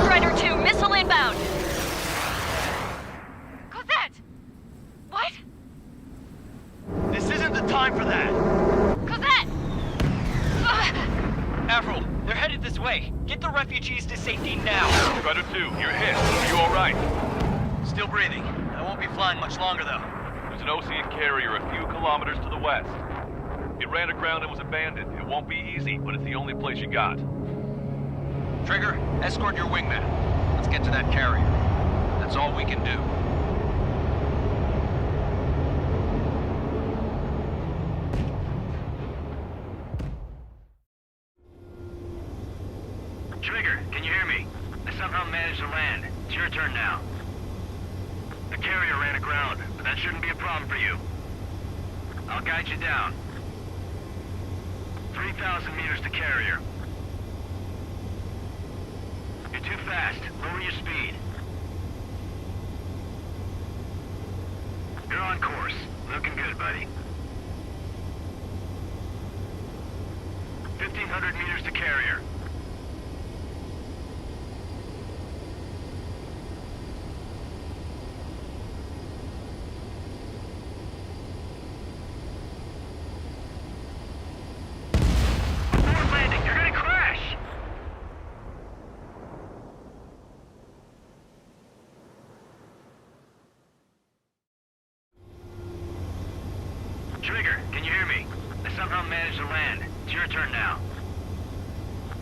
Strider 2, missile inbound! Cosette! What? This isn't the time for that! Cosette! Avril, they're headed this way. Get the refugees to safety now. Strider 2, you're hit. Are you alright? Still breathing. I won't be flying much longer, though. There's an Osean carrier a few kilometers to the west. It ran aground and was abandoned. It won't be easy, but it's the only place you got. Trigger, escort your wingman. Let's get to that carrier. That's all we can do. Trigger, can you hear me? I somehow managed to land. It's your turn now. The carrier ran aground, but that shouldn't be a problem for you. I'll guide you down. 3,000 meters to carrier. You're too fast. Lower your speed. You're on course. Looking good, buddy. 1,500 meters to carrier. Trigger, can you hear me? I somehow managed to land. It's your turn now.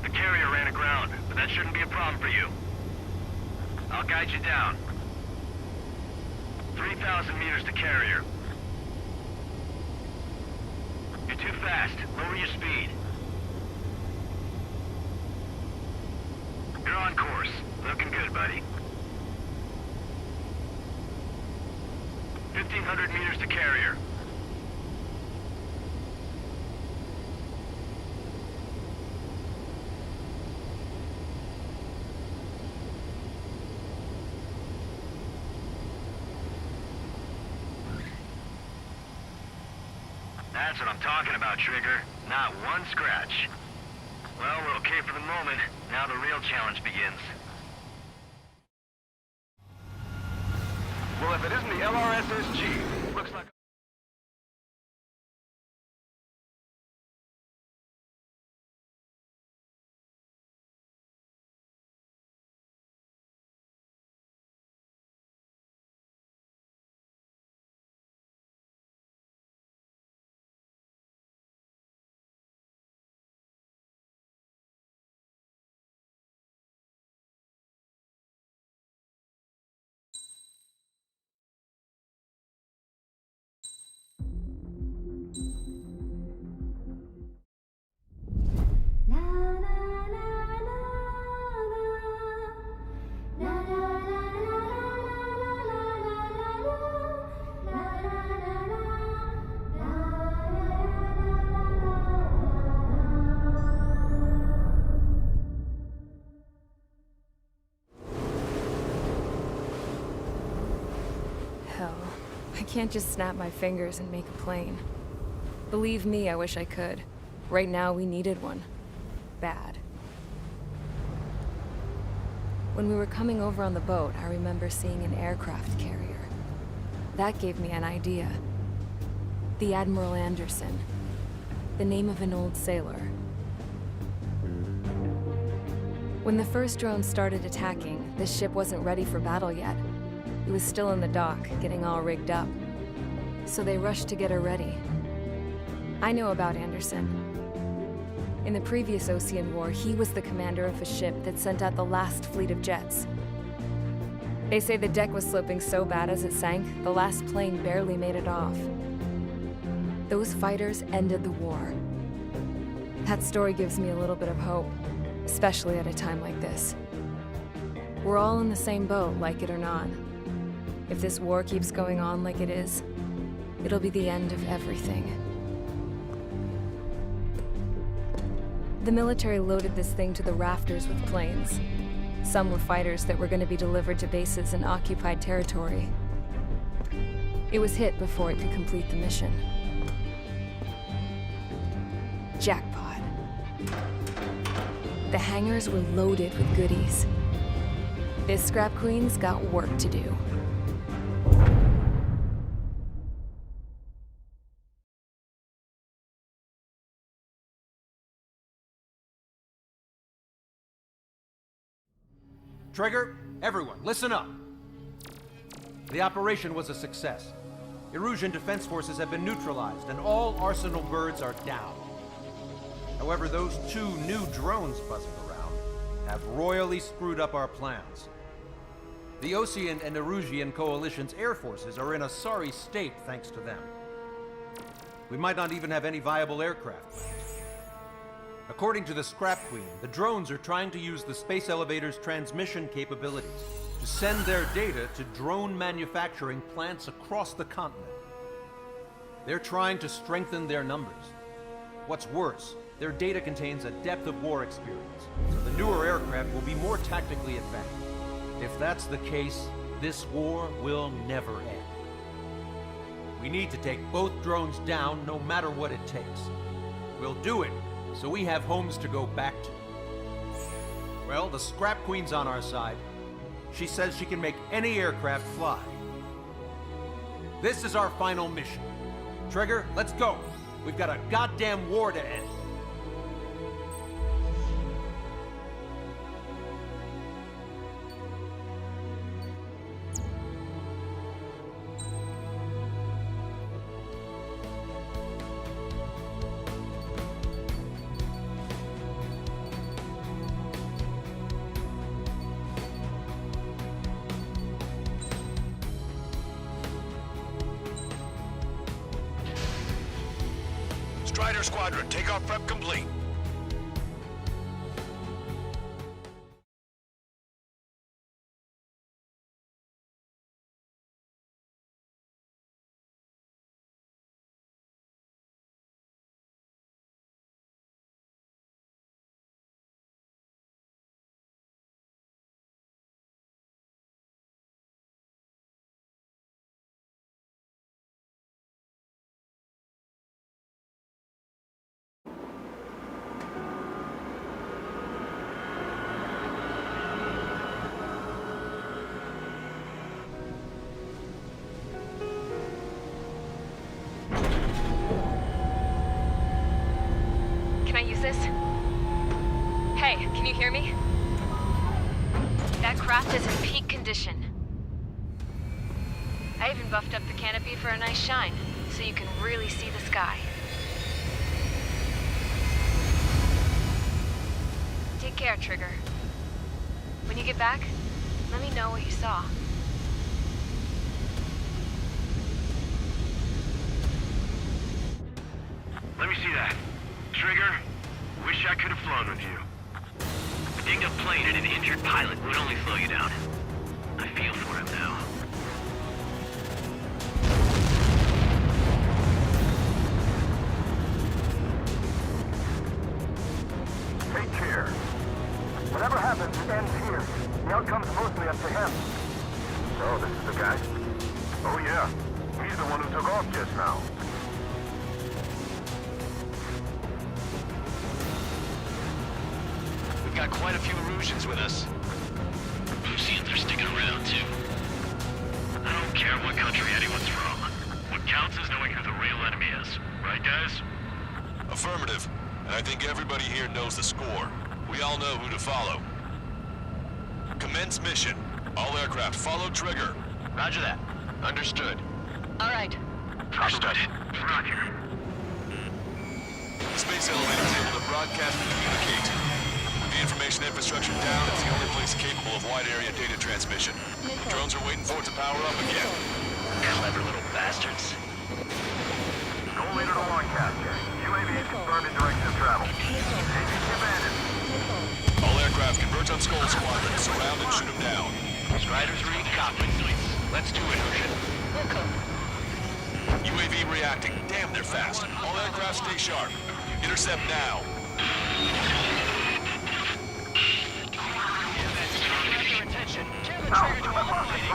The carrier ran aground, but that shouldn't be a problem for you. I'll guide you down. 3,000 meters to carrier. You're too fast. Lower your speed. You're on course. Looking good, buddy. 1,500 meters to carrier. That's what I'm talking about, Trigger. Not one scratch. Well, we're okay for the moment. Now the real challenge begins. Well, if it isn't the LRSSG, looks like... Hell, I can't just snap my fingers and make a plane. Believe me, I wish I could. Right now, we needed one. Bad. When we were coming over on the boat, I remember seeing an aircraft carrier. That gave me an idea. The Admiral Anderson. The name of an old sailor. When the first drone started attacking, the ship wasn't ready for battle yet. It was still in the dock, getting all rigged up. So they rushed to get her ready. I know about Anderson. In the previous Osean War, he was the commander of a ship that sent out the last fleet of jets. They say the deck was sloping so bad as it sank, the last plane barely made it off. Those fighters ended the war. That story gives me a little bit of hope, especially at a time like this. We're all in the same boat, like it or not. If this war keeps going on like it is, it'll be the end of everything. The military loaded this thing to the rafters with planes. Some were fighters that were going to be delivered to bases in occupied territory. It was hit before it could complete the mission. Jackpot. The hangars were loaded with goodies. This scrap queen's got work to do. Trigger, everyone, listen up. The operation was a success. Erusian defense forces have been neutralized, and all Arsenal birds are down. However, those 2 new drones buzzing around have royally screwed up our plans. The Osean and Erusian coalition's air forces are in a sorry state thanks to them. We might not even have any viable aircraft left. According to the Scrap Queen, the drones are trying to use the space elevator's transmission capabilities to send their data to drone manufacturing plants across the continent. They're trying to strengthen their numbers. What's worse, their data contains a depth of war experience, so the newer aircraft will be more tactically advanced. If that's the case, this war will never end. We need to take both drones down no matter what it takes. We'll do it, so we have homes to go back to. Well, the Scrap Queen's on our side. She says she can make any aircraft fly. This is our final mission. Trigger, let's go. We've got a goddamn war to end. Strider Squadron, takeoff prep complete. Can I use this? Hey, can you hear me? That craft is in peak condition. I even buffed up the canopy for a nice shine, so you can really see the sky. Take care, Trigger. When you get back, let me know what you saw. Let me see that. Trigger, wish I could have flown with you. A dinged up plane and an injured pilot would only slow you down. I feel for him now. Take care. Whatever happens, it ends here. The outcome's mostly up to him. So, this is the guy? Oh yeah, he's the one who took off just now. We've got quite a few Erusians with us. Oseans are sticking around, too. I don't care what country anyone's from. What counts is knowing who the real enemy is. Right, guys? Affirmative. And I think everybody here knows the score. We all know who to follow. Commence mission. All aircraft follow Trigger. Roger that. Understood. All right. Understood. Roger. The space elevator is able to broadcast and communicate. With the information infrastructure down, it's the only place capable of wide area data transmission. The drones are waiting for it to power up again. Clever little bastards. Go later to Lancaster. UAVs confirmed in direction of travel. APC abandoned. All aircraft converge on Skull Squadron. Surround and shoot them down. Striders read copy. Let's do it, Ocean. UAV reacting. Damn, they're fast. All aircraft stay sharp. Intercept now. Attention. Tear the trigger to overflighting.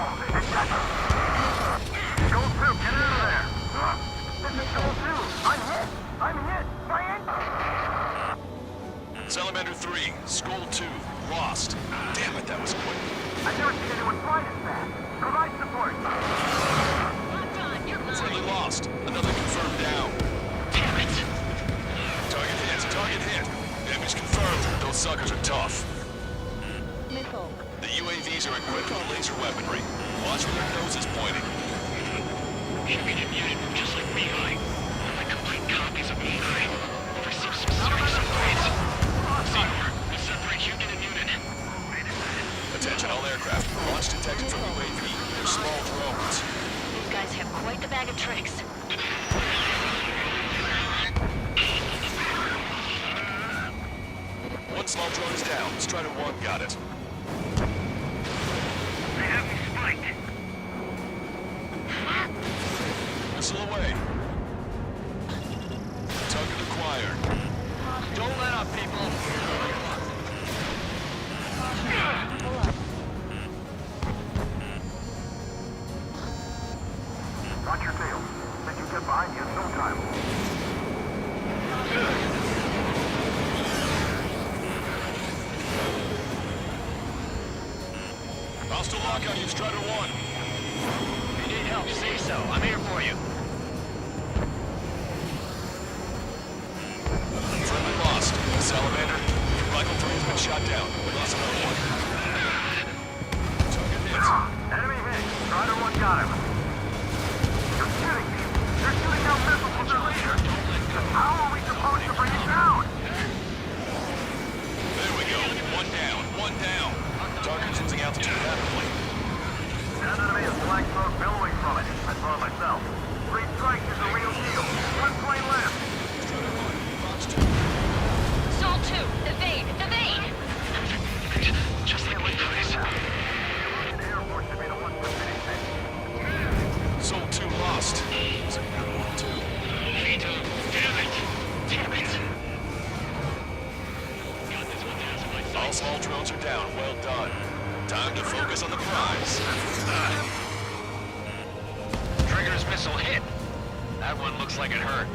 Gold 2, get out of there! This is Gold 2! I'm hit! I'm hit! Salamander 3, Skull 2, lost. Damn it, that was quick. I've never seen anyone fly this fast! Provide support! Friendly lost. Another confirmed down. Damn it! Target hit, target hit. Damage confirmed. Those suckers are tough. Missile. The UAVs are equipped with laser weaponry. Watch where their nose is pointing. Shipping and unit move just like Beehive. Like complete copies of Beehive. Receive some serious upgrades. Zero, we'll separate unit and unit. Attention all aircraft. Launch detected from Quite the bag of tricks. One small drone is down. Strider 1 got it. They have me spiked. Missile away. Target acquired. Don't let up, people. Watch your tail. They can get behind you in no time. Hostile lock on you, Strider 1. If you need help, say so. I'm here for you. Friendly lost. Salamander, Rifle 3 has been shot down. We lost another one. Target hit. Enemy hit. Strider 1 got him. You're kidding me. They're shooting down missiles with their laser. How are we supposed to bring it down? There we go. One down. One down. Target's losing altitude rapidly. That enemy has black smoke billowing from it. I saw it myself. 3 strikes is a real deal. 1 plane left. Sol 2, evade! Evade! Just like my place. The Air Force should be the ones submitting things. Soul 2 lost. It's a good one, too. Vito, damn it! Damn it! All small drones are down. Well done. Time to focus on the prize. Trigger's missile hit. That one looks like it hurt.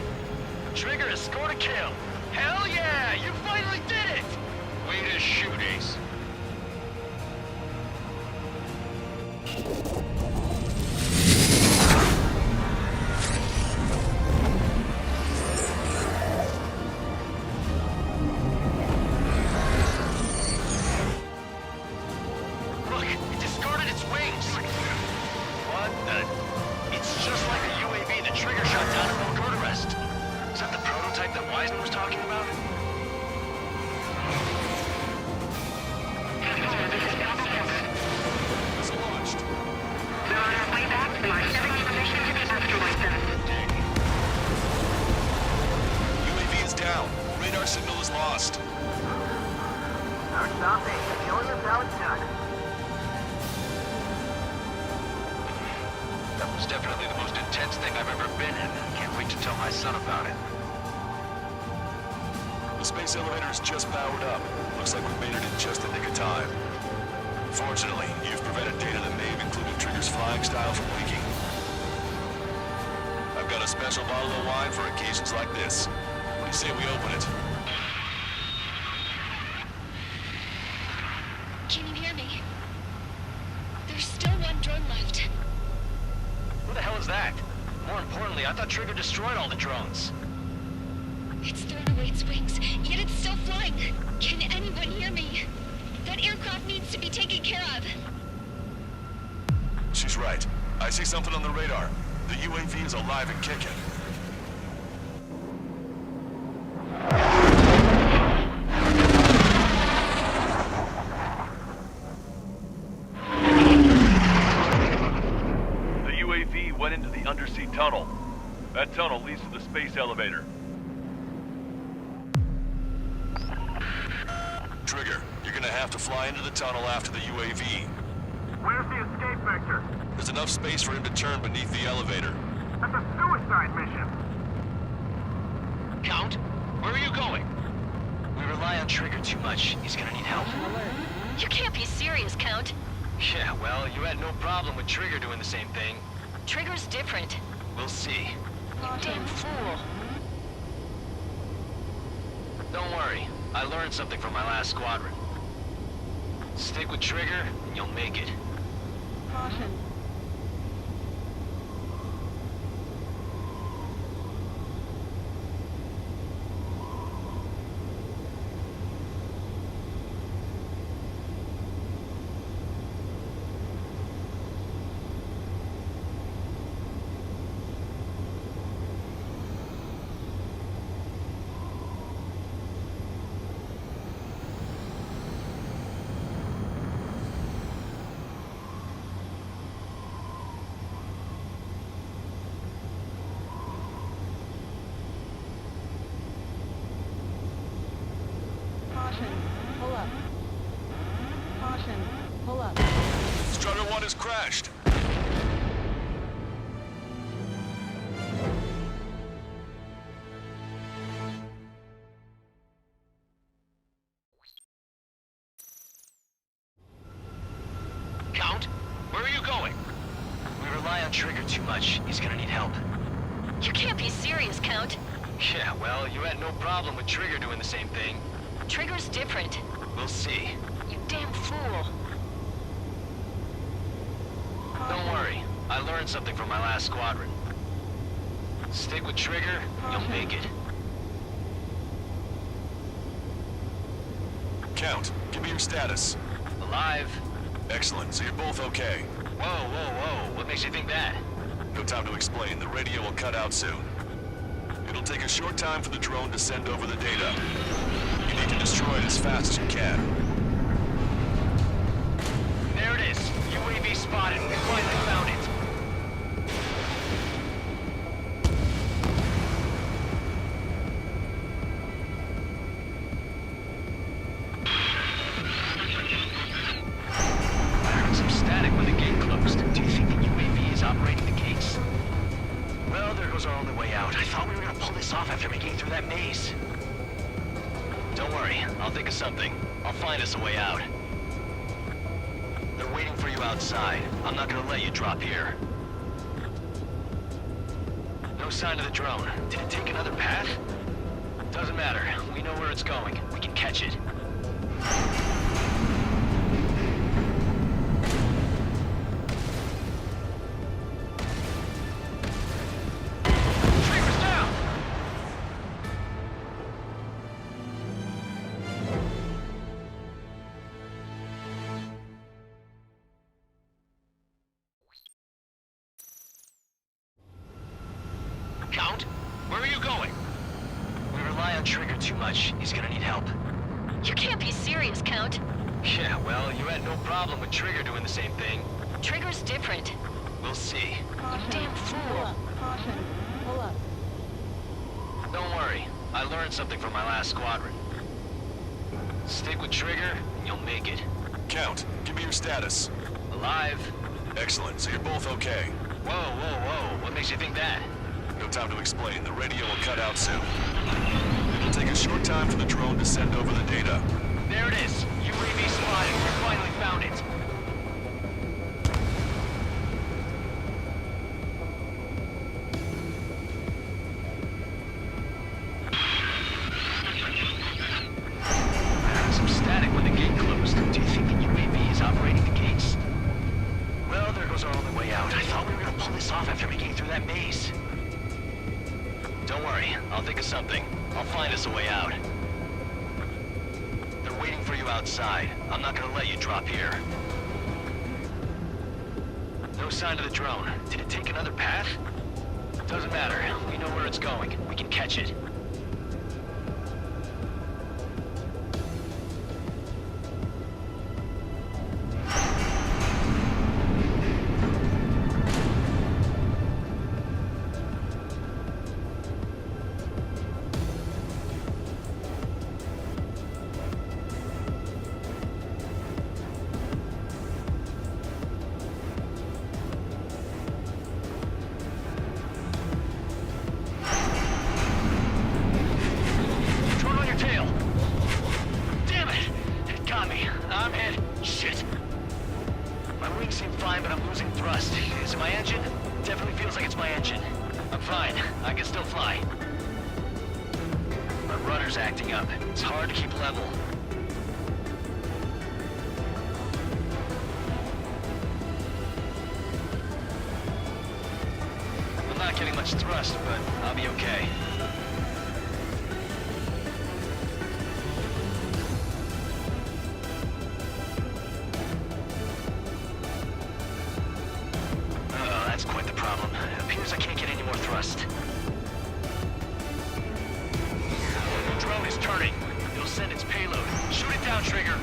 Trigger has scored a kill. Hell yeah! You finally did it! Way to shoot, Ace. Look, it discarded its wings. What the? It's just like the UAV that Trigger shot down at Belgrade Arrest. Is that the prototype that Wiseman was talking about? Missile launched. We're on our way back from our 7th mission to the asteroid belt. UAV is down. Radar signal is lost. Our stop is killing us how it's done. That was definitely the most intense thing I've ever been in. Can't wait to tell my son about it. The space elevator is just powered up. Looks like we've made it in just the nick of time. Fortunately, you've prevented data that may have included Trigger's flying style from leaking. I've got a special bottle of wine for occasions like this. What do you say we open it? Can you hear me? There's still 1 drone left. Who the hell is that? More importantly, I thought Trigger destroyed all the drones. It's thrown away its wings, yet it's still flying. Can anyone hear me? That aircraft needs to be taken care of. She's right. I see something on the radar. The UAV is alive and kicking. The UAV went into the undersea tunnel. That tunnel leads to the space elevator. Trigger, you're gonna have to fly into the tunnel after the UAV. Where's the escape vector? There's enough space for him to turn beneath the elevator. That's a suicide mission. Count, where are you going? We rely on Trigger too much. He's gonna need help. You can't be serious, Count. Yeah, well, you had no problem with Trigger doing the same thing. Trigger's different. We'll see. You damn fool. Don't worry. I learned something from my last squadron. Stick with Trigger, and you'll make it. Caution. on Trigger too much. He's gonna need help. You can't be serious, Count. Yeah, well, you had no problem with Trigger doing the same thing. Trigger's different. We'll see. You damn fool. Don't worry. I learned something from my last squadron. Stick with Trigger, you'll make it. Count, give me your status. Alive. Excellent, so you're both okay. Whoa, whoa, whoa. What makes you think that? No time to explain. The radio will cut out soon. It'll take a short time for the drone to send over the data. You need to destroy it as fast as you can. There it is. UAV spotted. We finally found it. I heard some static when the gate closed. Do you think the UAV is operating the gates? Well, there goes our only way out. I thought we were gonna pull this off after making it through that maze. Don't worry, I'll think of something. I'll find us a way out. They're waiting for you outside. I'm not gonna let you drop here. No sign of the drone. Did it take another path? Doesn't matter. We know where it's going. We can catch it. Trigger's down! Count, where are you going? We rely on Trigger too much. He's gonna need help. You can't be serious, Count. Yeah, well, you had no problem with Trigger doing the same thing. Trigger's different. We'll see. You damn fool. Caution. Pull up. Don't worry. I learned something from my last squadron. Stick with Trigger, and you'll make it. Count, give me your status. Alive. Excellent, so you're both okay. Whoa, whoa, whoa. What makes you think that? No time to explain. The radio will cut out soon. It'll take a short time for the drone to send over the data. There it is. UAV spotted. We finally found it. I heard some static when the gate closed. Do you think the UAV is operating the gates? Well, there goes our only way out. I thought we were gonna pull this off after making it through that maze. Don't worry. I'll think of something. I'll find us a way out. They're waiting for you outside. I'm not gonna let you drop here. No sign of the drone. Did it take another path? Doesn't matter. We know where it's going. We can catch it. Drone on your tail! Damn it! It got me. I'm hit. Shit. My wings seem fine, but I'm losing thrust. Is it my engine? Definitely feels like it's my engine. I'm fine. I can still fly. My rudder's acting up. It's hard to keep level. I'm not getting much thrust, but I'll be okay. Oh, that's quite the problem. It appears I can't get any more thrust. The drone is turning. It'll send its payload. Shoot it down, Trigger.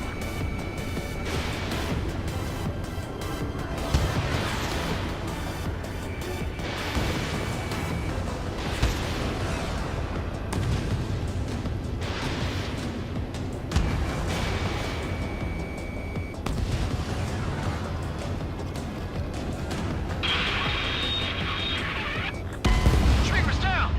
Trigger's down!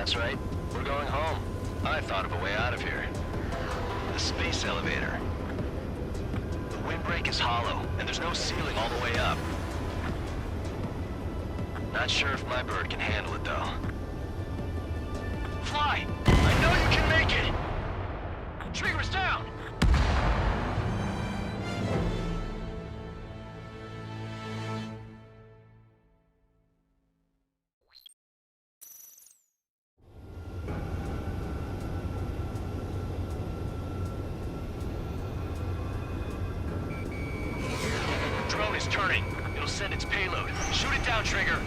That's right. We're going home. I thought of a way out of here. The space elevator. The windbreak is hollow, and there's no ceiling all the way up. Not sure if my bird can handle it, though. Fly! I know you can make it! Trigger's down! Drone is turning. It'll send its payload. Shoot it down, Trigger!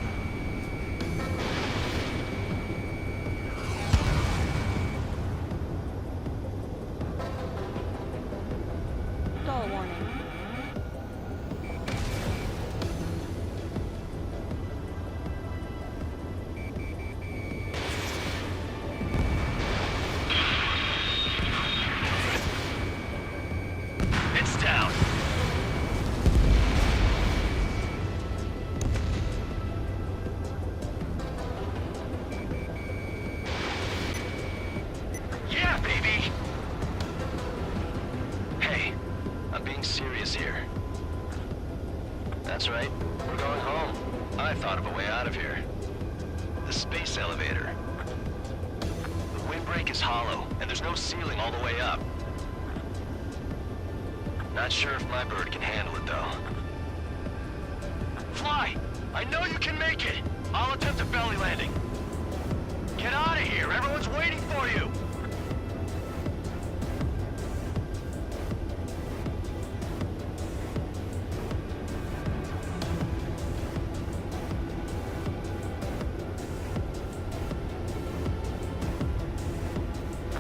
Stall warning. It's down! Yeah, baby! Hey, I'm being serious here. That's right, we're going home. I thought of a way out of here. The space elevator. The windbreak is hollow, and there's no ceiling all the way up. Not sure if my bird can handle it, though. Fly! I know you can make it! I'll attempt a belly landing. Get out of here! Everyone's waiting for you!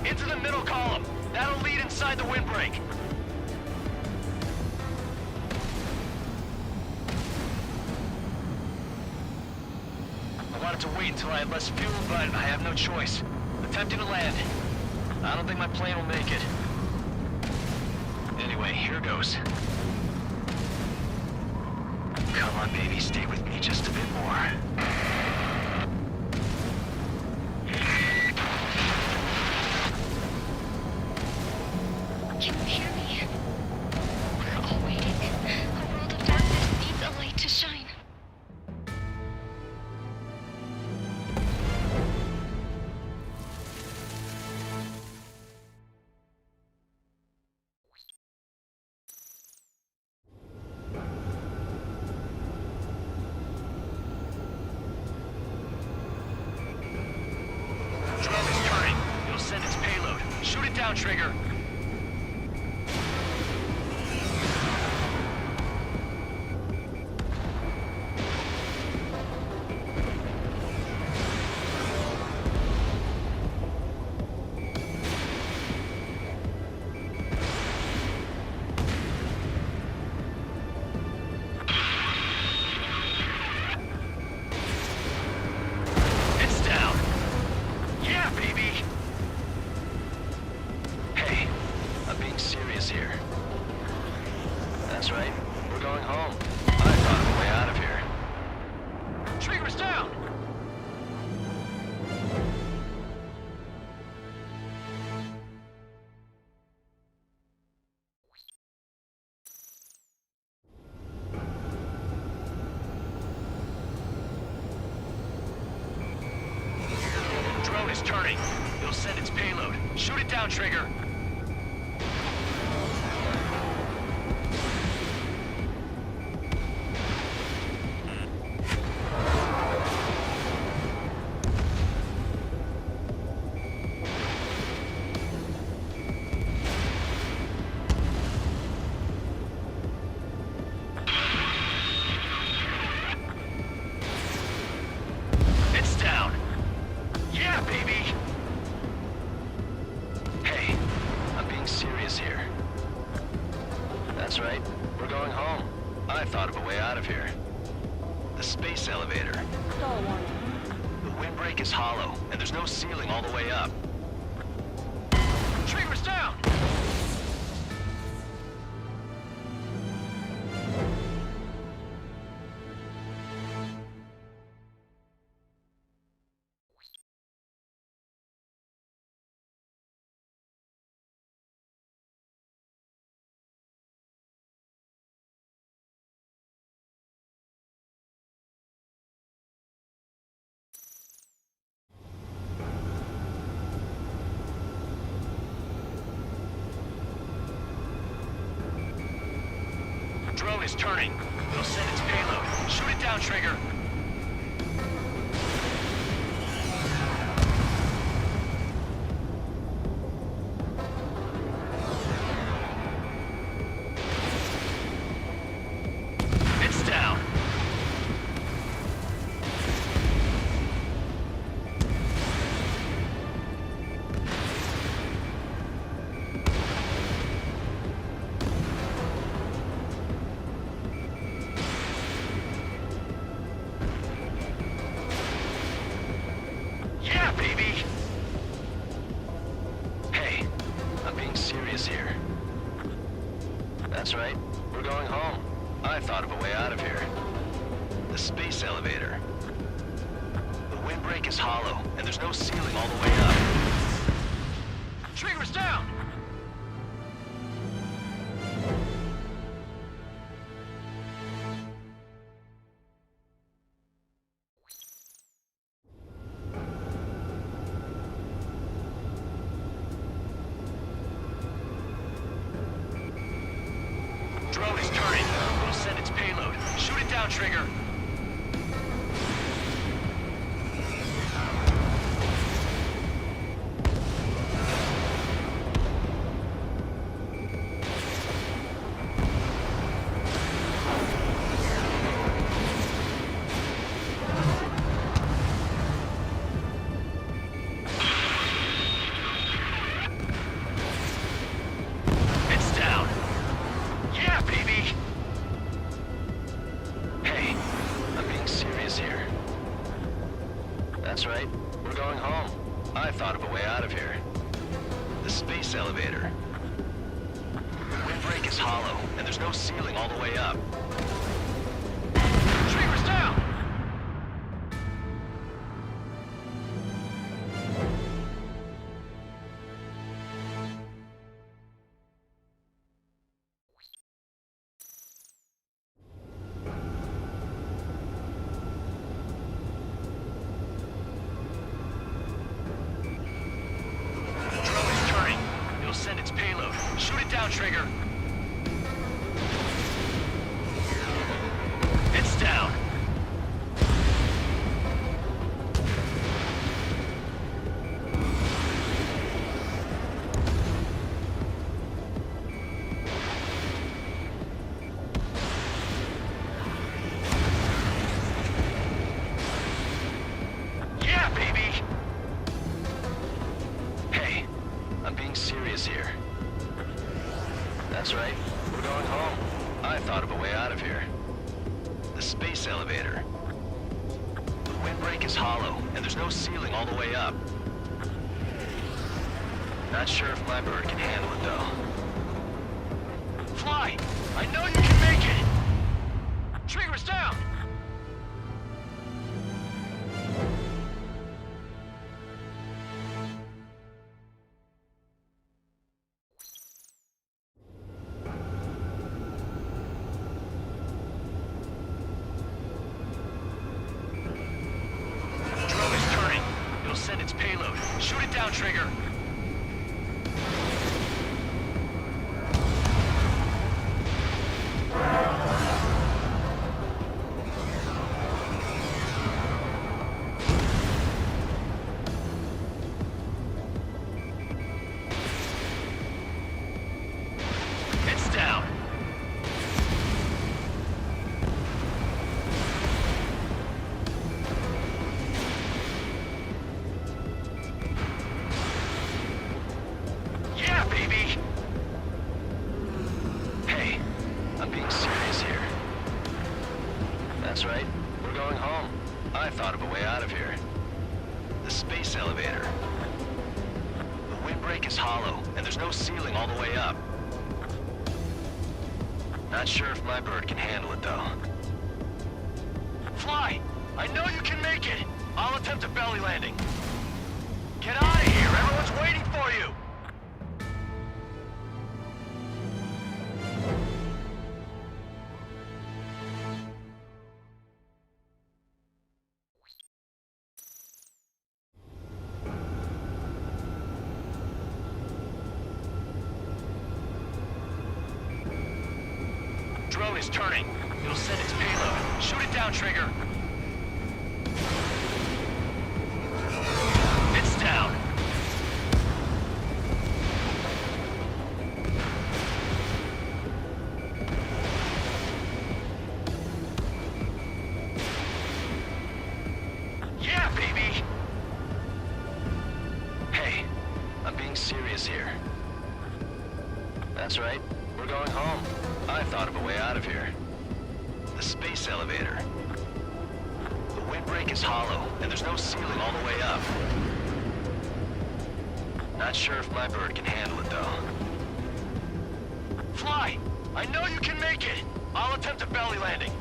Into the middle column. That'll lead inside the windbreak. I wanted to wait until I had less fuel, but I have no choice. Attempting to land. I don't think my plane will make it. Anyway, here goes. Come on, baby, stay with me just a bit more. Can you hear me? We're all waiting. A world of darkness needs a light to shine. Drone is turning. It'll send its payload. Shoot it down, Trigger. It's down. Yeah, baby. Hey, I'm being serious here. That's right. We're going home. I thought of a way out of here. Trigger's down! Drone is turning. It'll send its payload. Shoot it down, Trigger. It's down. Yeah, baby. Hey, I'm being serious here. That's right. We're going home. I thought of a way out of here. The space elevator. Stall warning. The windbreak is hollow, and there's no ceiling all the way up. Trigger's down! is turning. It'll send its payload. Shoot it down, Trigger. It's down. Yeah, baby! Hey, I'm being serious here. That's right, we're going home. I thought of a way out of here. The space elevator. The windbreak is hollow, and there's no ceiling all the way up. Trigger's down! Drone is turning. It'll send its payload. Shoot it down, Trigger. It's down. Yeah, baby! Hey, I'm being serious here. That's right, we're going home. I thought of a way out of here. The space elevator. The windbreak is hollow, and there's no ceiling all the way up. Trigger's down! Drone is turning. It'll send its payload. Shoot it down, Trigger. It's down. Yeah, baby! Hey, I'm being serious here. That's right, we're going home. I thought of a way out of here. The space elevator. The windbreak is hollow, and there's no ceiling all the way up. Not sure if my bird can handle it, though. Fly! I know you can make it! Trigger's down! Drone is turning. It'll send its payload. Shoot it down, Trigger. It's down. Yeah, baby! Hey, I'm being serious here. That's right, we're going home. I thought of a way out of here. The space elevator. The windbreak is hollow, and there's no ceiling all the way up. Not sure if my bird can handle it, though. Fly! I know you can make it! I'll attempt a belly landing. Get out of here! Everyone's waiting for you! Drone is turning. It'll send its payload. Shoot it down, Trigger. It's down. Yeah, baby! Hey, I'm being serious here. That's right. We're going home. I thought of a way out of here. The space elevator. The windbreak is hollow, and there's no ceiling all the way up. Not sure if my bird can handle it, though. Fly! I know you can make it! I'll attempt a belly landing.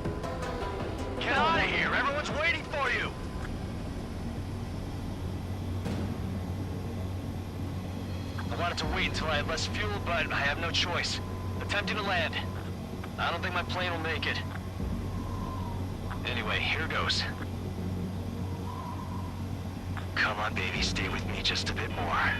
Get out of here! Everyone's waiting for you! I wanted to wait until I had less fuel, but I have no choice. Attempting to land. I don't think my plane will make it. Anyway, here goes. Come on, baby, stay with me just a bit more.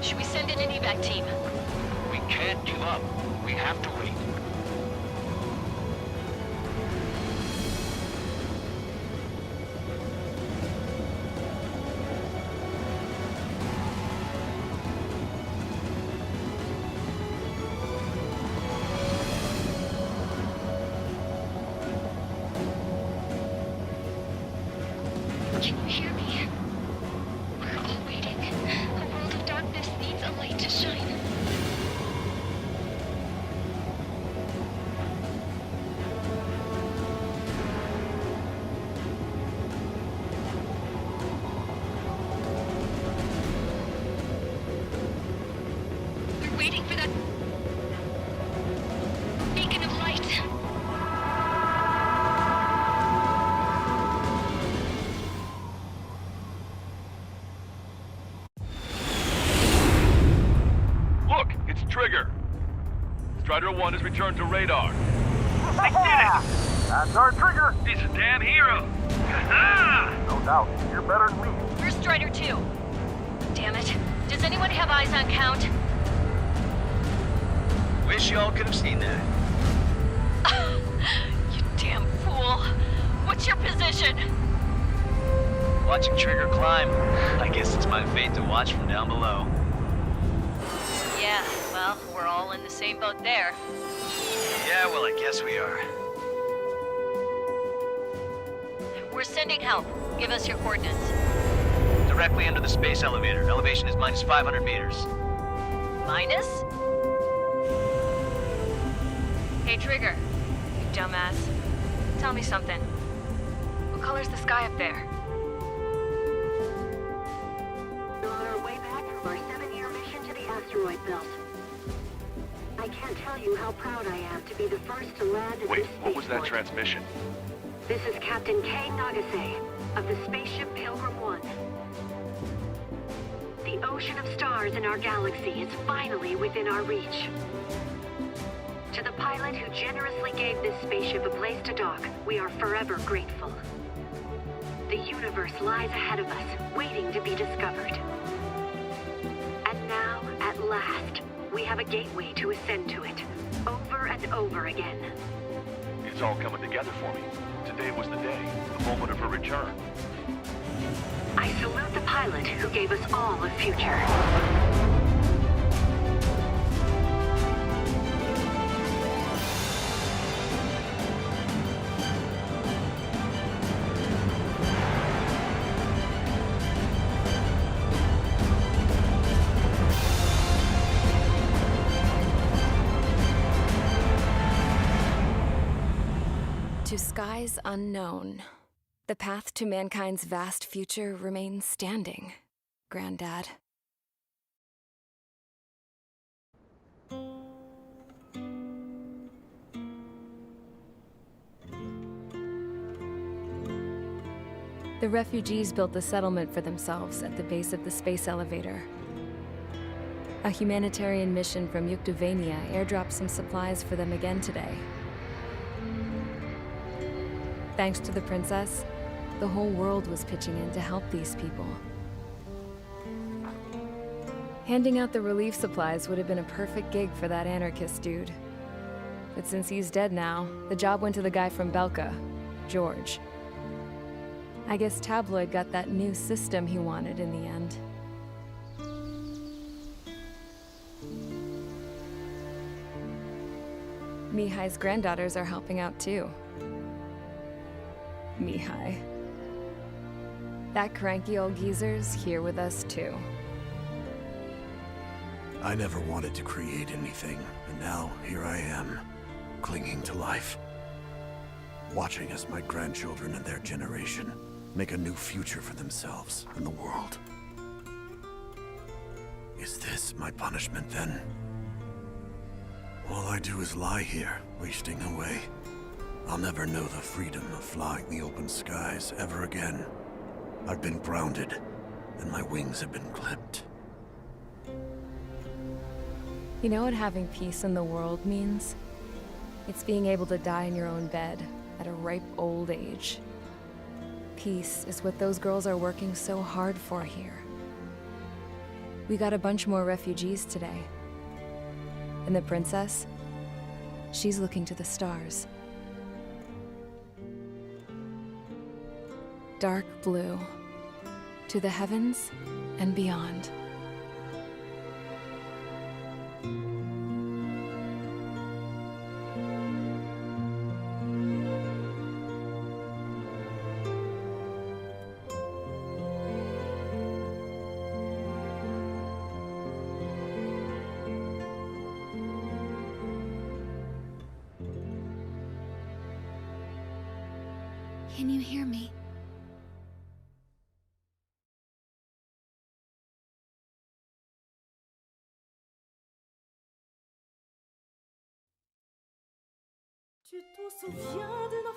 Should we send in an evac team? We can't give up. We have to wait. Can you hear me? We're all waiting. A world of darkness needs a light to shine. They're waiting for that beacon of light. Look, it's Trigger. Strider 1 has returned to radar. They did it! That's our Trigger! He's a damn hero. No doubt, you're better than me. Where's Strider 2? Damn it. Does anyone have eyes on Count? Wish y'all could have seen that. You damn fool. What's your position? Watching Trigger climb. I guess it's my fate to watch from down below. Yeah, well, we're all in the same boat there. Yeah, well, I guess we are. We're sending help. Give us your coordinates. Directly under the space elevator. Elevation is minus 500 meters. Minus? Hey, Trigger. You dumbass. Tell me something. What color's the sky up there? We're on our way back from our 7-year mission to the asteroid belt. I can't tell you how proud I am to be the first to land at Wait, this what was that spaceport. transmission? This is Captain Kay Nagase of the spaceship Pilgrim 1. The ocean of stars in our galaxy is finally within our reach. To the pilot who generously gave this spaceship a place to dock, we are forever grateful. The universe lies ahead of us, waiting to be discovered. And now, at last, we have a gateway to ascend to it, over and over again. It's all coming together for me. Today was the day, the moment of her return. I salute the pilot who gave us all a future. To skies unknown, the path to mankind's vast future remains standing, Granddad. The refugees built a settlement for themselves at the base of the space elevator. A humanitarian mission from Yuktovania airdropped some supplies for them again today. Thanks to the princess, the whole world was pitching in to help these people. Handing out the relief supplies would have been a perfect gig for that anarchist dude. But since he's dead now, the job went to the guy from Belka, George. I guess Tabloid got that new system he wanted in the end. Mihai's granddaughters are helping out too. Mihai. That cranky old geezer's here with us too. I never wanted to create anything, and now here I am, clinging to life. Watching as my grandchildren and their generation make a new future for themselves and the world. Is this my punishment then? All I do is lie here, wasting away. I'll never know the freedom of flying the open skies ever again. I've been grounded, and my wings have been clipped. You know what having peace in the world means? It's being able to die in your own bed at a ripe old age. Peace is what those girls are working so hard for here. We got a bunch more refugees today. And the princess? She's looking to the stars. Dark blue. To the heavens and beyond. Can you hear me? Tu te souviens de nos